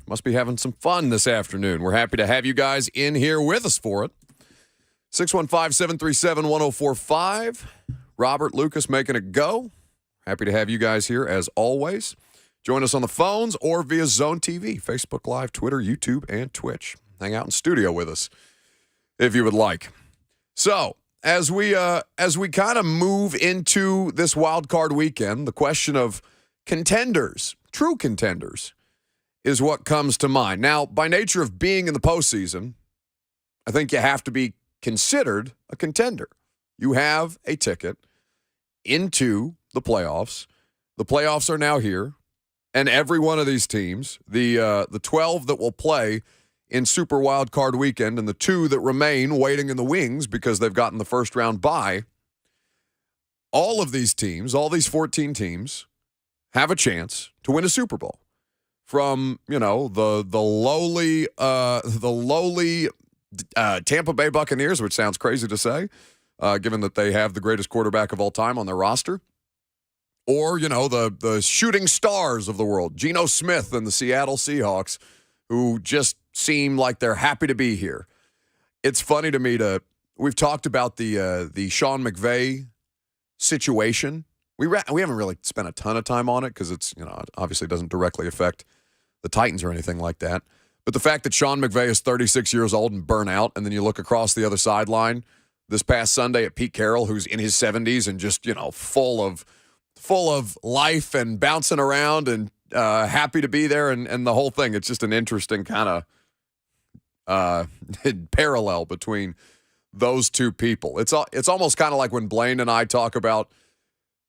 Must be having some fun this afternoon. We're happy to have you guys in here with us for it. 615-737-1045. Robert, Lucas making it go. Happy to have you guys here as always. Join us on the phones or via Zone TV, Facebook Live, Twitter, YouTube, and Twitch. Hang out in studio with us if you would like. So, as we kind of move into this wild card weekend, the question of contenders, true contenders, is what comes to mind. Now, by nature of being in the postseason, I think you have to be considered a contender. You have a ticket into the playoffs. The playoffs are now here, and every one of these teams, the 12 that will play in Super Wild Card Weekend and the 2 that remain waiting in the wings because they've gotten the first round bye, all of these teams, all these 14 teams, have a chance to win a Super Bowl. From, the lowly Tampa Bay Buccaneers, which sounds crazy to say, given that they have the greatest quarterback of all time on their roster, or, the shooting stars of the world, Geno Smith and the Seattle Seahawks, who just seem like they're happy to be here. It's funny to me we've talked about the Sean McVay situation. We haven't really spent a ton of time on it because it's, obviously doesn't directly affect the Titans or anything like that. But the fact that Sean McVay is 36 years old and burnt out, and then you look across the other sideline this past Sunday at Pete Carroll, who's in his 70s and just, full of life and bouncing around and happy to be there and the whole thing. It's just an interesting kind of parallel between those two people. It's almost kind of like when Blaine and I talk about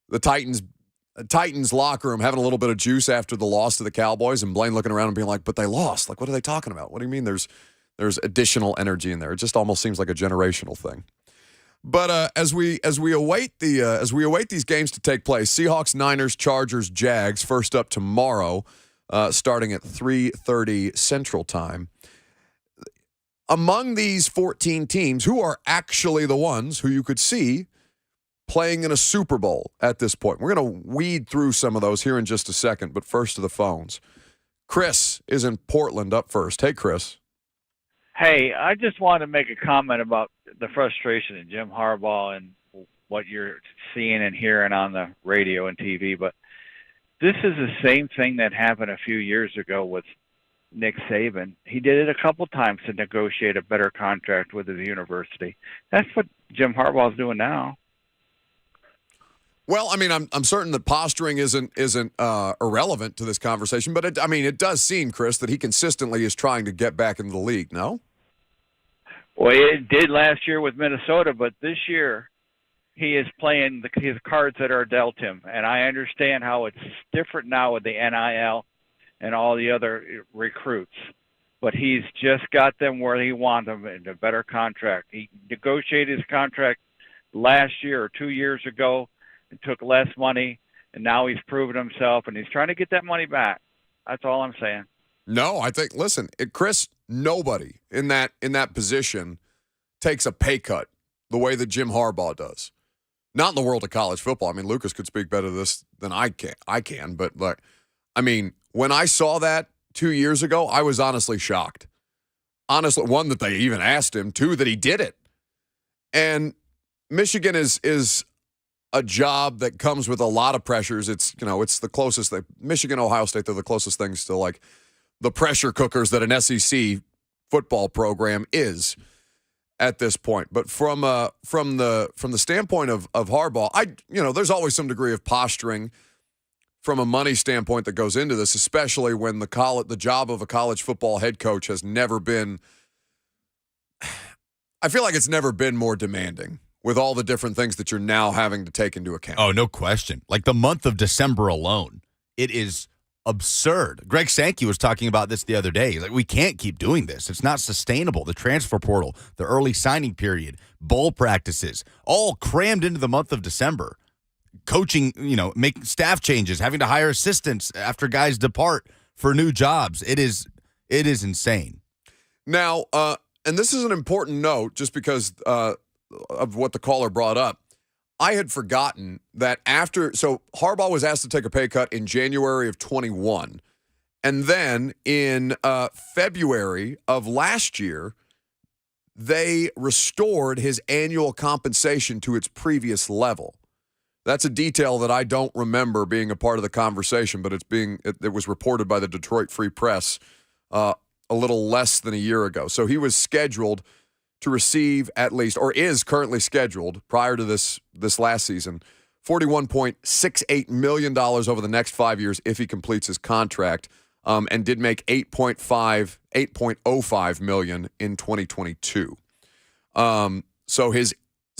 the Titans locker room having a little bit of juice after the loss to the Cowboys, and Blaine looking around and being like, but they lost. Like, what are they talking about? What do you mean there's additional energy in there? It just almost seems like a generational thing. But as we await these games to take place, Seahawks, Niners, Chargers, Jags, first up tomorrow, starting at 3:30 Central Time. Among these 14 teams, who are actually the ones who you could see playing in a Super Bowl at this point? We're going to weed through some of those here in just a second, but first to the phones. Chris is in Portland up first. Hey, Chris. Hey, I just wanted to make a comment about the frustration in Jim Harbaugh and what you're seeing and hearing on the radio and TV, but this is the same thing that happened a few years ago with Nick Saban. He did it a couple times to negotiate a better contract with his university. That's what Jim Harbaugh is doing now. Well, I mean, I'm certain that posturing isn't irrelevant to this conversation, but it does seem, Chris, that he consistently is trying to get back into the league. No? Well, it did last year with Minnesota, but this year he is playing his cards that are dealt him, and I understand how it's different now with the NIL and all the other recruits. But he's just got them where he wants them in a better contract. He negotiated his contract last year or 2 years ago, and took less money, and now he's proven himself, and he's trying to get that money back. That's all I'm saying. No, I think, listen, Chris, nobody in that position takes a pay cut the way that Jim Harbaugh does. Not in the world of college football. I mean, Lucas could speak better to this than I can, but like, I mean, when I saw that 2 years ago, I was honestly shocked. Honestly, one, that they even asked him, two, that he did it. And Michigan is a job that comes with a lot of pressures. It's, it's the closest thing. Michigan, Ohio State, they're the closest things to like the pressure cookers that an SEC football program is at this point. But from the standpoint of Harbaugh, there's always some degree of posturing from a money standpoint that goes into this, especially when the job of a college football head coach has never been, I feel like it's never been more demanding with all the different things that you're now having to take into account. Oh, no question. Like the month of December alone, it is absurd. Greg Sankey was talking about this the other day. He's like, we can't keep doing this. It's not sustainable. The transfer portal, the early signing period, bowl practices, all crammed into the month of December. Coaching, making staff changes, having to hire assistants after guys depart for new jobs. It is insane. Now, and this is an important note just because of what the caller brought up. I had forgotten that so Harbaugh was asked to take a pay cut in January of 21. And then in February of last year, they restored his annual compensation to its previous level. That's a detail that I don't remember being a part of the conversation, but it was reported by the Detroit Free Press a little less than a year ago. So he was scheduled to receive at least, or is currently scheduled prior to this last season, $41.68 million over the next 5 years if he completes his contract, and did make $8.05 million in 2022.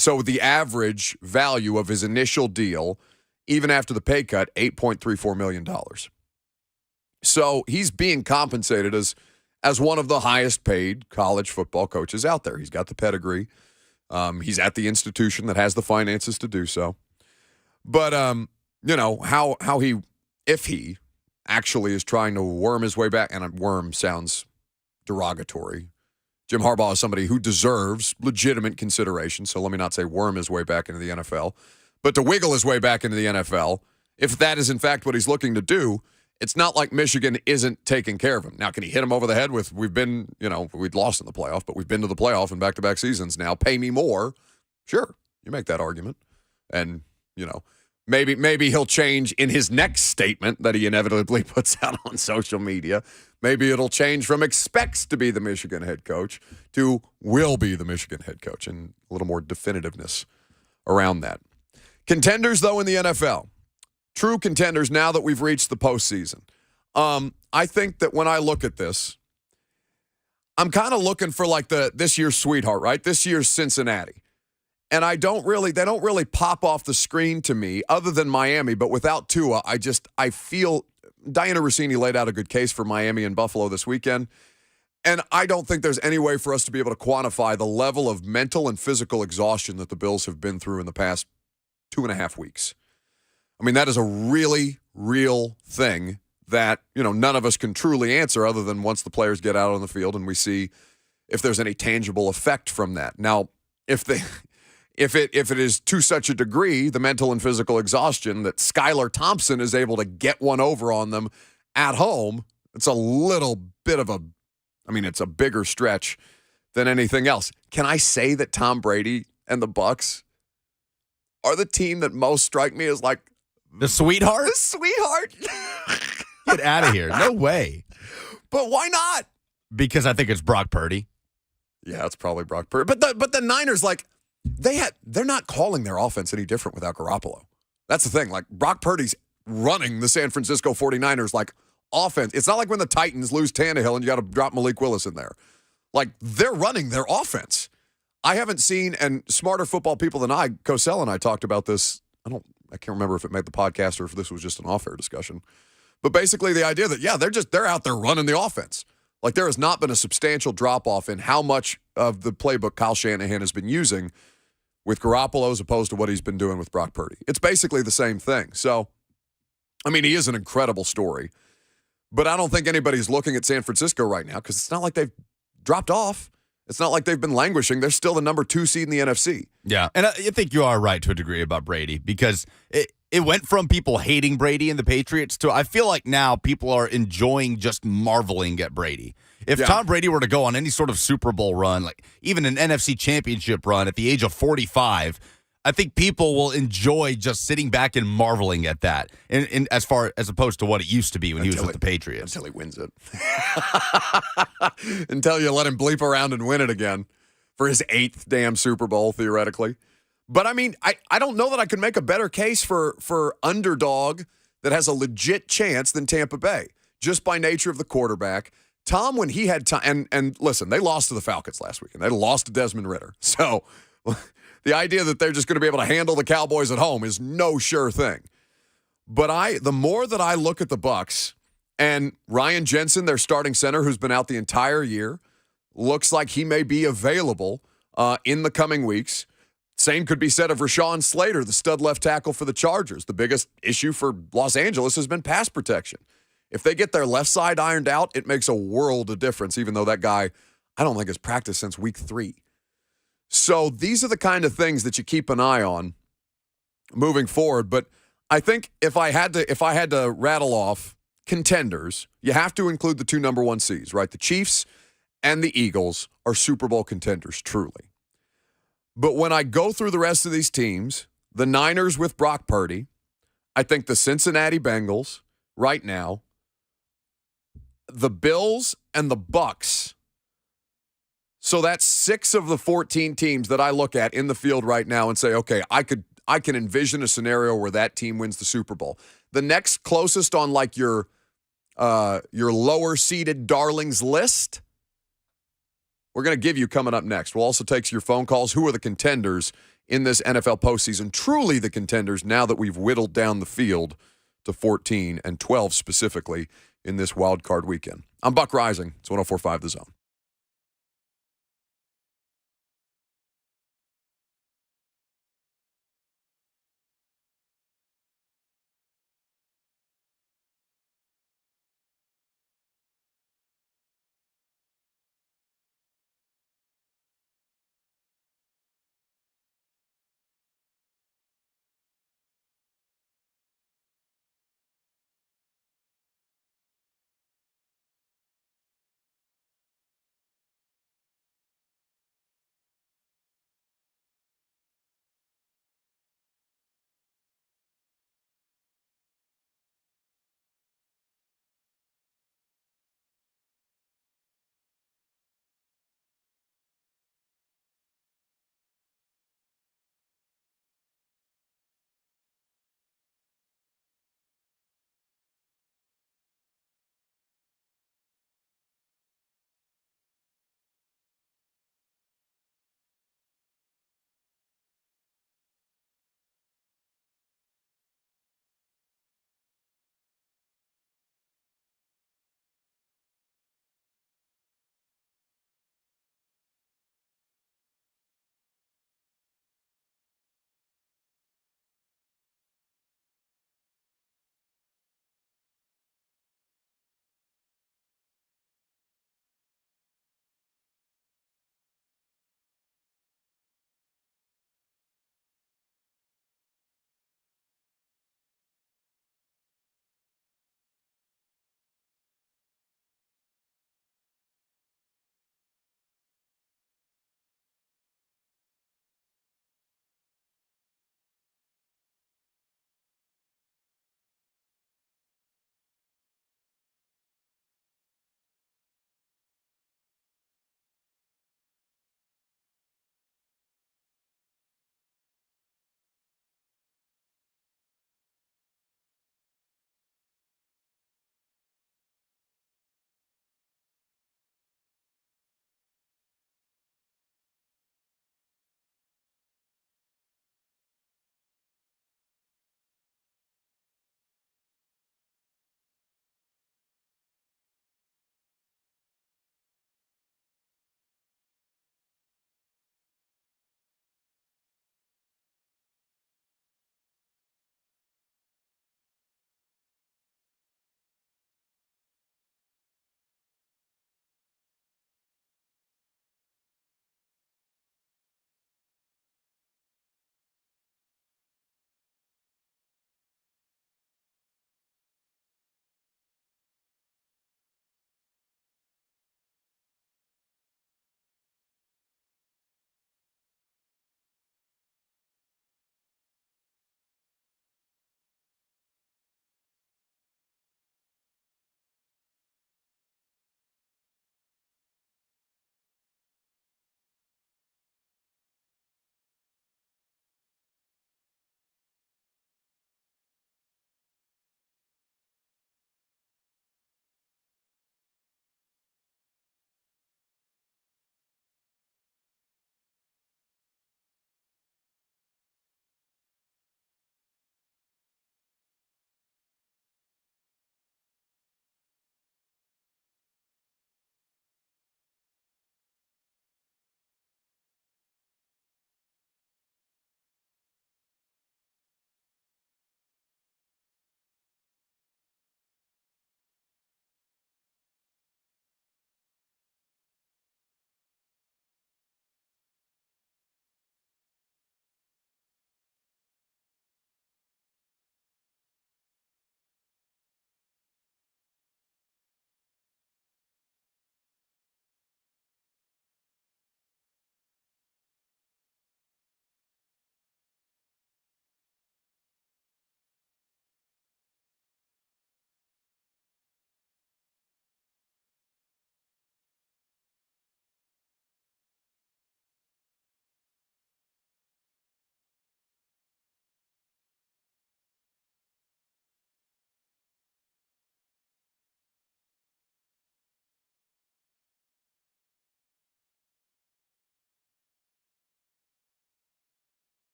So the average value of his initial deal, even after the pay cut, $8.34 million. So he's being compensated as one of the highest paid college football coaches out there. He's got the pedigree. He's at the institution that has the finances to do so. But, if he actually is trying to worm his way back, and worm sounds derogatory. Jim Harbaugh is somebody who deserves legitimate consideration, so let me not say worm his way back into the NFL, but to wiggle his way back into the NFL, if that is in fact what he's looking to do, it's not like Michigan isn't taking care of him. Now, can he hit him over the head with, we'd lost in the playoff, but we've been to the playoff in back-to-back seasons now, pay me more? Sure, you make that argument. And, maybe he'll change in his next statement that he inevitably puts out on social media. Maybe it'll change from expects to be the Michigan head coach to will be the Michigan head coach, and a little more definitiveness around that. Contenders, though, in the NFL. True contenders now that we've reached the postseason. I think that when I look at this, I'm kind of looking for like this year's sweetheart, right? This year's Cincinnati. And they don't really pop off the screen to me other than Miami, but without Tua, I feel Dianna Russini laid out a good case for Miami and Buffalo this weekend. And I don't think there's any way for us to be able to quantify the level of mental and physical exhaustion that the Bills have been through in the past 2.5 weeks. I mean, that is a really real thing that, none of us can truly answer other than once the players get out on the field and we see if there's any tangible effect from that. Now, if it is to such a degree, the mental and physical exhaustion that Skylar Thompson is able to get one over on them at home, it's a little bit of it's a bigger stretch than anything else. Can I say that Tom Brady and the Bucs are the team that most strike me as like the sweetheart? The sweetheart? Get out of here. No way. But why not? Because I think it's Brock Purdy. Yeah, it's probably Brock Purdy. But the Niners, like, they're not calling their offense any different without Garoppolo. That's the thing. Like, Brock Purdy's running the San Francisco 49ers like offense. It's not like when the Titans lose Tannehill and you got to drop Malik Willis in there. Like, they're running their offense. I haven't seen, and smarter football people than I, Cosell and I talked about this. I can't remember if it made the podcast or if this was just an off-air discussion. But basically the idea that, they're out there running the offense. Like, there has not been a substantial drop-off in how much of the playbook Kyle Shanahan has been using with Garoppolo as opposed to what he's been doing with Brock Purdy. It's basically the same thing. So, I mean, he is an incredible story, but I don't think anybody's looking at San Francisco right now because it's not like they've dropped off. It's not like they've been languishing. They're still the number 2 seed in the NFC. Yeah, and I think you are right to a degree about Brady because it went from people hating Brady and the Patriots to I feel like now people are enjoying just marveling at Brady. If Tom Brady were to go on any sort of Super Bowl run, like even an NFC championship run at the age of 45, I think people will enjoy just sitting back and marveling at that, and as opposed to what it used to be when he was with the Patriots. Until he wins it. Until you let him bleep around and win it again for his 8th damn Super Bowl, theoretically. But, I mean, I don't know that I could make a better case for underdog that has a legit chance than Tampa Bay, just by nature of the quarterback. Tom, when he had time, and listen, they lost to the Falcons last week, and they lost to Desmond Ridder. So the idea that they're just going to be able to handle the Cowboys at home is no sure thing. But the more that I look at the Bucs, and Ryan Jensen, their starting center, who's been out the entire year, looks like he may be available in the coming weeks. Same could be said of Rashawn Slater, the stud left tackle for the Chargers. The biggest issue for Los Angeles has been pass protection. If they get their left side ironed out, it makes a world of difference, even though that guy, I don't think has practiced since week 3. So these are the kind of things that you keep an eye on moving forward. But I think if I had to rattle off contenders, you have to include the 2 number 1 seeds, right? The Chiefs and the Eagles are Super Bowl contenders, truly. But when I go through the rest of these teams, the Niners with Brock Purdy, I think the Cincinnati Bengals right now, the Bills and the Bucks. So that's 6 of the 14 teams that I look at in the field right now and say, okay, I can envision a scenario where that team wins the Super Bowl. The next closest on like your lower seeded darlings list, we're going to give you coming up next. We'll also take your phone calls. Who are the contenders in this NFL postseason? Truly the contenders now that we've whittled down the field to 14 and 12 specifically in this wild card weekend. I'm Buck Rising. It's 104.5 The Zone.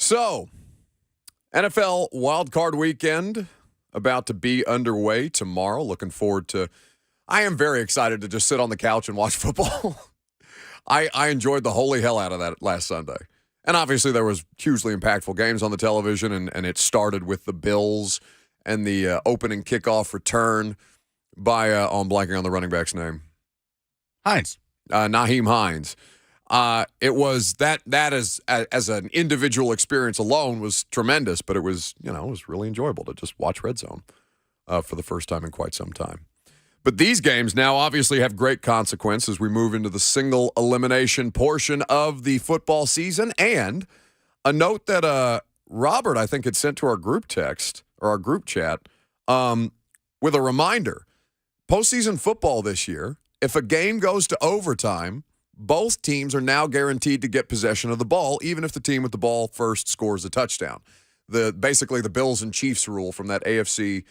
So, NFL wildcard weekend about to be underway tomorrow. Looking forward to. I am very excited to just sit on the couch and watch football. I enjoyed the holy hell out of that last Sunday. And obviously there was hugely impactful games on the television, and it started with the Bills and the opening kickoff return by, I'm blanking on the running back's name. Hines. Naheem Hines. It was that as an individual experience alone was tremendous, but it was really enjoyable to just watch Red Zone for the first time in quite some time. But these games now obviously have great consequence as we move into the single elimination portion of the football season. And a note that Robert, I think, had sent to our group text or our group chat with a reminder. Postseason football this year, if a game goes to overtime, both teams are now guaranteed to get possession of the ball, even if the team with the ball first scores a touchdown. Basically the Bills and Chiefs rule from that AFC.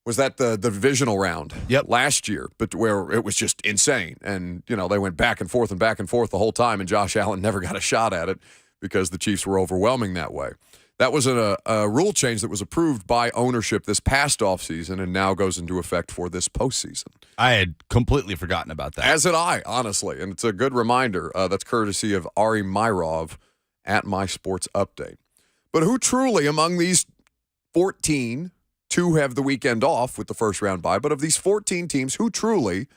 Was that the divisional round last year, but where it was just insane. And, they went back and forth the whole time, and Josh Allen never got a shot at it because the Chiefs were overwhelming that way. That was a rule change that was approved by ownership this past offseason and now goes into effect for this postseason. I had completely forgotten about that. As had I, honestly. And it's a good reminder. That's courtesy of Ari Myrov at My Sports Update. But who truly, among these 14, 2 have the weekend off with the first round bye, but of these 14 teams, who truly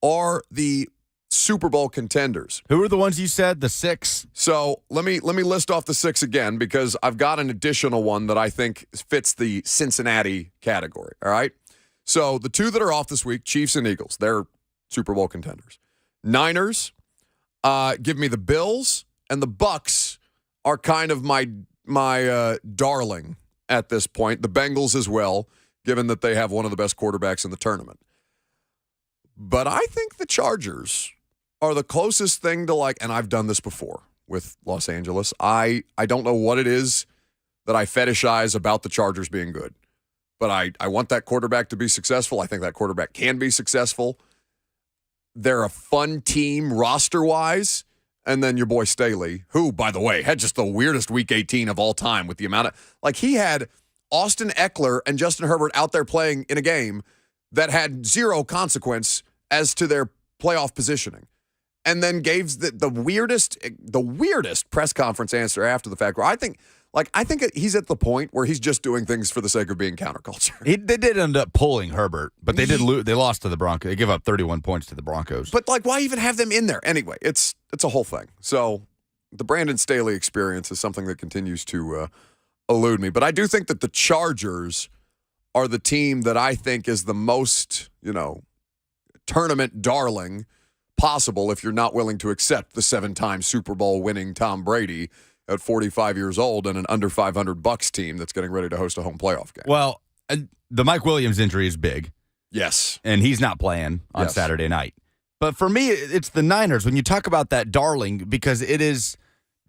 are the Super Bowl contenders? Who are the ones you said, the 6? So let me list off the 6 again because I've got an additional one that I think fits the Cincinnati category, all right? So the 2 that are off this week, Chiefs and Eagles, they're Super Bowl contenders. Niners, give me the Bills, and the Bucks are kind of my darling at this point. The Bengals as well, given that they have one of the best quarterbacks in the tournament. But I think the Chargers are the closest thing to and I've done this before with Los Angeles. I don't know what it is that I fetishize about the Chargers being good. But I want that quarterback to be successful. I think that quarterback can be successful. They're a fun team roster-wise. And then your boy Staley, who, by the way, had just the weirdest Week 18 of all time with the amount of he had Austin Eckler and Justin Herbert out there playing in a game that had zero consequence as to their playoff positioning. And then gave the weirdest press conference answer after the fact where I think he's at the point where he's just doing things for the sake of being counterculture. They did end up pulling Herbert, but they did lose. They lost to the Broncos. They give up 31 points to the Broncos. But why even have them in there? Anyway, it's a whole thing. So the Brandon Staley experience is something that continues to elude me. But I do think that the Chargers are the team that I think is the most, tournament darling possible if you're not willing to accept the 7-time Super Bowl winning Tom Brady at 45 years old and an under $500 team that's getting ready to host a home playoff game. Well, the Mike Williams injury is big. Yes. And he's not playing on Saturday night. But for me, it's the Niners. When you talk about that darling, because it is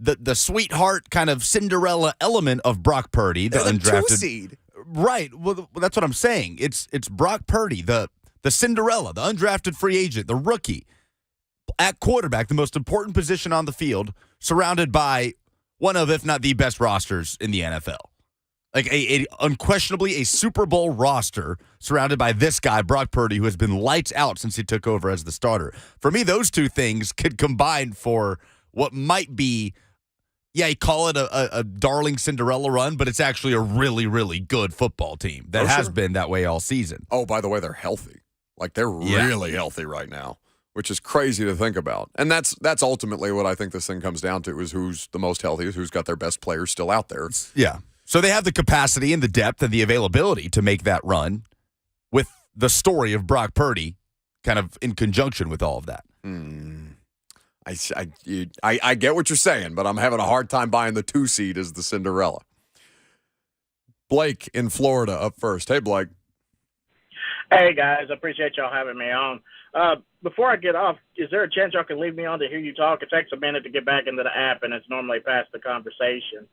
the sweetheart kind of Cinderella element of Brock Purdy, the undrafted 2 seed. Right. Well, that's what I'm saying. It's Brock Purdy, the Cinderella, the undrafted free agent, the rookie at quarterback, the most important position on the field, surrounded by one of, if not the best rosters in the NFL. Unquestionably a Super Bowl roster surrounded by this guy, Brock Purdy, who has been lights out since he took over as the starter. For me, those two things could combine for what might be, call it a darling Cinderella run, but it's actually a really, really good football team that has been that way all season. Oh, by the way, they're healthy. They're really healthy right now, which is crazy to think about. And that's ultimately what I think this thing comes down to is who's the most healthy, who's got their best players still out there. Yeah. So they have the capacity and the depth and the availability to make that run with the story of Brock Purdy kind of in conjunction with all of that. I get what you're saying, but I'm having a hard time buying the 2 seed as the Cinderella. Blake in Florida up first. Hey, Blake. Hey, guys. I appreciate y'all having me on. Before I get off, is there a chance y'all can leave me on to hear you talk? It takes a minute to get back into the app, and it's normally past the conversation.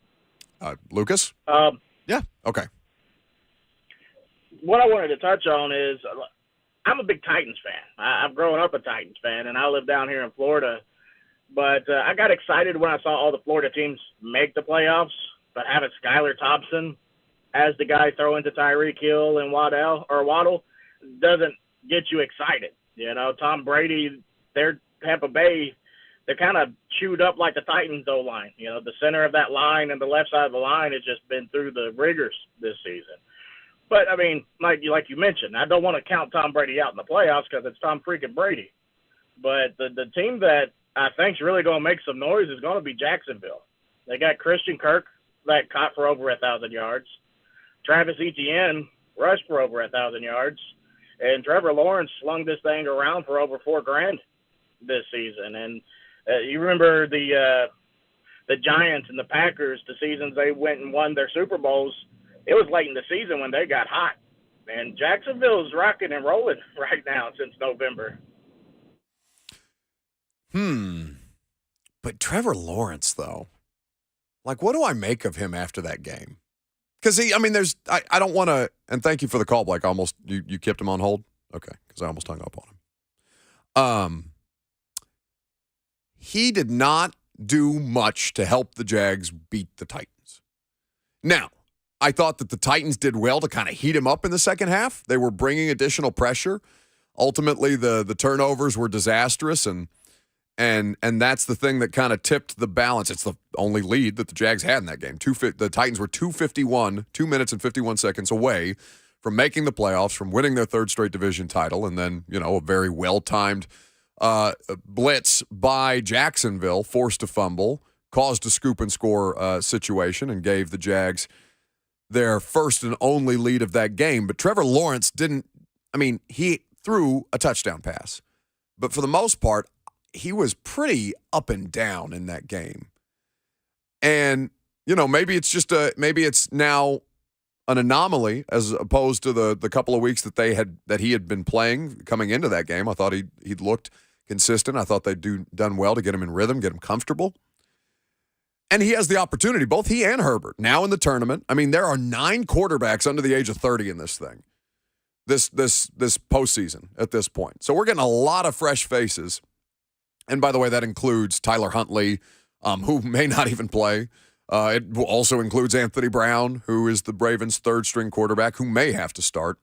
Lucas? Yeah. Okay. What I wanted to touch on is I'm a big Titans fan. I've grown up a Titans fan, and I live down here in Florida. But I got excited when I saw all the Florida teams make the playoffs, but having Skylar Thompson as the guy throwing to Tyreek Hill and Waddle doesn't get you excited. You know, Tom Brady, their Tampa Bay, they're kind of chewed up like the Titans O-line. You know, the center of that line and the left side of the line has just been through the rigors this season. But, I mean, like you mentioned, I don't want to count Tom Brady out in the playoffs because it's Tom freaking Brady. But the team that I think is really going to make some noise is going to be Jacksonville. They got Christian Kirk that caught for over 1,000 yards. Travis Etienne rushed for over 1,000 yards. And Trevor Lawrence slung this thing around for over $4,000 this season. And you remember the Giants and the Packers, the seasons they went and won their Super Bowls, it was late in the season when they got hot. And Jacksonville's rocking and rolling right now since November. But Trevor Lawrence, though, like, what do I make of him after that game? Because I don't want to, and thank you for the call, Blake. You kept him on hold? Okay, because I almost hung up on him. He did not do much to help the Jags beat the Titans. Now, I thought that the Titans did well to kind of heat him up in the second half. They were bringing additional pressure. Ultimately, the turnovers were disastrous, and that's the thing that kind of tipped the balance. It's the only lead that the Jags had in that game. The Titans were 2 minutes and 51 seconds away from making the playoffs, from winning their third straight division title, and then, a very well-timed blitz by Jacksonville, forced a fumble, caused a scoop and score situation, and gave the Jags their first and only lead of that game. But Trevor Lawrence he threw a touchdown pass. But for the most part, he was pretty up and down in that game. And, maybe it's now an anomaly as opposed to the couple of weeks that he had been playing coming into that game. I thought he'd looked consistent. I thought they'd done well to get him in rhythm, get him comfortable. And he has the opportunity, both he and Herbert, now in the tournament. I mean, there are 9 quarterbacks under the age of 30 in this thing, this postseason at this point. So we're getting a lot of fresh faces. And by the way, that includes Tyler Huntley, who may not even play. It also includes Anthony Brown, who is the Ravens' third-string quarterback, who may have to start.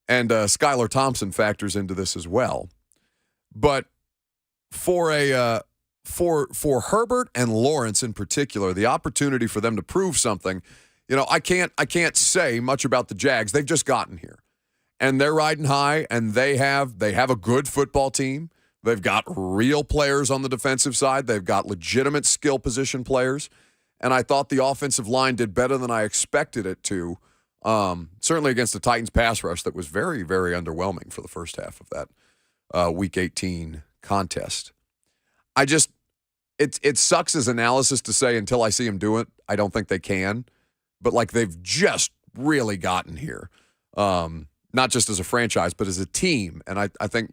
And Skylar Thompson factors into this as well. But for Herbert and Lawrence in particular, the opportunity for them to prove something, I can't say much about the Jags. They've just gotten here, and they're riding high, and they have a good football team. They've got real players on the defensive side. They've got legitimate skill position players. And I thought the offensive line did better than I expected it to, certainly against the Titans pass rush that was very, very underwhelming for the first half of that Week 18 contest. It sucks as analysis to say until I see them do it, I don't think they can. But, they've just really gotten here, not just as a franchise, but as a team. And I think,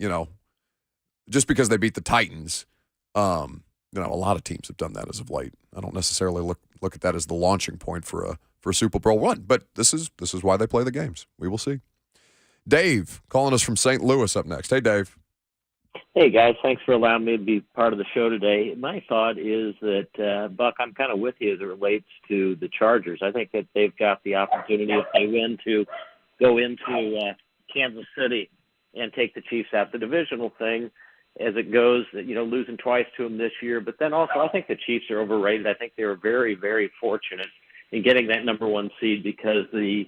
just because they beat the Titans, a lot of teams have done that as of late. I don't necessarily look at that as the launching point for a Super Bowl run, but this is why they play the games. We will see. Dave calling us from St. Louis up next. Hey, Dave. Hey, guys. Thanks for allowing me to be part of the show today. My thought is that, Buck, I'm kind of with you as it relates to the Chargers. I think that they've got the opportunity, if they win, to go into Kansas City and take the Chiefs out. The divisional thing, as it goes, losing twice to them this year. But then also, I think the Chiefs are overrated. I think they were very, very fortunate in getting that number 1 seed because the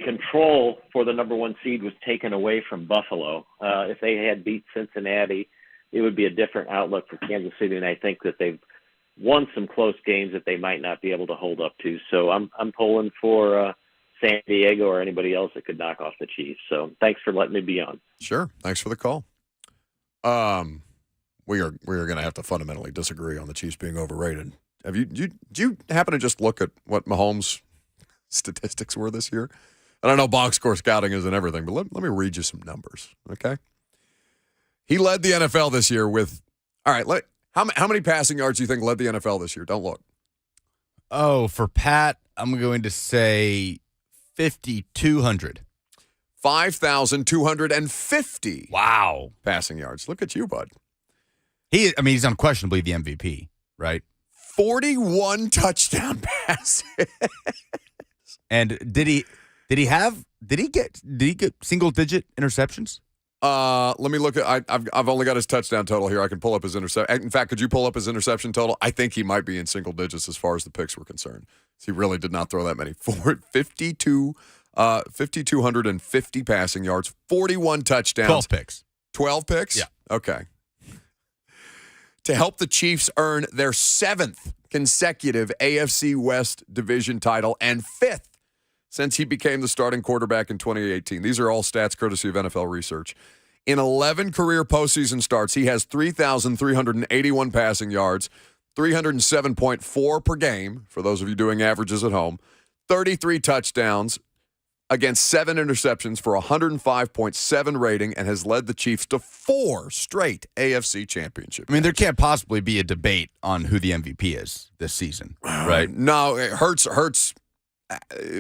control for the number 1 seed was taken away from Buffalo. If they had beat Cincinnati, it would be a different outlook for Kansas City. And I think that they've won some close games that they might not be able to hold up to. So I'm pulling for San Diego or anybody else that could knock off the Chiefs. So thanks for letting me be on. Sure. Thanks for the call. We are going to have to fundamentally disagree on the Chiefs being overrated. Did you happen to just look at what Mahomes' statistics were this year? And I know box score scouting isn't everything, but let me read you some numbers, okay? He led the NFL this year with, all right, how many passing yards do you think led the NFL this year? Don't look. Oh, for Pat, I'm going to say 5,200. 5,250. Wow. Passing yards. Look at you, bud. He's unquestionably the MVP, right? 41 touchdown passes. And did he get single digit interceptions? Let me look at. I've only got his touchdown total here. I can pull up his interception. In fact, could you pull up his interception total? I think he might be in single digits as far as the picks were concerned. He really did not throw that many. 5,250 passing yards, 41 touchdowns, 12 picks. 12 picks. Yeah. Okay. To help the Chiefs earn their 7th consecutive AFC West division title and 5th since he became the starting quarterback in 2018. These are all stats courtesy of NFL Research. In 11 career postseason starts, he has 3,381 passing yards, 307.4 per game, for those of you doing averages at home, 33 touchdowns against 7 interceptions for 105.7 rating, and has led the Chiefs to 4 straight AFC championship games. There can't possibly be a debate on who the MVP is this season, right? No, it hurts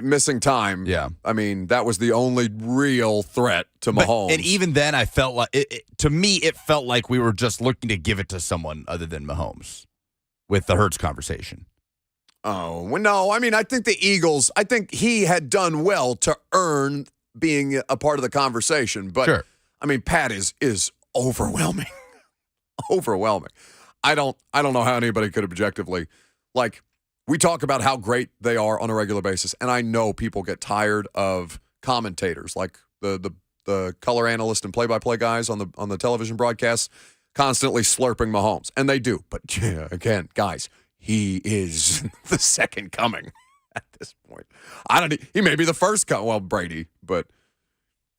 missing time. Yeah. That was the only real threat to Mahomes. And even then, I felt like, to me, it felt like we were just looking to give it to someone other than Mahomes with the Hurts conversation. Oh, well, no. I think the Eagles, I think he had done well to earn being a part of the conversation. But, sure. Pat is overwhelming. Overwhelming. I don't know how anybody could objectively, we talk about how great they are on a regular basis, and I know people get tired of commentators, like the color analyst and play-by-play guys on the television broadcasts, constantly slurping Mahomes, and they do. But again, guys, he is the second coming at this point. He may be the first coming. Well, Brady, but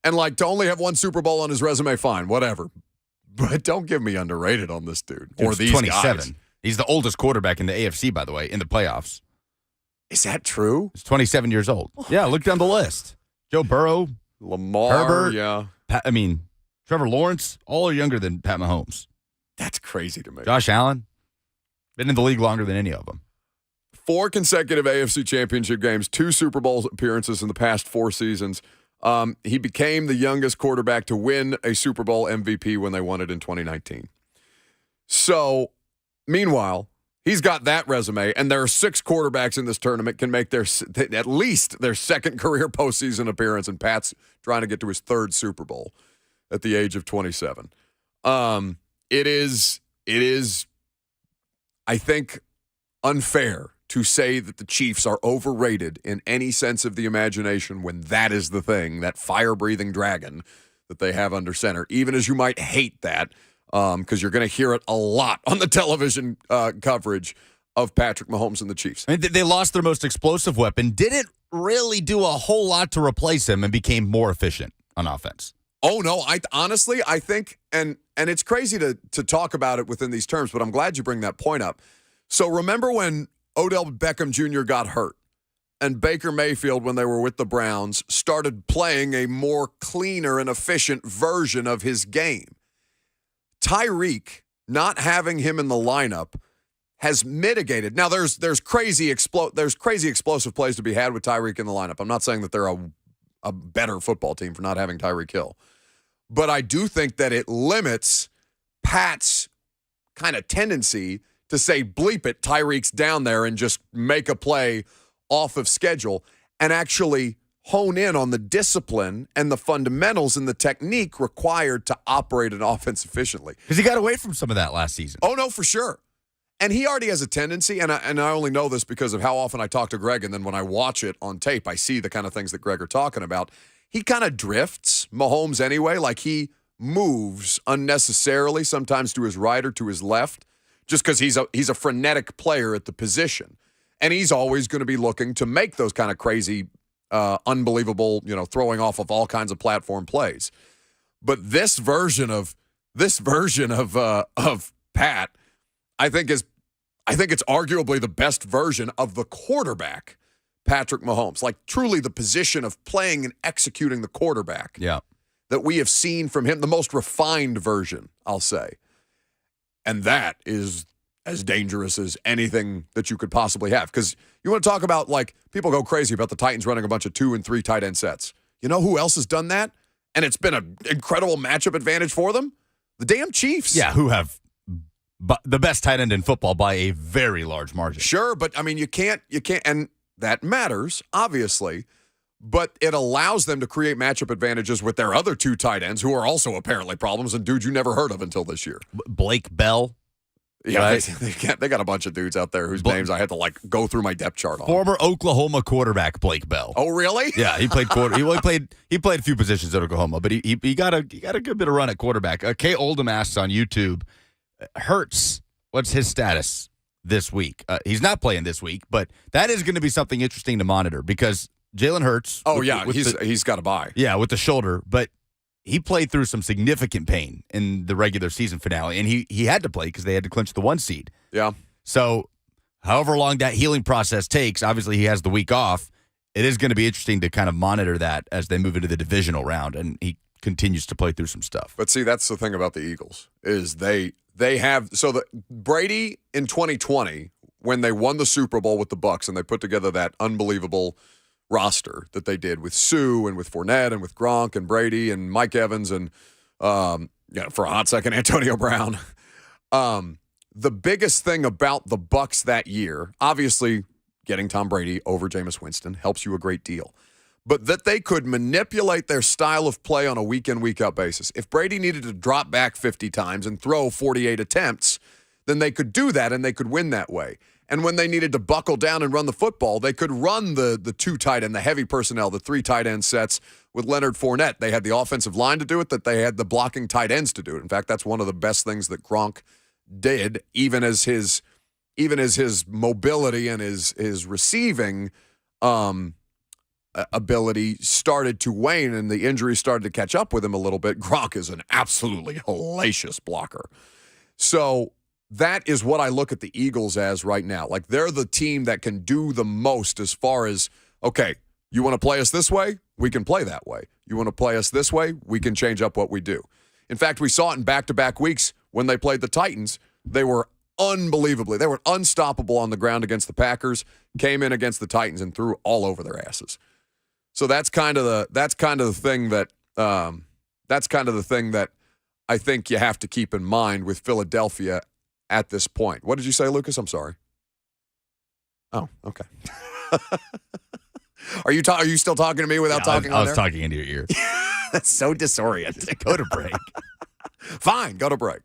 to only have one Super Bowl on his resume, fine, whatever. But don't give me underrated on this dude or these 27. guys. He's the oldest quarterback in the AFC, by the way, in the playoffs. Is that true? He's 27 years old. Yeah, look down the list. Joe Burrow, Lamar, Herbert, yeah. Trevor Lawrence, all are younger than Pat Mahomes. That's crazy to me. Josh Allen, been in the league longer than any of them. 4 consecutive AFC championship games, 2 Super Bowl appearances in the past 4 seasons. He became the youngest quarterback to win a Super Bowl MVP when they won it in 2019. So, meanwhile, he's got that resume, and there are 6 quarterbacks in this tournament can make at least their second career postseason appearance, and Pat's trying to get to his 3rd Super Bowl at the age of 27. It is, I think, unfair to say that the Chiefs are overrated in any sense of the imagination when that is the thing, that fire-breathing dragon that they have under center, even as you might hate that, because you're going to hear it a lot on the television coverage of Patrick Mahomes and the Chiefs. They lost their most explosive weapon, didn't really do a whole lot to replace him, and became more efficient on offense. Oh, no, I think, and it's crazy to talk about it within these terms, but I'm glad you bring that point up. So remember when Odell Beckham Jr. got hurt and Baker Mayfield, when they were with the Browns, started playing a more cleaner and efficient version of his game. Tyreek, not having him in the lineup, has mitigated. Now, there's crazy explosive plays to be had with Tyreek in the lineup. I'm not saying that they're a better football team for not having Tyreek Hill. But I do think that it limits Pat's kind of tendency to say, bleep it, Tyreek's down there, and just make a play off of schedule and actually hone in on the discipline and the fundamentals and the technique required to operate an offense efficiently. Because he got away from some of that last season. Oh, no, for sure. And he already has a tendency, and I only know this because of how often I talk to Greg, and then when I watch it on tape, I see the kind of things that Greg are talking about. He kind of drifts, Mahomes anyway, like he moves unnecessarily, sometimes to his right or to his left, just because he's a frenetic player at the position. And he's always going to be looking to make those kind of crazy, unbelievable, throwing off of all kinds of platform plays. But this version of Pat, I think it's arguably the best version of the quarterback, Patrick Mahomes. Like truly the position of playing and executing the quarterback. Yeah. That we have seen from him, the most refined version, I'll say. And that is as dangerous as anything that you could possibly have. Because you want to talk about, people go crazy about the Titans running a bunch of 2 and 3 tight end sets. You know who else has done that? And it's been an incredible matchup advantage for them? The damn Chiefs. Yeah, who have the best tight end in football by a very large margin. Sure, but I mean, you can't, and that matters, obviously, but it allows them to create matchup advantages with their other two tight ends who are also apparently problems and dudes you never heard of until this year. Blake Bell. Yeah, right? they got a bunch of dudes out there whose names I had to go through my depth chart on. Former Oklahoma quarterback Blake Bell. Oh, really? Yeah, he played he played a few positions at Oklahoma, but he got a good bit of run at quarterback. Kay Oldham asks on YouTube, Hurts, what's his status this week? He's not playing this week, but that is going to be something interesting to monitor because Jalen Hurts. Oh, he's got a bye. Yeah, with the shoulder, but he played through some significant pain in the regular season finale, and he had to play because they had to clinch the 1 seed. Yeah. So however long that healing process takes, obviously he has the week off. It is going to be interesting to kind of monitor that as they move into the divisional round, and he continues to play through some stuff. But see, that's the thing about the Eagles is they have Brady in 2020 when they won the Super Bowl with the Bucs and they put together that unbelievable roster that they did with Sue and with Fournette and with Gronk and Brady and Mike Evans and for a hot second Antonio Brown. The biggest thing about the Bucs that year, obviously getting Tom Brady over Jameis Winston helps you a great deal. But that they could manipulate their style of play on a week-in, week-out basis. If Brady needed to drop back 50 times and throw 48 attempts, then they could do that and they could win that way. And when they needed to buckle down and run the football, they could run the two tight end, the heavy personnel, the three tight end sets with Leonard Fournette. They had the offensive line to do it, that they had the blocking tight ends to do it. In fact, that's one of the best things that Gronk did, even as his mobility and his receiving ability started to wane and the injuries started to catch up with him a little bit. Gronk is an absolutely hellacious blocker. So that is what I look at the Eagles as right now. Like, they're the team that can do the most as far as, okay, you want to play us this way? We can play that way. You want to play us this way? We can change up what we do. In fact, we saw it in back-to-back weeks when they played the Titans. They were unstoppable on the ground against the Packers, came in against the Titans and threw all over their asses. So that's kind of the thing that I think you have to keep in mind with Philadelphia at this point. What did you say, Lucas? I'm sorry. Oh, okay. Are you still talking to me without talking on I was there? talking into your ear. That's so disorienting. Go to break. Fine, go to break.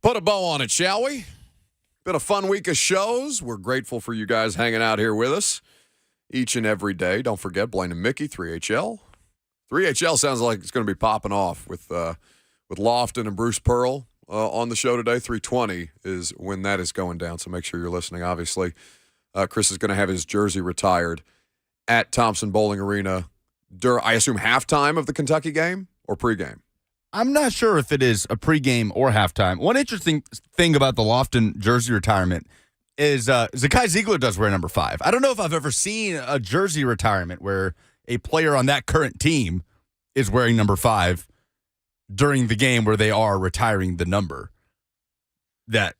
Put a bow on it, shall we? Been a fun week of shows. We're grateful for you guys hanging out here with us each and every day. Don't forget, Blaine and Mickey, 3HL. 3HL sounds like it's going to be popping off with Lofton and Bruce Pearl on the show today. 3:20 is when that is going down, so make sure you're listening. Obviously, Chris is going to have his jersey retired at Thompson Bowling Arena during, I assume, halftime of the Kentucky game or pregame? I'm not sure if it is a pregame or halftime. One interesting thing about the Lofton jersey retirement is Zakai Ziegler does wear number 5. I don't know if I've ever seen a jersey retirement where a player on that current team is wearing number 5 during the game where they are retiring the number that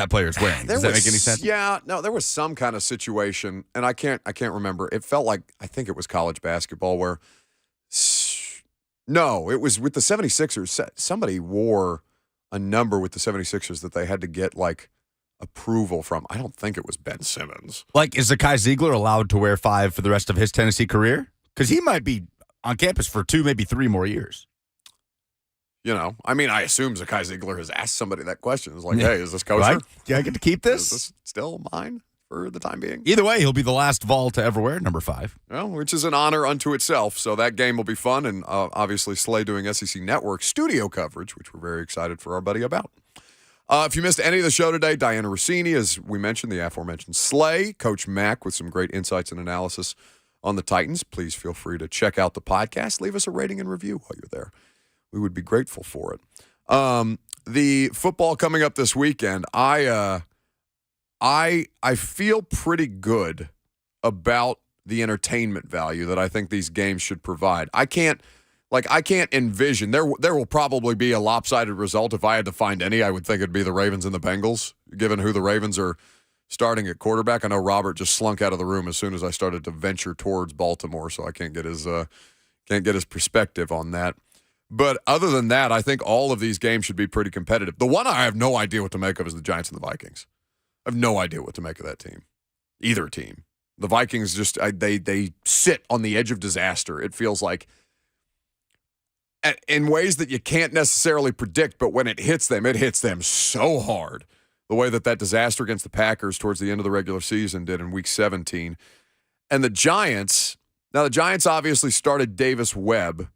player is wearing. Does that make any sense? Yeah, no, there was some kind of situation, and I can't remember. It felt like, I think it was college basketball where, no, it was with the 76ers. Somebody wore a number with the 76ers that they had to get, like, approval from. I don't think it was Ben Simmons. Like, is Zakai Ziegler allowed to wear 5 for the rest of his Tennessee career? Because he might be on campus for 2, maybe 3 more years. You know, I mean, I assume Zakai Ziegler has asked somebody that question. It's like, hey, is this kosher? Right? Do I get to keep this? Is this still mine for the time being? Either way, he'll be the last Vol to ever wear number 5. Well, which is an honor unto itself. So that game will be fun. And obviously, Slay doing SEC Network studio coverage, which we're very excited for our buddy about. If you missed any of the show today, Dianna Russini, as we mentioned, the aforementioned Slay, Coach Mack with some great insights and analysis on the Titans. Please feel free to check out the podcast. Leave us a rating and review while you're there. We would be grateful for it. The football coming up this weekend, I feel pretty good about the entertainment value that I think these games should provide. I can't envision there will probably be a lopsided result. If I had to find any, I would think it'd be the Ravens and the Bengals, given who the Ravens are starting at quarterback. I know Robert just slunk out of the room as soon as I started to venture towards Baltimore, so I can't get his perspective on that. But other than that, I think all of these games should be pretty competitive. The one I have no idea what to make of is the Giants and the Vikings. I have no idea what to make of that team. Either team. The Vikings just, they sit on the edge of disaster. It feels like in ways that you can't necessarily predict, but when it hits them so hard. The way that disaster against the Packers towards the end of the regular season did in Week 17. And the Giants obviously started Davis Webb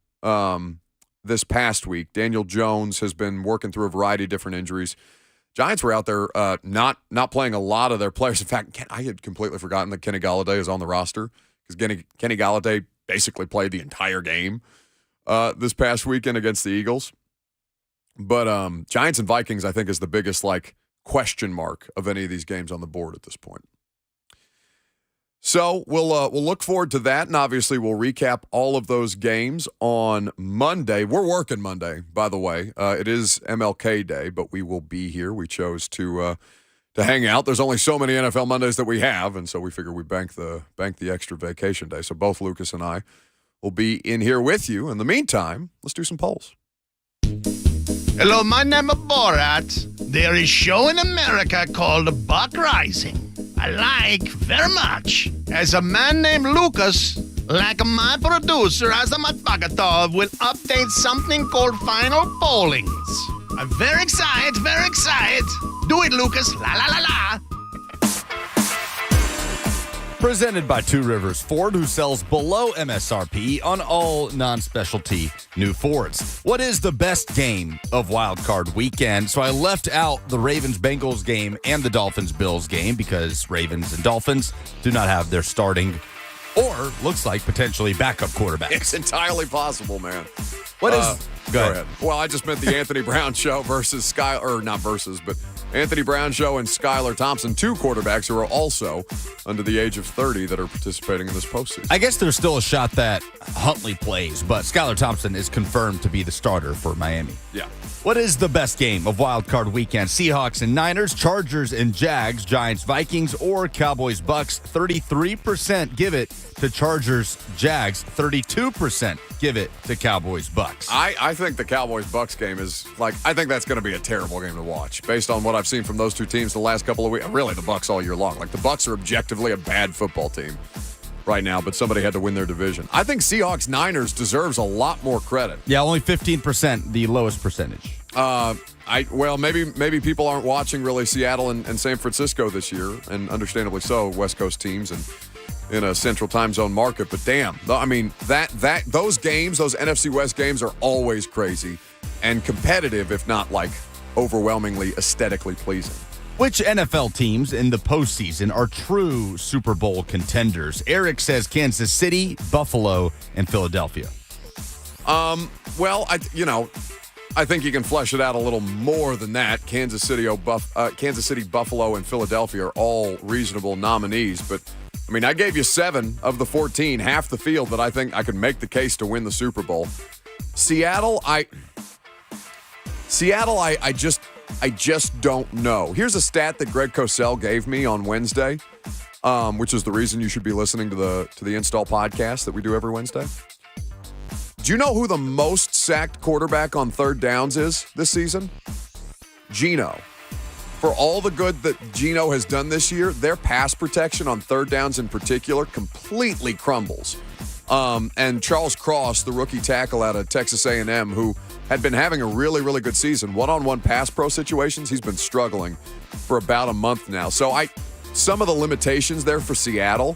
this past week. Daniel Jones has been working through a variety of different injuries. Giants were out there not playing a lot of their players. In fact, I had completely forgotten that Kenny Golladay is on the roster because Kenny Golladay basically played the entire game this past weekend against the Eagles. But Giants and Vikings, I think, is the biggest question mark of any of these games on the board at this point. So we'll look forward to that, and obviously we'll recap all of those games on Monday. We're working Monday, by the way. It is MLK Day, but we will be here. We chose to hang out. There's only so many NFL Mondays that we have, and so we figure we bank the extra vacation day. So both Lucas and I will be in here with you. In the meantime, let's do some polls. Hello, my name is Borat. There is a show in America called Buck Rising. I like very much. As a man named Lucas, like my producer Azam Bagatov, will update something called Final Pollings. I'm very excited, very excited. Do it, Lucas. La la la la. Presented by Two Rivers Ford, who sells below MSRP on all non-specialty new Fords. What is the best game of Wild Card Weekend? So I left out the Ravens-Bengals game and the Dolphins-Bills game because Ravens and Dolphins do not have their starting or looks like potentially backup quarterbacks. It's entirely possible, man. What is... Go ahead. Well, I just meant the Anthony Brown show versus Anthony Brown show and Skylar Thompson, 2 quarterbacks who are also under the age of 30 that are participating in this postseason. I guess there's still a shot that Huntley plays, but Skylar Thompson is confirmed to be the starter for Miami. Yeah. What is the best game of Wild Card Weekend? Seahawks and Niners, Chargers and Jags, Giants, Vikings, or Cowboys, Bucks? 33% give it to Chargers, Jags. 32% give it to Cowboys, Bucks. I think the Cowboys-Bucks game is I think that's going to be a terrible game to watch based on what I've seen from those two teams the last couple of weeks. Really, the Bucks all year long. The Bucks are objectively a bad football team right now, but somebody had to win their division. I think Seahawks-Niners deserves a lot more credit. Yeah, only 15%, the lowest percentage. Maybe people aren't watching really Seattle and San Francisco this year, and understandably so, West Coast teams and in a central time zone market. But damn, I mean those games, those NFC West games are always crazy and competitive, if not like overwhelmingly aesthetically pleasing. Which NFL teams in the postseason are true Super Bowl contenders? Eric says Kansas City, Buffalo, and Philadelphia. I think you can flesh it out a little more than that. Kansas City, Buffalo, and Philadelphia are all reasonable nominees. But, I mean, I gave you 7 of the 14, half the field that I think I could make the case to win the Super Bowl. Seattle, I just don't know. Here's a stat that Greg Cosell gave me on Wednesday, which is the reason you should be listening to the Install podcast that we do every Wednesday. Do you know who the most sacked quarterback on third downs is this season? Geno. For all the good that Geno has done this year, their pass protection on third downs in particular completely crumbles. And Charles Cross, the rookie tackle out of Texas A&M, who had been having a really, really good season, one-on-one pass pro situations, he's been struggling for about a month now. So some of the limitations there for Seattle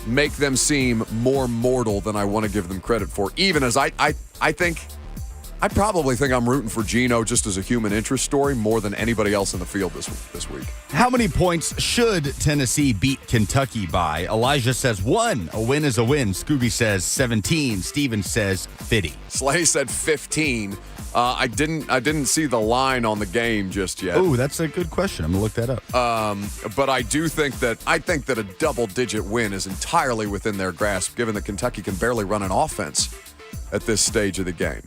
make them seem more mortal than I want to give them credit for, even as I probably think I'm rooting for Geno just as a human interest story more than anybody else in the field this week. How many points should Tennessee beat Kentucky by? Elijah says 1. A win is a win. Scooby says 17. Steven says 50. Slay said 15. I didn't see the line on the game just yet. Oh, that's a good question. I'm gonna look that up. But I think that a double-digit win is entirely within their grasp, given that Kentucky can barely run an offense at this stage of the game.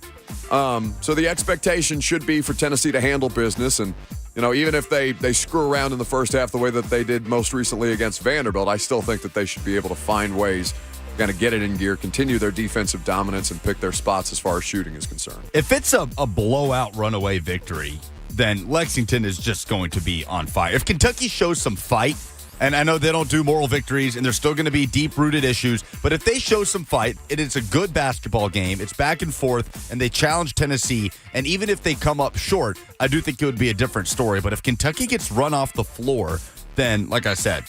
So the expectation should be for Tennessee to handle business, and even if they screw around in the first half the way that they did most recently against Vanderbilt, I still think that they should be able to find ways going to get it in gear, continue their defensive dominance, and pick their spots as far as shooting is concerned. If it's a blowout runaway victory, then Lexington is just going to be on fire. If Kentucky shows some fight, and I know they don't do moral victories, and there's still going to be deep-rooted issues, but if they show some fight, it is a good basketball game, it's back and forth, and they challenge Tennessee, and even if they come up short, I do think it would be a different story. But if Kentucky gets run off the floor, then, like I said,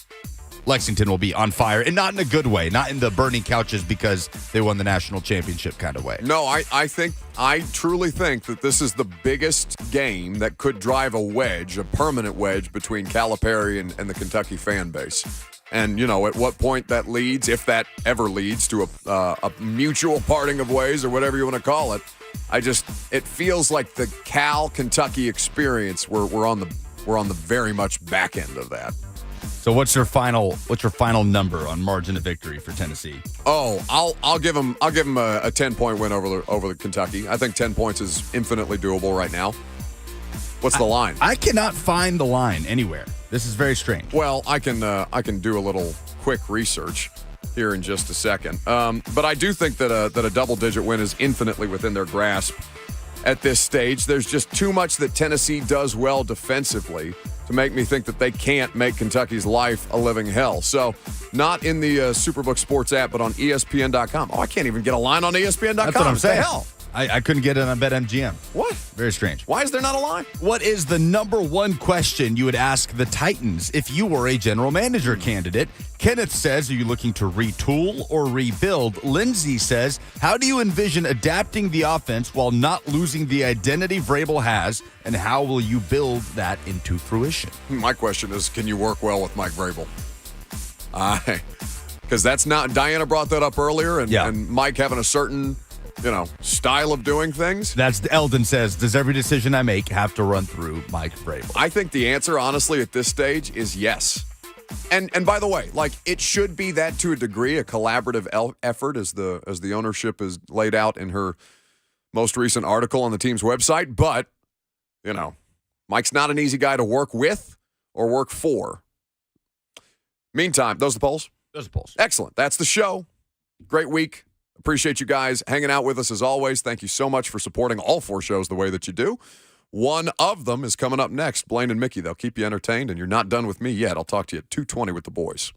Lexington will be on fire, and not in a good way, not in the burning couches because they won the national championship kind of way. No, I truly think that this is the biggest game that could drive a permanent wedge between Calipari and the Kentucky fan base. And, at what point that leads, if that ever leads to a mutual parting of ways or whatever you want to call it, it feels like the Cal-Kentucky experience, we're on the very much back end of that. So what's your final number on margin of victory for Tennessee? Oh, I'll give them a 10-point win over the Kentucky. I think 10 points is infinitely doable right now. What's the line? I cannot find the line anywhere. This is very strange. Well, I can do a little quick research here in just a second. But I do think that a double-digit win is infinitely within their grasp at this stage. There's just too much that Tennessee does well defensively to make me think that they can't make Kentucky's life a living hell. So, not in the Superbook Sports app, but on ESPN.com. Oh, I can't even get a line on ESPN.com. That's what I'm saying. What the hell? I couldn't get it on BetMGM. What? Very strange. Why is there not a line? What is the number one question you would ask the Titans if you were a general manager candidate? Kenneth says, are you looking to retool or rebuild? Lindsay says, how do you envision adapting the offense while not losing the identity Vrabel has, and how will you build that into fruition? My question is, can you work well with Mike Vrabel? Because that's not, Dianna brought that up earlier, and Mike having a certain style of doing things. That's Eldon says, does every decision I make have to run through Mike Vrabel? I think the answer, honestly, at this stage is yes. And by the way, it should be that to a degree, a collaborative effort, as the ownership is laid out in her most recent article on the team's website. But, Mike's not an easy guy to work with or work for. Meantime, those are the polls? Those are the polls. Excellent. That's the show. Great week. Appreciate you guys hanging out with us as always. Thank you so much for supporting all 4 shows the way that you do. One of them is coming up next. Blaine and Mickey, they'll keep you entertained, and you're not done with me yet. I'll talk to you at 2:20 with the boys.